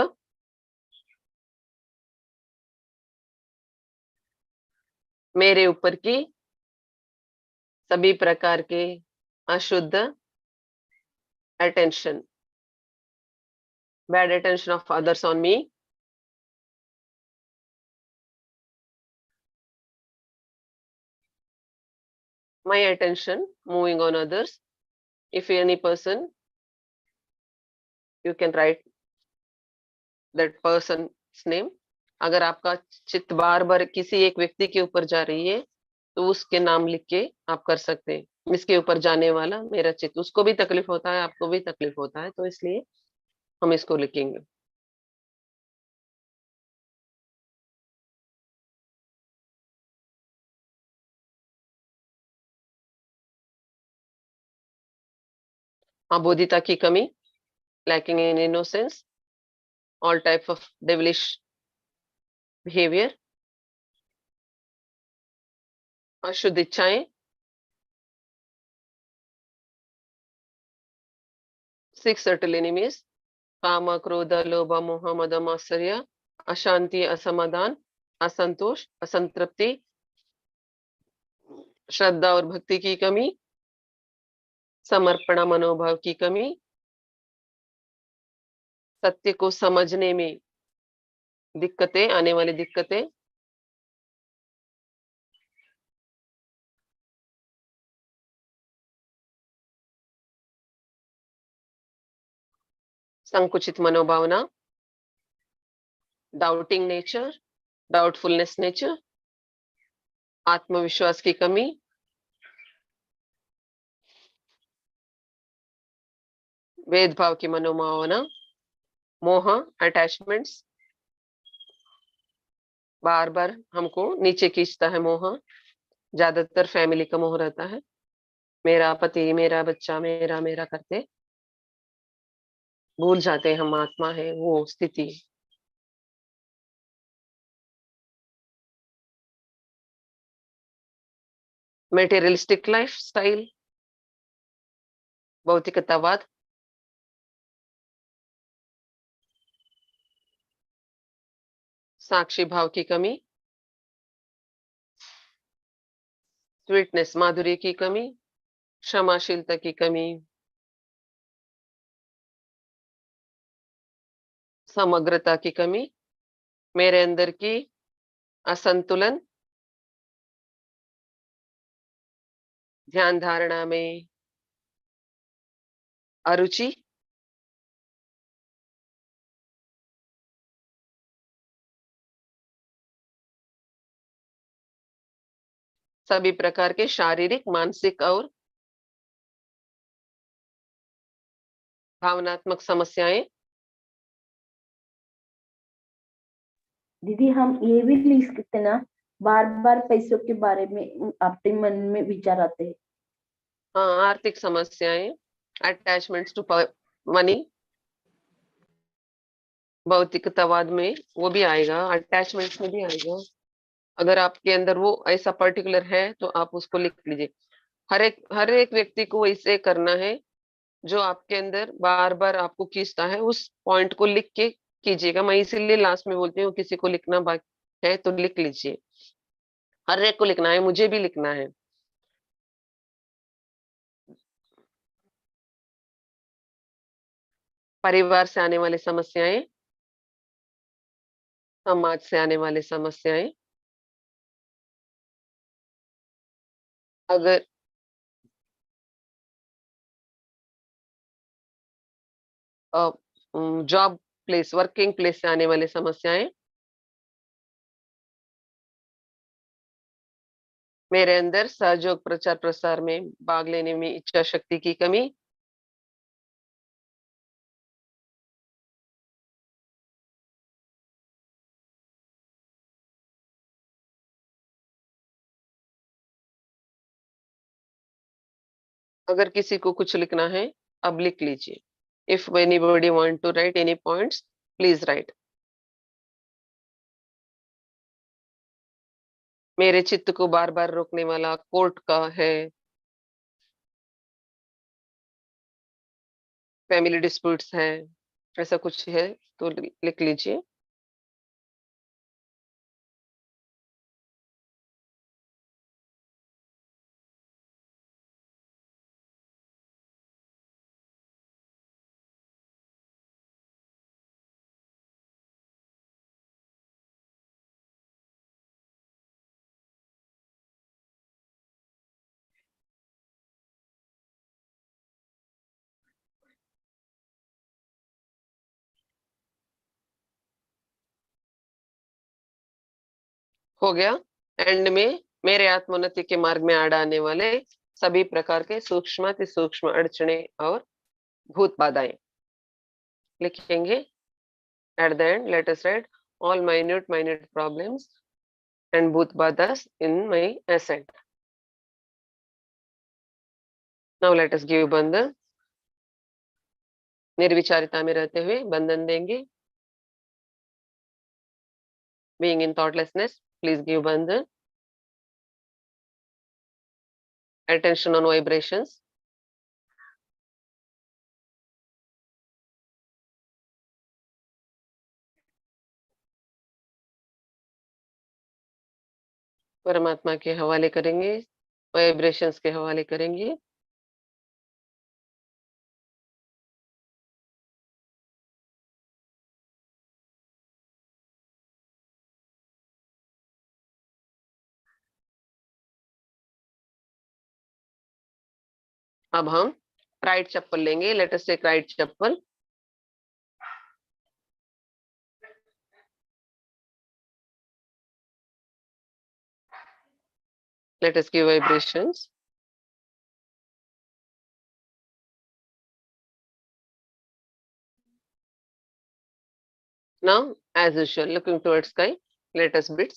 मेरे ऊपर की सभी प्रकार के अशुद्ध attention, bad attention of others on me, my attention moving on others. If any person, you can write that person's name. अगर आपका चित्त बार बार किसी एक व्यक्ति के ऊपर जा रही है तो उसके नाम लिख के आप कर सकते हैं। इसके ऊपर जाने वाला मेरा चित्त, उसको भी तकलीफ होता है, आपको भी तकलीफ होता है, तो इसलिए हम इसको लिखेंगे। अबोधिता की कमी, lacking in innocence, all type of devilish behavior, अशुद्ध इच्छाएं, सिक्स सर्टल एनिमीज, काम क्रोध लोभ मोह मद मात्सर्य, अशांति असमाधान असंतोष असंतृप्ति, श्रद्धा और भक्ति की कमी, समर्पण मनोभाव की कमी, सत्य को समझने में दिक्कतें, आने वाली दिक्कतें, संकुचित मनोभावना, डाउटिंग नेचर, डाउटफुलनेस नेचर, आत्मविश्वास की कमी, भेदभाव की मनोभावना, मोह अटैचमेंट्स, बार बार हमको नीचे खींचता है मोह, ज्यादातर फैमिली का मोह रहता है, मेरा पति मेरा बच्चा मेरा मेरा करते भूल जाते हैं हम आत्मा है, वो स्थिति। मेटेरियलिस्टिक लाइफ स्टाइल, भौतिकतावाद, साक्षी भाव की कमी, स्वीटनेस माधुर्य की कमी, क्षमाशीलता की कमी, समग्रता की कमी, मेरे अंदर की असंतुलन, ध्यान धारणा में अरुचि, सभी प्रकार के शारीरिक मानसिक और भावनात्मक समस्याएं। दीदी हम ये भी लिख सकते ना, बार बार पैसों के बारे में अपने मन में विचार आते हैं। हाँ, आर्थिक समस्याएं, अटैचमेंट्स टू मनी, भौतिकतावाद में वो भी आएगा, अटैचमेंट्स में भी आएगा। अगर आपके अंदर वो ऐसा पर्टिकुलर है तो आप उसको लिख लीजिए। हर एक व्यक्ति को इसे करना है, जो आपके अंदर बार बार आपको खींचता है उस पॉइंट को लिख के कीजिएगा। मैं इसीलिए लास्ट में बोलती हूँ किसी को लिखना बाकी है तो लिख लीजिए, हर एक को लिखना है, मुझे भी लिखना है। परिवार से आने वाली समस्याएं, समाज से आने वाली समस्याएं, अगर जॉब प्लेस, वर्किंग प्लेस से आने वाली समस्याएं, मेरे अंदर सहयोग प्रचार प्रसार में भाग लेने में इच्छा शक्ति की कमी, अगर किसी को कुछ लिखना है अब लिख लीजिए। If anybody want to write any points, please write. मेरे चित्त को बार बार रोकने वाला कोर्ट का है, फैमिली डिस्प्यूट्स है, ऐसा कुछ है तो लिख लीजिए। हो गया। एंड में मेरे आत्मोन्नति के मार्ग में आड़ आने वाले सभी प्रकार के सूक्ष्म अति सूक्ष्म अड़चने और भूत बाधाएं लिखेंगे। At the and let us right all minute problems and bhuth badas in my ascent. Now let us give बंधन। निर्विचारिता में रहते हुए बंधन देंगे। Being in thoughtlessness, please give बंधन। Attention on vibrations। परमात्मा के हवाले करेंगे, वाइब्रेशंस के हवाले करेंगे। अब हम राइट चप्पल लेंगे। लेट अस टेक राइट चप्पल। Let us give vibrations। Now, as usual, looking towards sky, let us breathe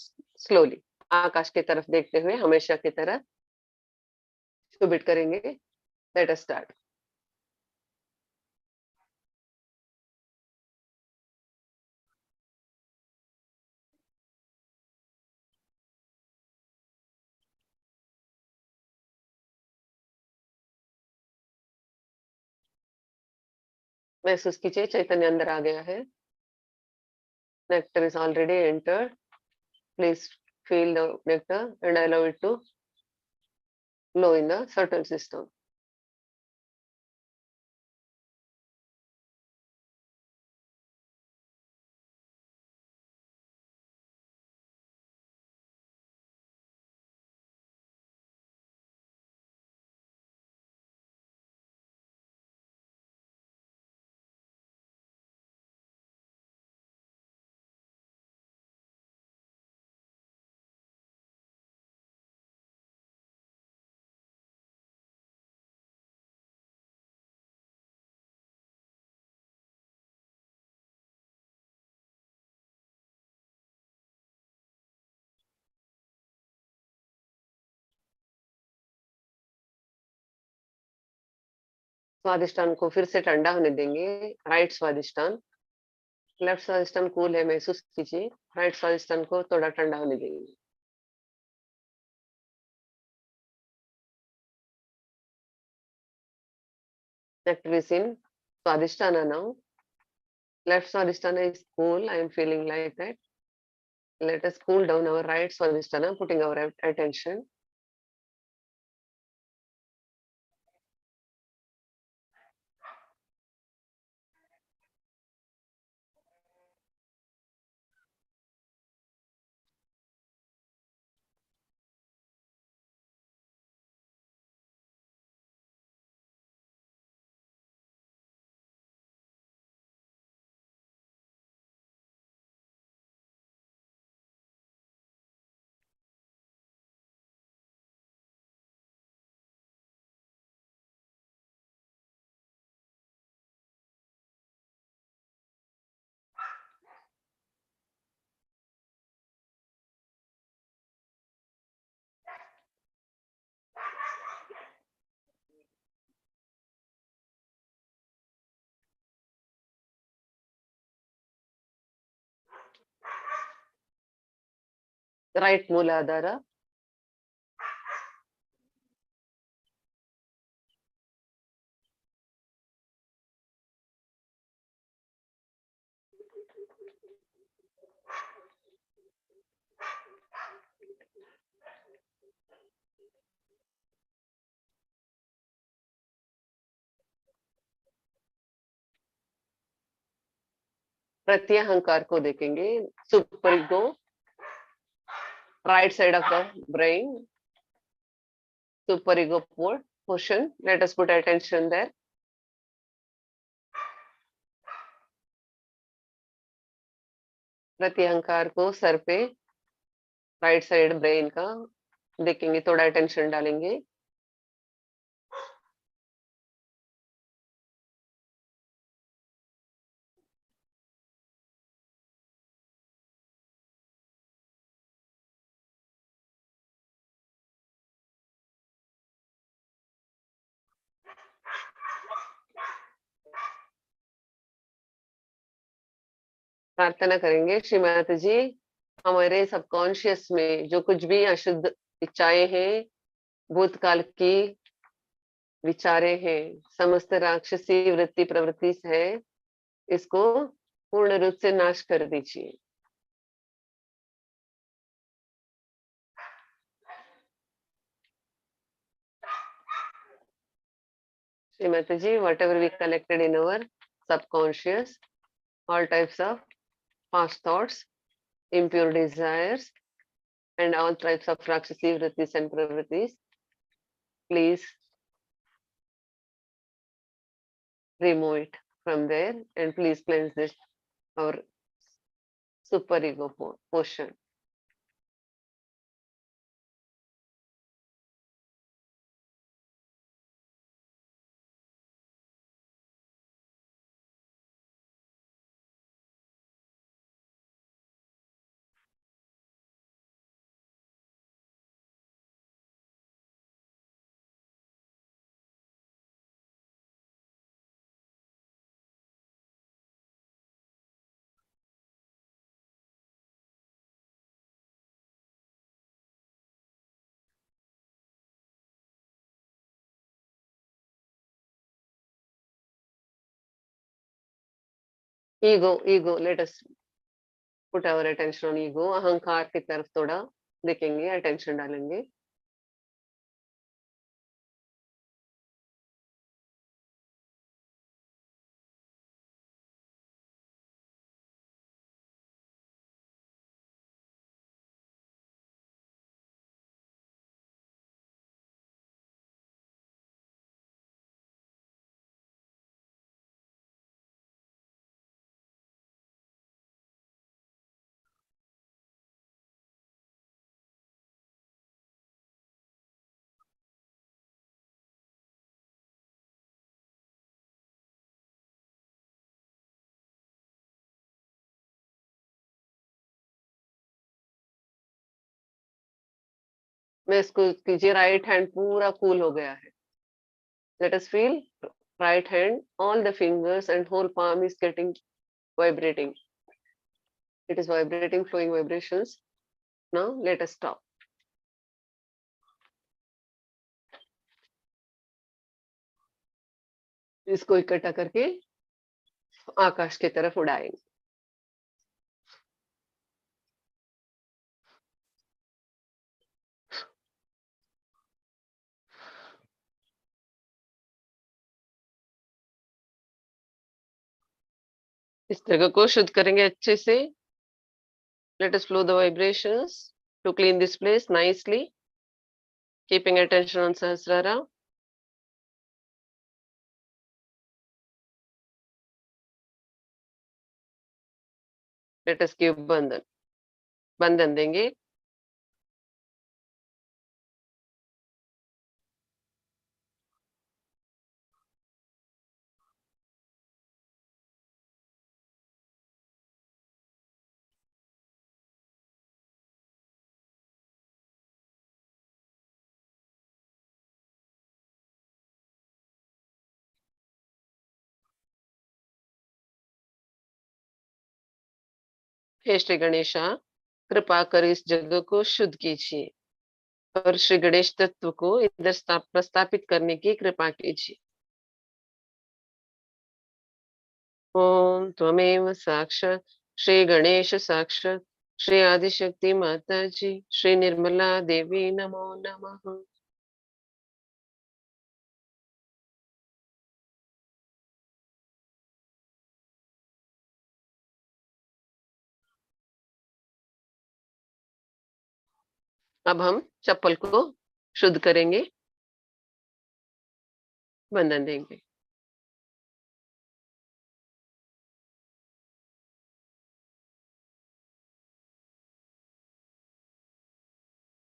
slowly। आकाश की तरफ देखते हुए हमेशा की तरह ब्रीथ करेंगे। Let us start। महसूस कीजिए चैतन्य अंदर आ गया है। Nectar is already entered। Please feel the nectar and allow it to flow in the subtle system। Swadhisthana को फिर से ठंडा होने देंगे। Right Swadhisthana, left Swadhisthana cool है, महसूस कीजिए। राइट स्वादिष्टान को थोड़ा ठंडा होने देंगे। Nectar is in Swadhisthana now। Left Swadhisthana is cool, I am feeling like that। Let us cool down our right Swadhisthana, putting our attention। right Mooladhara. प्रत्यहंकार को देखेंगे. Super ego, right side of the brain. Super ego portion. Let us put attention there. प्रत्यहंकार को sir पे right side brain का देखेंगे, थोड़ा attention डालेंगे. प्रार्थना करेंगे, श्रीमती जी, हमारे सबकॉन्शियस में जो कुछ भी अशुद्ध इच्छाएं हैं, भूतकाल की विचारें हैं, समस्त राक्षसी वृत्ति प्रवृत्ति है, इसको पूर्ण रूप से नाश कर दीजिए. श्रीमती जी, whatever we collected in our subconscious, all types of past thoughts, impure desires, and all types of rakshasi vrittis and pravrittis, please remove it from there and please cleanse this our super ego portion. Ego, let us put our attention on ego. अहंकार की तरफ थोड़ा देखेंगे, attention डालेंगे. मैं इसको कीजिए, right hand पूरा कूल हो गया है. Let us feel right hand, all the fingers and whole palm is getting vibrating. It is vibrating, flowing vibrations. Now let us stop. इसको इकट्ठा करके आकाश की तरफ उड़ाएंगे. इस जगह को शुद्ध करेंगे अच्छे से. Let us flow the vibrations to clean this place nicely, keeping attention on Sahasrara. Let us give बंधन देंगे. हे श्री गणेशा, कृपा कर इस जगह को शुद्ध कीजिए और श्री गणेश तत्व को इधर प्रस्थापित करने की कृपा कीजिए। ओम त्वमेव साक्षात् श्री गणेश साक्षात् श्री आदिशक्ति माता जी श्री निर्मला देवी नमो नमः। अब हम चप्पल को शुद्ध करेंगे, वंदन देंगे।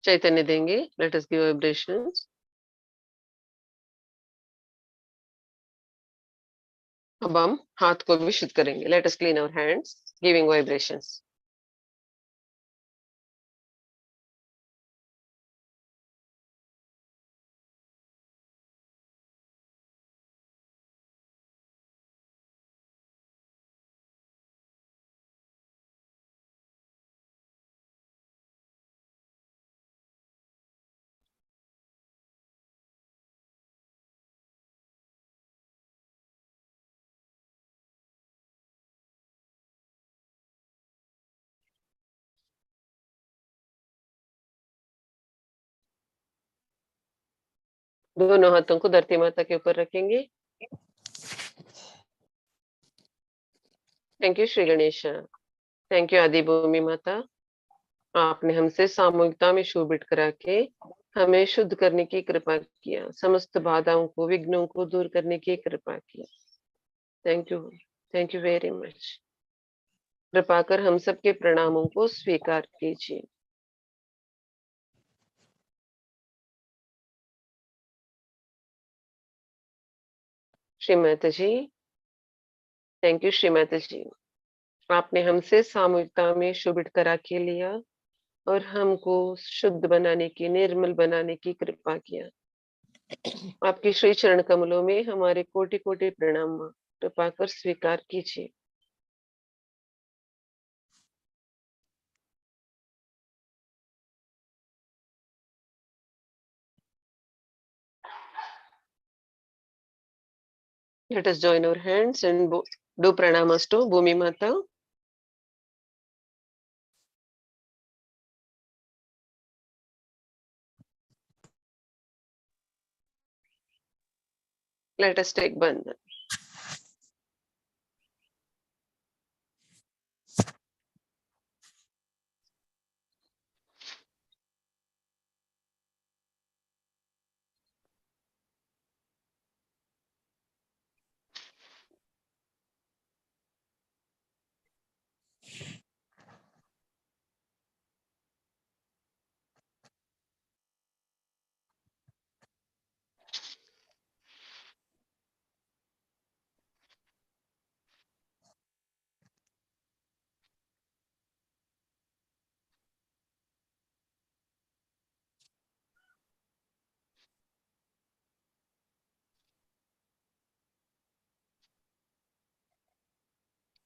चैतन्य देंगे। Let us give vibrations. अब हम हाथ को भी शुद्ध करेंगे। Let us clean our hands giving vibrations. दोनों हाथों को धरती माता के ऊपर रखेंगे। Thank you Shri Ganesh. Thank you Adi Bhumi माता। आपने हमसे सामूहिकता में शोभित करा के हमें शुद्ध करने की कृपा किया, समस्त बाधाओं को विघ्नों को दूर करने की कृपा किया। Thank you very much. कृपा कर हम सबके प्रणामों को स्वीकार कीजिए। श्रीमाता जी, थैंक यू श्रीमाता जी। आपने हमसे सामूहिकता में शोभित करा के लिया और हमको शुद्ध बनाने की, निर्मल बनाने की कृपा किया। आपकी श्री चरण कमलों में हमारे कोटि कोटि प्रणाम। कृपा कर स्वीकार कीजिए। Let us join our hands and do pranamas to Bhumi Mata. Let us take bandhan.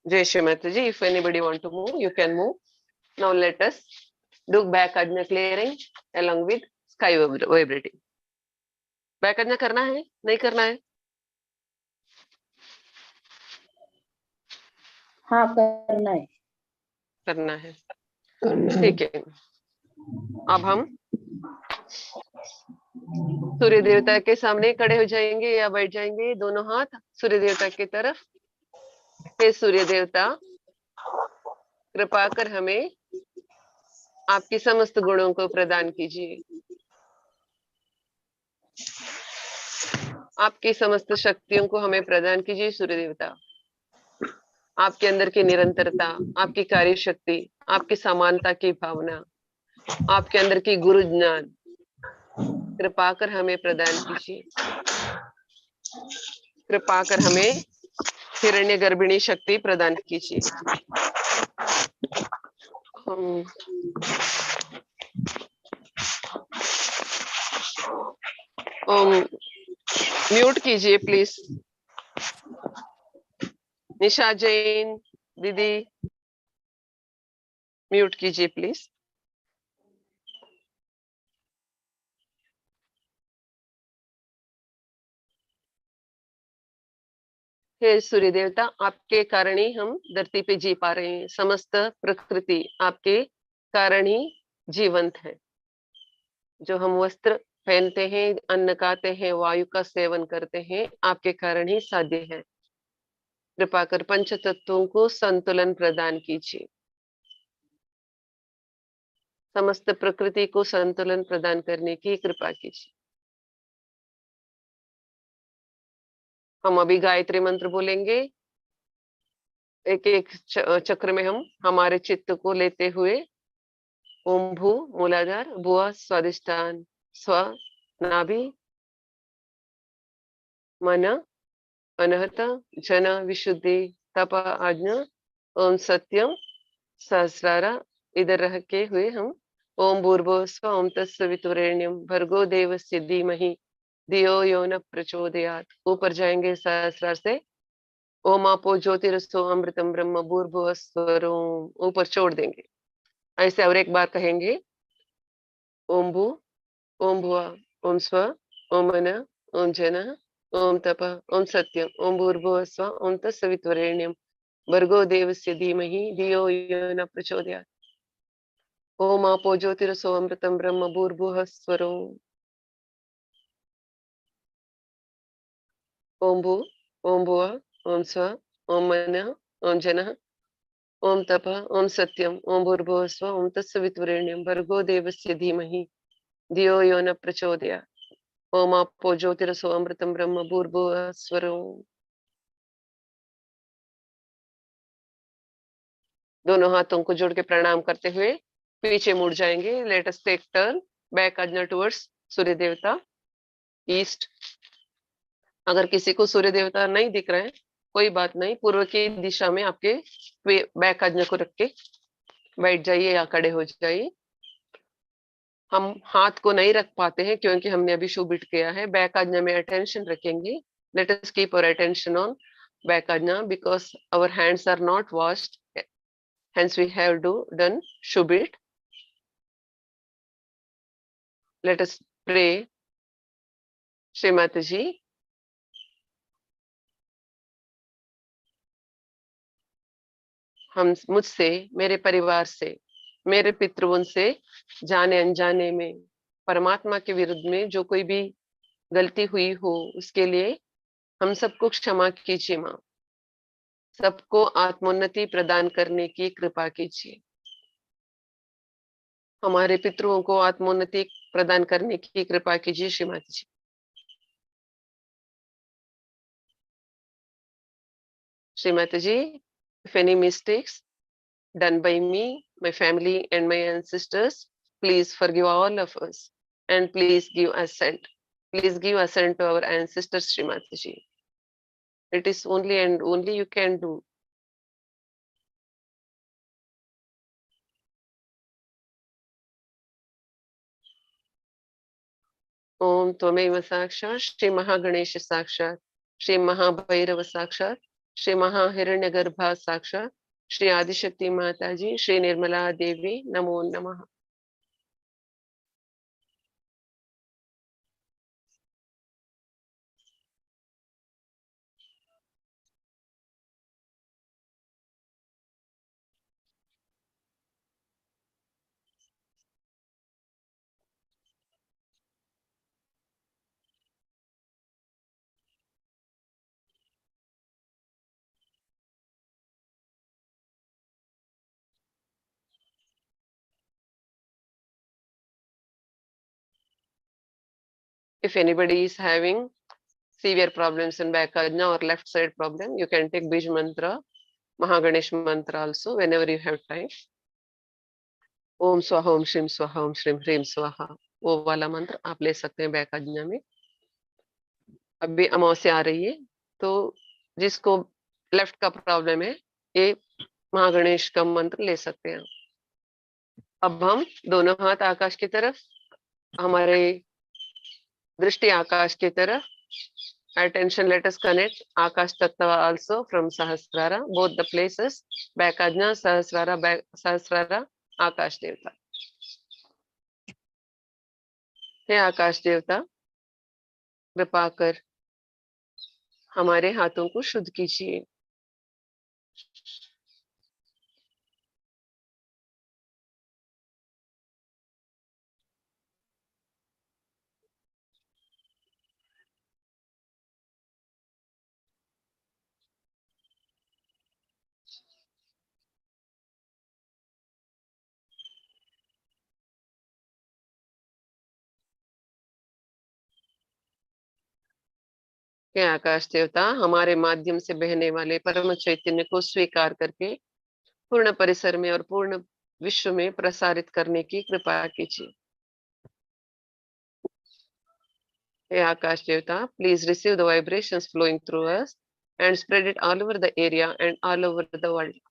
Jai Shri Mataji. If anybody want to move, you can move. Now let us do back ajna clearing along with sky vibrating. Back ajna करना है? नहीं करना है? हाँ करना है। करना है। ठीक है। अब हम सूर्य देवता के सामने खड़े हो जाएंगे या बैठ जाएंगे। दोनों हाथ सूर्य देवता की तरफ। हे सूर्य देवता, कृपा कर हमें आपकी समस्त गुणों को प्रदान कीजिए। आपकी समस्त शक्तियों को हमें प्रदान कीजिए सूर्य देवता। आपके अंदर की निरंतरता, आपकी कार्य शक्ति, आपकी समानता की भावना, आपके अंदर की गुरु ज्ञान कृपा कर हमें प्रदान कीजिए। कृपा कर हमें हिरण्य गर्भिणी शक्ति प्रदान कीजिए। म्यूट कीजिए प्लीज। निशा जैन दीदी। म्यूट कीजिए प्लीज। हे सूर्य देवता, आपके कारण ही हम धरती पे जी पा रहे हैं। समस्त प्रकृति आपके कारण ही जीवंत है। जो हम वस्त्र पहनते हैं, अन्न खाते हैं, वायु का सेवन करते हैं, आपके कारण ही साध्य है। कृपा कर पंच तत्वों को संतुलन प्रदान कीजिए। समस्त प्रकृति को संतुलन प्रदान करने की कृपा कीजिए। हम अभी गायत्री मंत्र बोलेंगे। एक एक चक्र में हम हमारे चित्त को लेते हुए ओम भू मूलाधार भुआ स्वादिष्टान स्व नाभि मन अनहत जन विशुद्धि तप आज्ञा ओम सत्यम सहस्रारा इधर रह के हुए हम ओम भूर्भुव स्व ओम तत्सवितुरेण्यम भर्गो देवस्य धीमहि धियो यो न प्रचोदयात्। ऊपर जाएंगे सहस्रार से ओम आपो ज्योतिरसो अमृतम ब्रह्म भूर्भुव स्वरोम, ऊपर छोड़ देंगे। ऐसे और एक बार कहेंगे ओम भू ओम भुआ ओम स्व ओम मन ओम जन ओम तप ओम सत्यम ओम भूर्भुव स्व ओम तत्सवितुरेण्यम भर्गो देवस्य धीमहि धियो यो न प्रचोदयात्। ओम आपो ज्योतिरसो अमृतम ब्रह्म भूर्भुव स्वरोम। ओम भू ओम भुआ ओम स्व ओम मन ओम जन ओम तप ओम सत्यम ओम भूर्भुव स्व ओम तत्सवितुरेण्यम भर्गो देवस्य धीमहि धियो यो न प्रचोदयात्। ओम आपो ज्योतिरसो अमृतम ब्रह्म भूर्भुव स्वरोम। दोनों हाथों को जोड़ के प्रणाम करते हुए पीछे मुड़ जाएंगे। Let us take turn back Agnya towards Surya devata east. अगर किसी को सूर्य देवता नहीं दिख रहे हैं, कोई बात नहीं, पूर्व की दिशा में आपके बैक आज्ञा को रख के बैठ जाइए या खड़े हो जाइए। हम हाथ को नहीं रख पाते हैं क्योंकि हमने अभी शू बिट किया है। बैक आज्ञा में अटेंशन रखेंगे। Let us keep our attention on back Agnya because our hands are not washed, hence we have done shubit. Let us pray. Shrimati ji, हम मुझसे, मेरे परिवार से, मेरे पितृओं से जाने अनजाने में परमात्मा के विरुद्ध में जो कोई भी गलती हुई हो उसके लिए हम सबको क्षमा कीजिए माँ। सबको आत्मोन्नति प्रदान करने की कृपा कीजिए। हमारे पितरों को आत्मोन्नति प्रदान करने की कृपा कीजिए श्रीमती जी। श्रीमती जी, if any mistakes done by me, my family and my ancestors, please forgive all of us and please give assent. Please give assent to our ancestors Shrimati ji. It is only and only you can do. ओम त्वमेव साक्षात् श्री महागणेश साक्षात् श्री महाभैरव साक्षात् श्री महाहिरण्यगर्भा साक्षात् श्री आदिशक्ति माता जी श्री निर्मला देवी नमो नमः। If anybody is having severe problems in back ajna or left side problem, you can take Bij mantra, Mahaganesh mantra also whenever you have time. ओम स्वाहा ओम श्रीम ह्रीम स्वाहा, वो वाला मंत्र आप ले सकते हैं बैक आज्ञा में। अभी अमावस्या आ रही है तो जिसको लेफ्ट का प्रॉब्लम है ये महागणेश का मंत्र ले सकते हैं। अब हम दोनों हाथ आकाश की तरफ, हमारे दृष्टि आकाश की तरफ। Attention, let us connect Akash Tattva also from Sahasrara, both the places, back Ajna, Sahasrara, आकाश देवता। हे आकाश देवता, कृपा कर हमारे हाथों को शुद्ध कीजिए। हे आकाश देवता, हमारे माध्यम से बहने वाले परम चैतन्य को स्वीकार करके पूर्ण परिसर में और पूर्ण विश्व में प्रसारित करने की कृपा कीजिए। हे आकाश देवता, please receive the vibrations flowing through us and spread it all over the area and all over the world.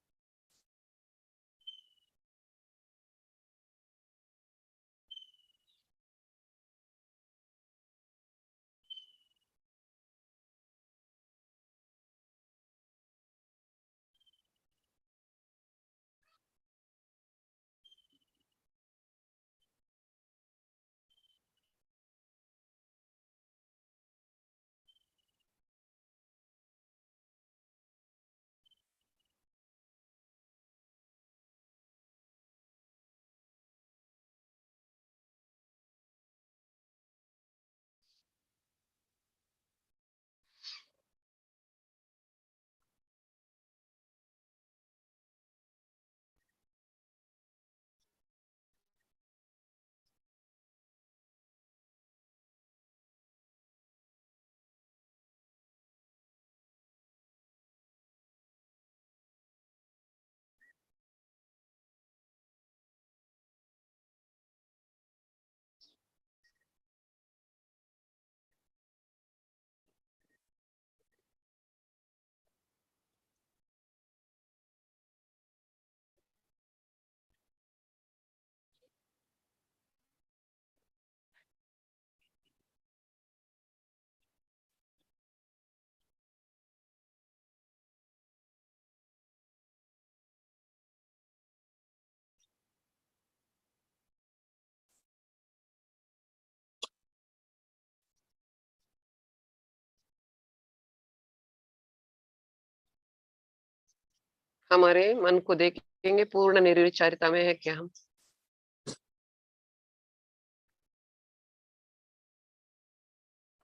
हमारे मन को देखेंगे पूर्ण निर्विचारिता में है क्या हम।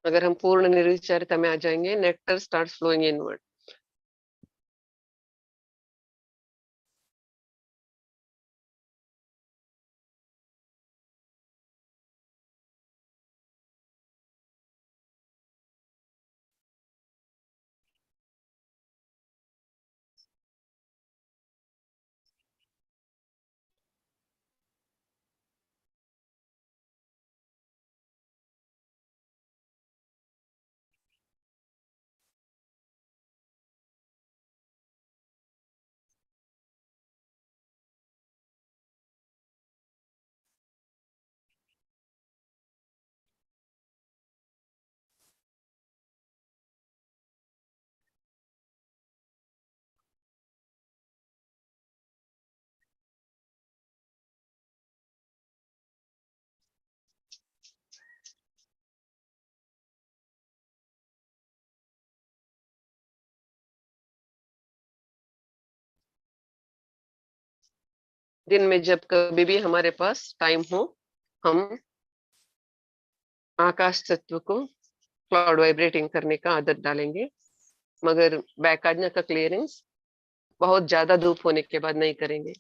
अगर हम पूर्ण निर्विचारिता में आ जाएंगे, नेक्टर स्टार्ट्स फ्लोइंग इनवर्ड। दिन में जब कभी भी हमारे पास टाइम हो, हम आकाश तत्व को क्लाउड वाइब्रेटिंग करने का आदत डालेंगे, मगर बैक आज्ञा का क्लियरेंस बहुत ज्यादा धूप होने के बाद नहीं करेंगे।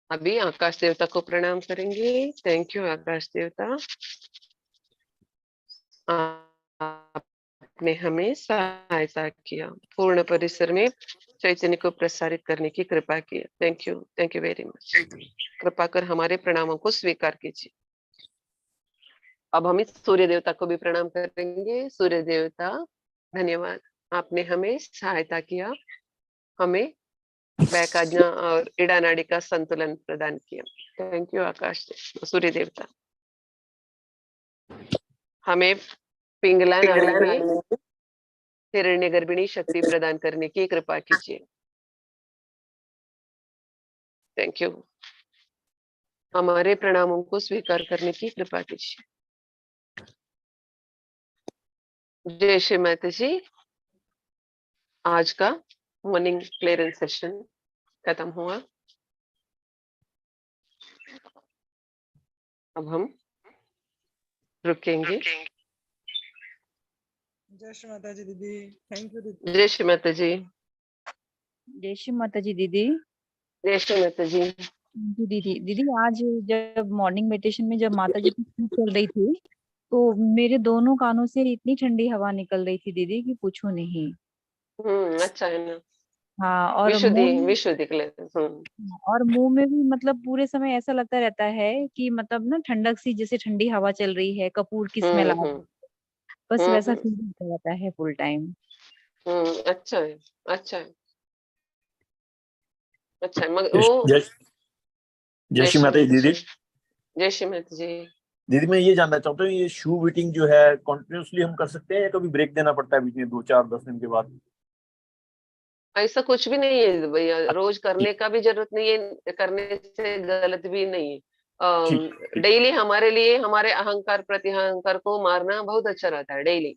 अभी आकाश देवता को प्रणाम करेंगे। थैंक यू आकाश देवता, आपने हमें सहायता किया, पूर्ण परिसर में चैतन्य को प्रसारित करने की कृपा की। Thank you very much. कृपा कर हमारे प्रणामों को स्वीकार कीजिए। अब हम इस सूर्य देवता को भी प्रणाम करेंगे। सूर्य देवता धन्यवाद, आपने हमें सहायता किया, हमें बैक आज्ञा और इड़ा नाड़ी का संतुलन प्रदान किया। थैंक यू आकाश सूर्य देवता। हमें पिंगला नाड़ी में हिरण्यगर्भिणी शक्ति प्रदान करने की कृपा कीजिए। Thank you. हमारे प्रणामों को स्वीकार करने की कृपा कीजिए। जय श्री माता जी। आज का मॉर्निंग क्लियरेंस सेशन खत्म हुआ। अब हम रुकेंगे। जय श्री माता जी दीदी, थैंक यू दीदी। जय श्री माता जी। जय श्री माता जी दीदी। जय श्री माता जी। दीदी दीदी आज जब मॉर्निंग मेडिटेशन में जब माता जी की स्पीच चल रही थी तो मेरे दोनों कानों से इतनी ठंडी हवा निकल रही थी दीदी कि पूछो नहीं। अच्छा है ना। हाँ और विशुद्धि के लिए। और मुंह में भी मतलब पूरे समय ऐसा लगता रहता है कि मतलब ना ठंडक सी जैसे ठंडी हवा चल रही है, कपूर की स्मेल आ रही है, बस वैसा फील होता रहता है फुल टाइम। अच्छा है, अच्छा है, अच्छा है। मगर वो जय श्री माता जी दीदी। जय श्री माता जी। दीदी मैं ये जानना चाहता हूँ, ये शू बीटिंग जो है कंटिन्यूअसली हम कर सकते हैं या कभी ब्रेक देना पड़ता है बीच में 2-4-10 दिन के बाद? ऐसा कुछ भी नहीं है भैया, रोज करने का भी जरूरत नहीं है, करने से गलत भी नहीं है। डेली हमारे लिए हमारे अहंकार प्रतिअहंकार को मारना बहुत अच्छा रहता है डेली।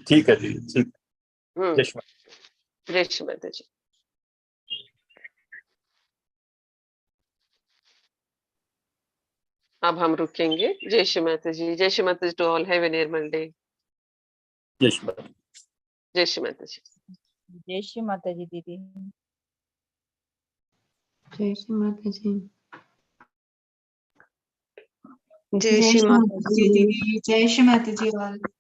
ठीक है जी, ठीक। जय श्री माता जी। अब हम रुकेंगे। जय श्री माता जी। Jai Shri Mata ji to all. Have a Nirmal day. Jai Shri माता। जय श्री माता जी। जय श्री माता जी दीदी। जय श्री माता जी। जय श्री माता जी दीदी। जय श्री माता जी ऑल।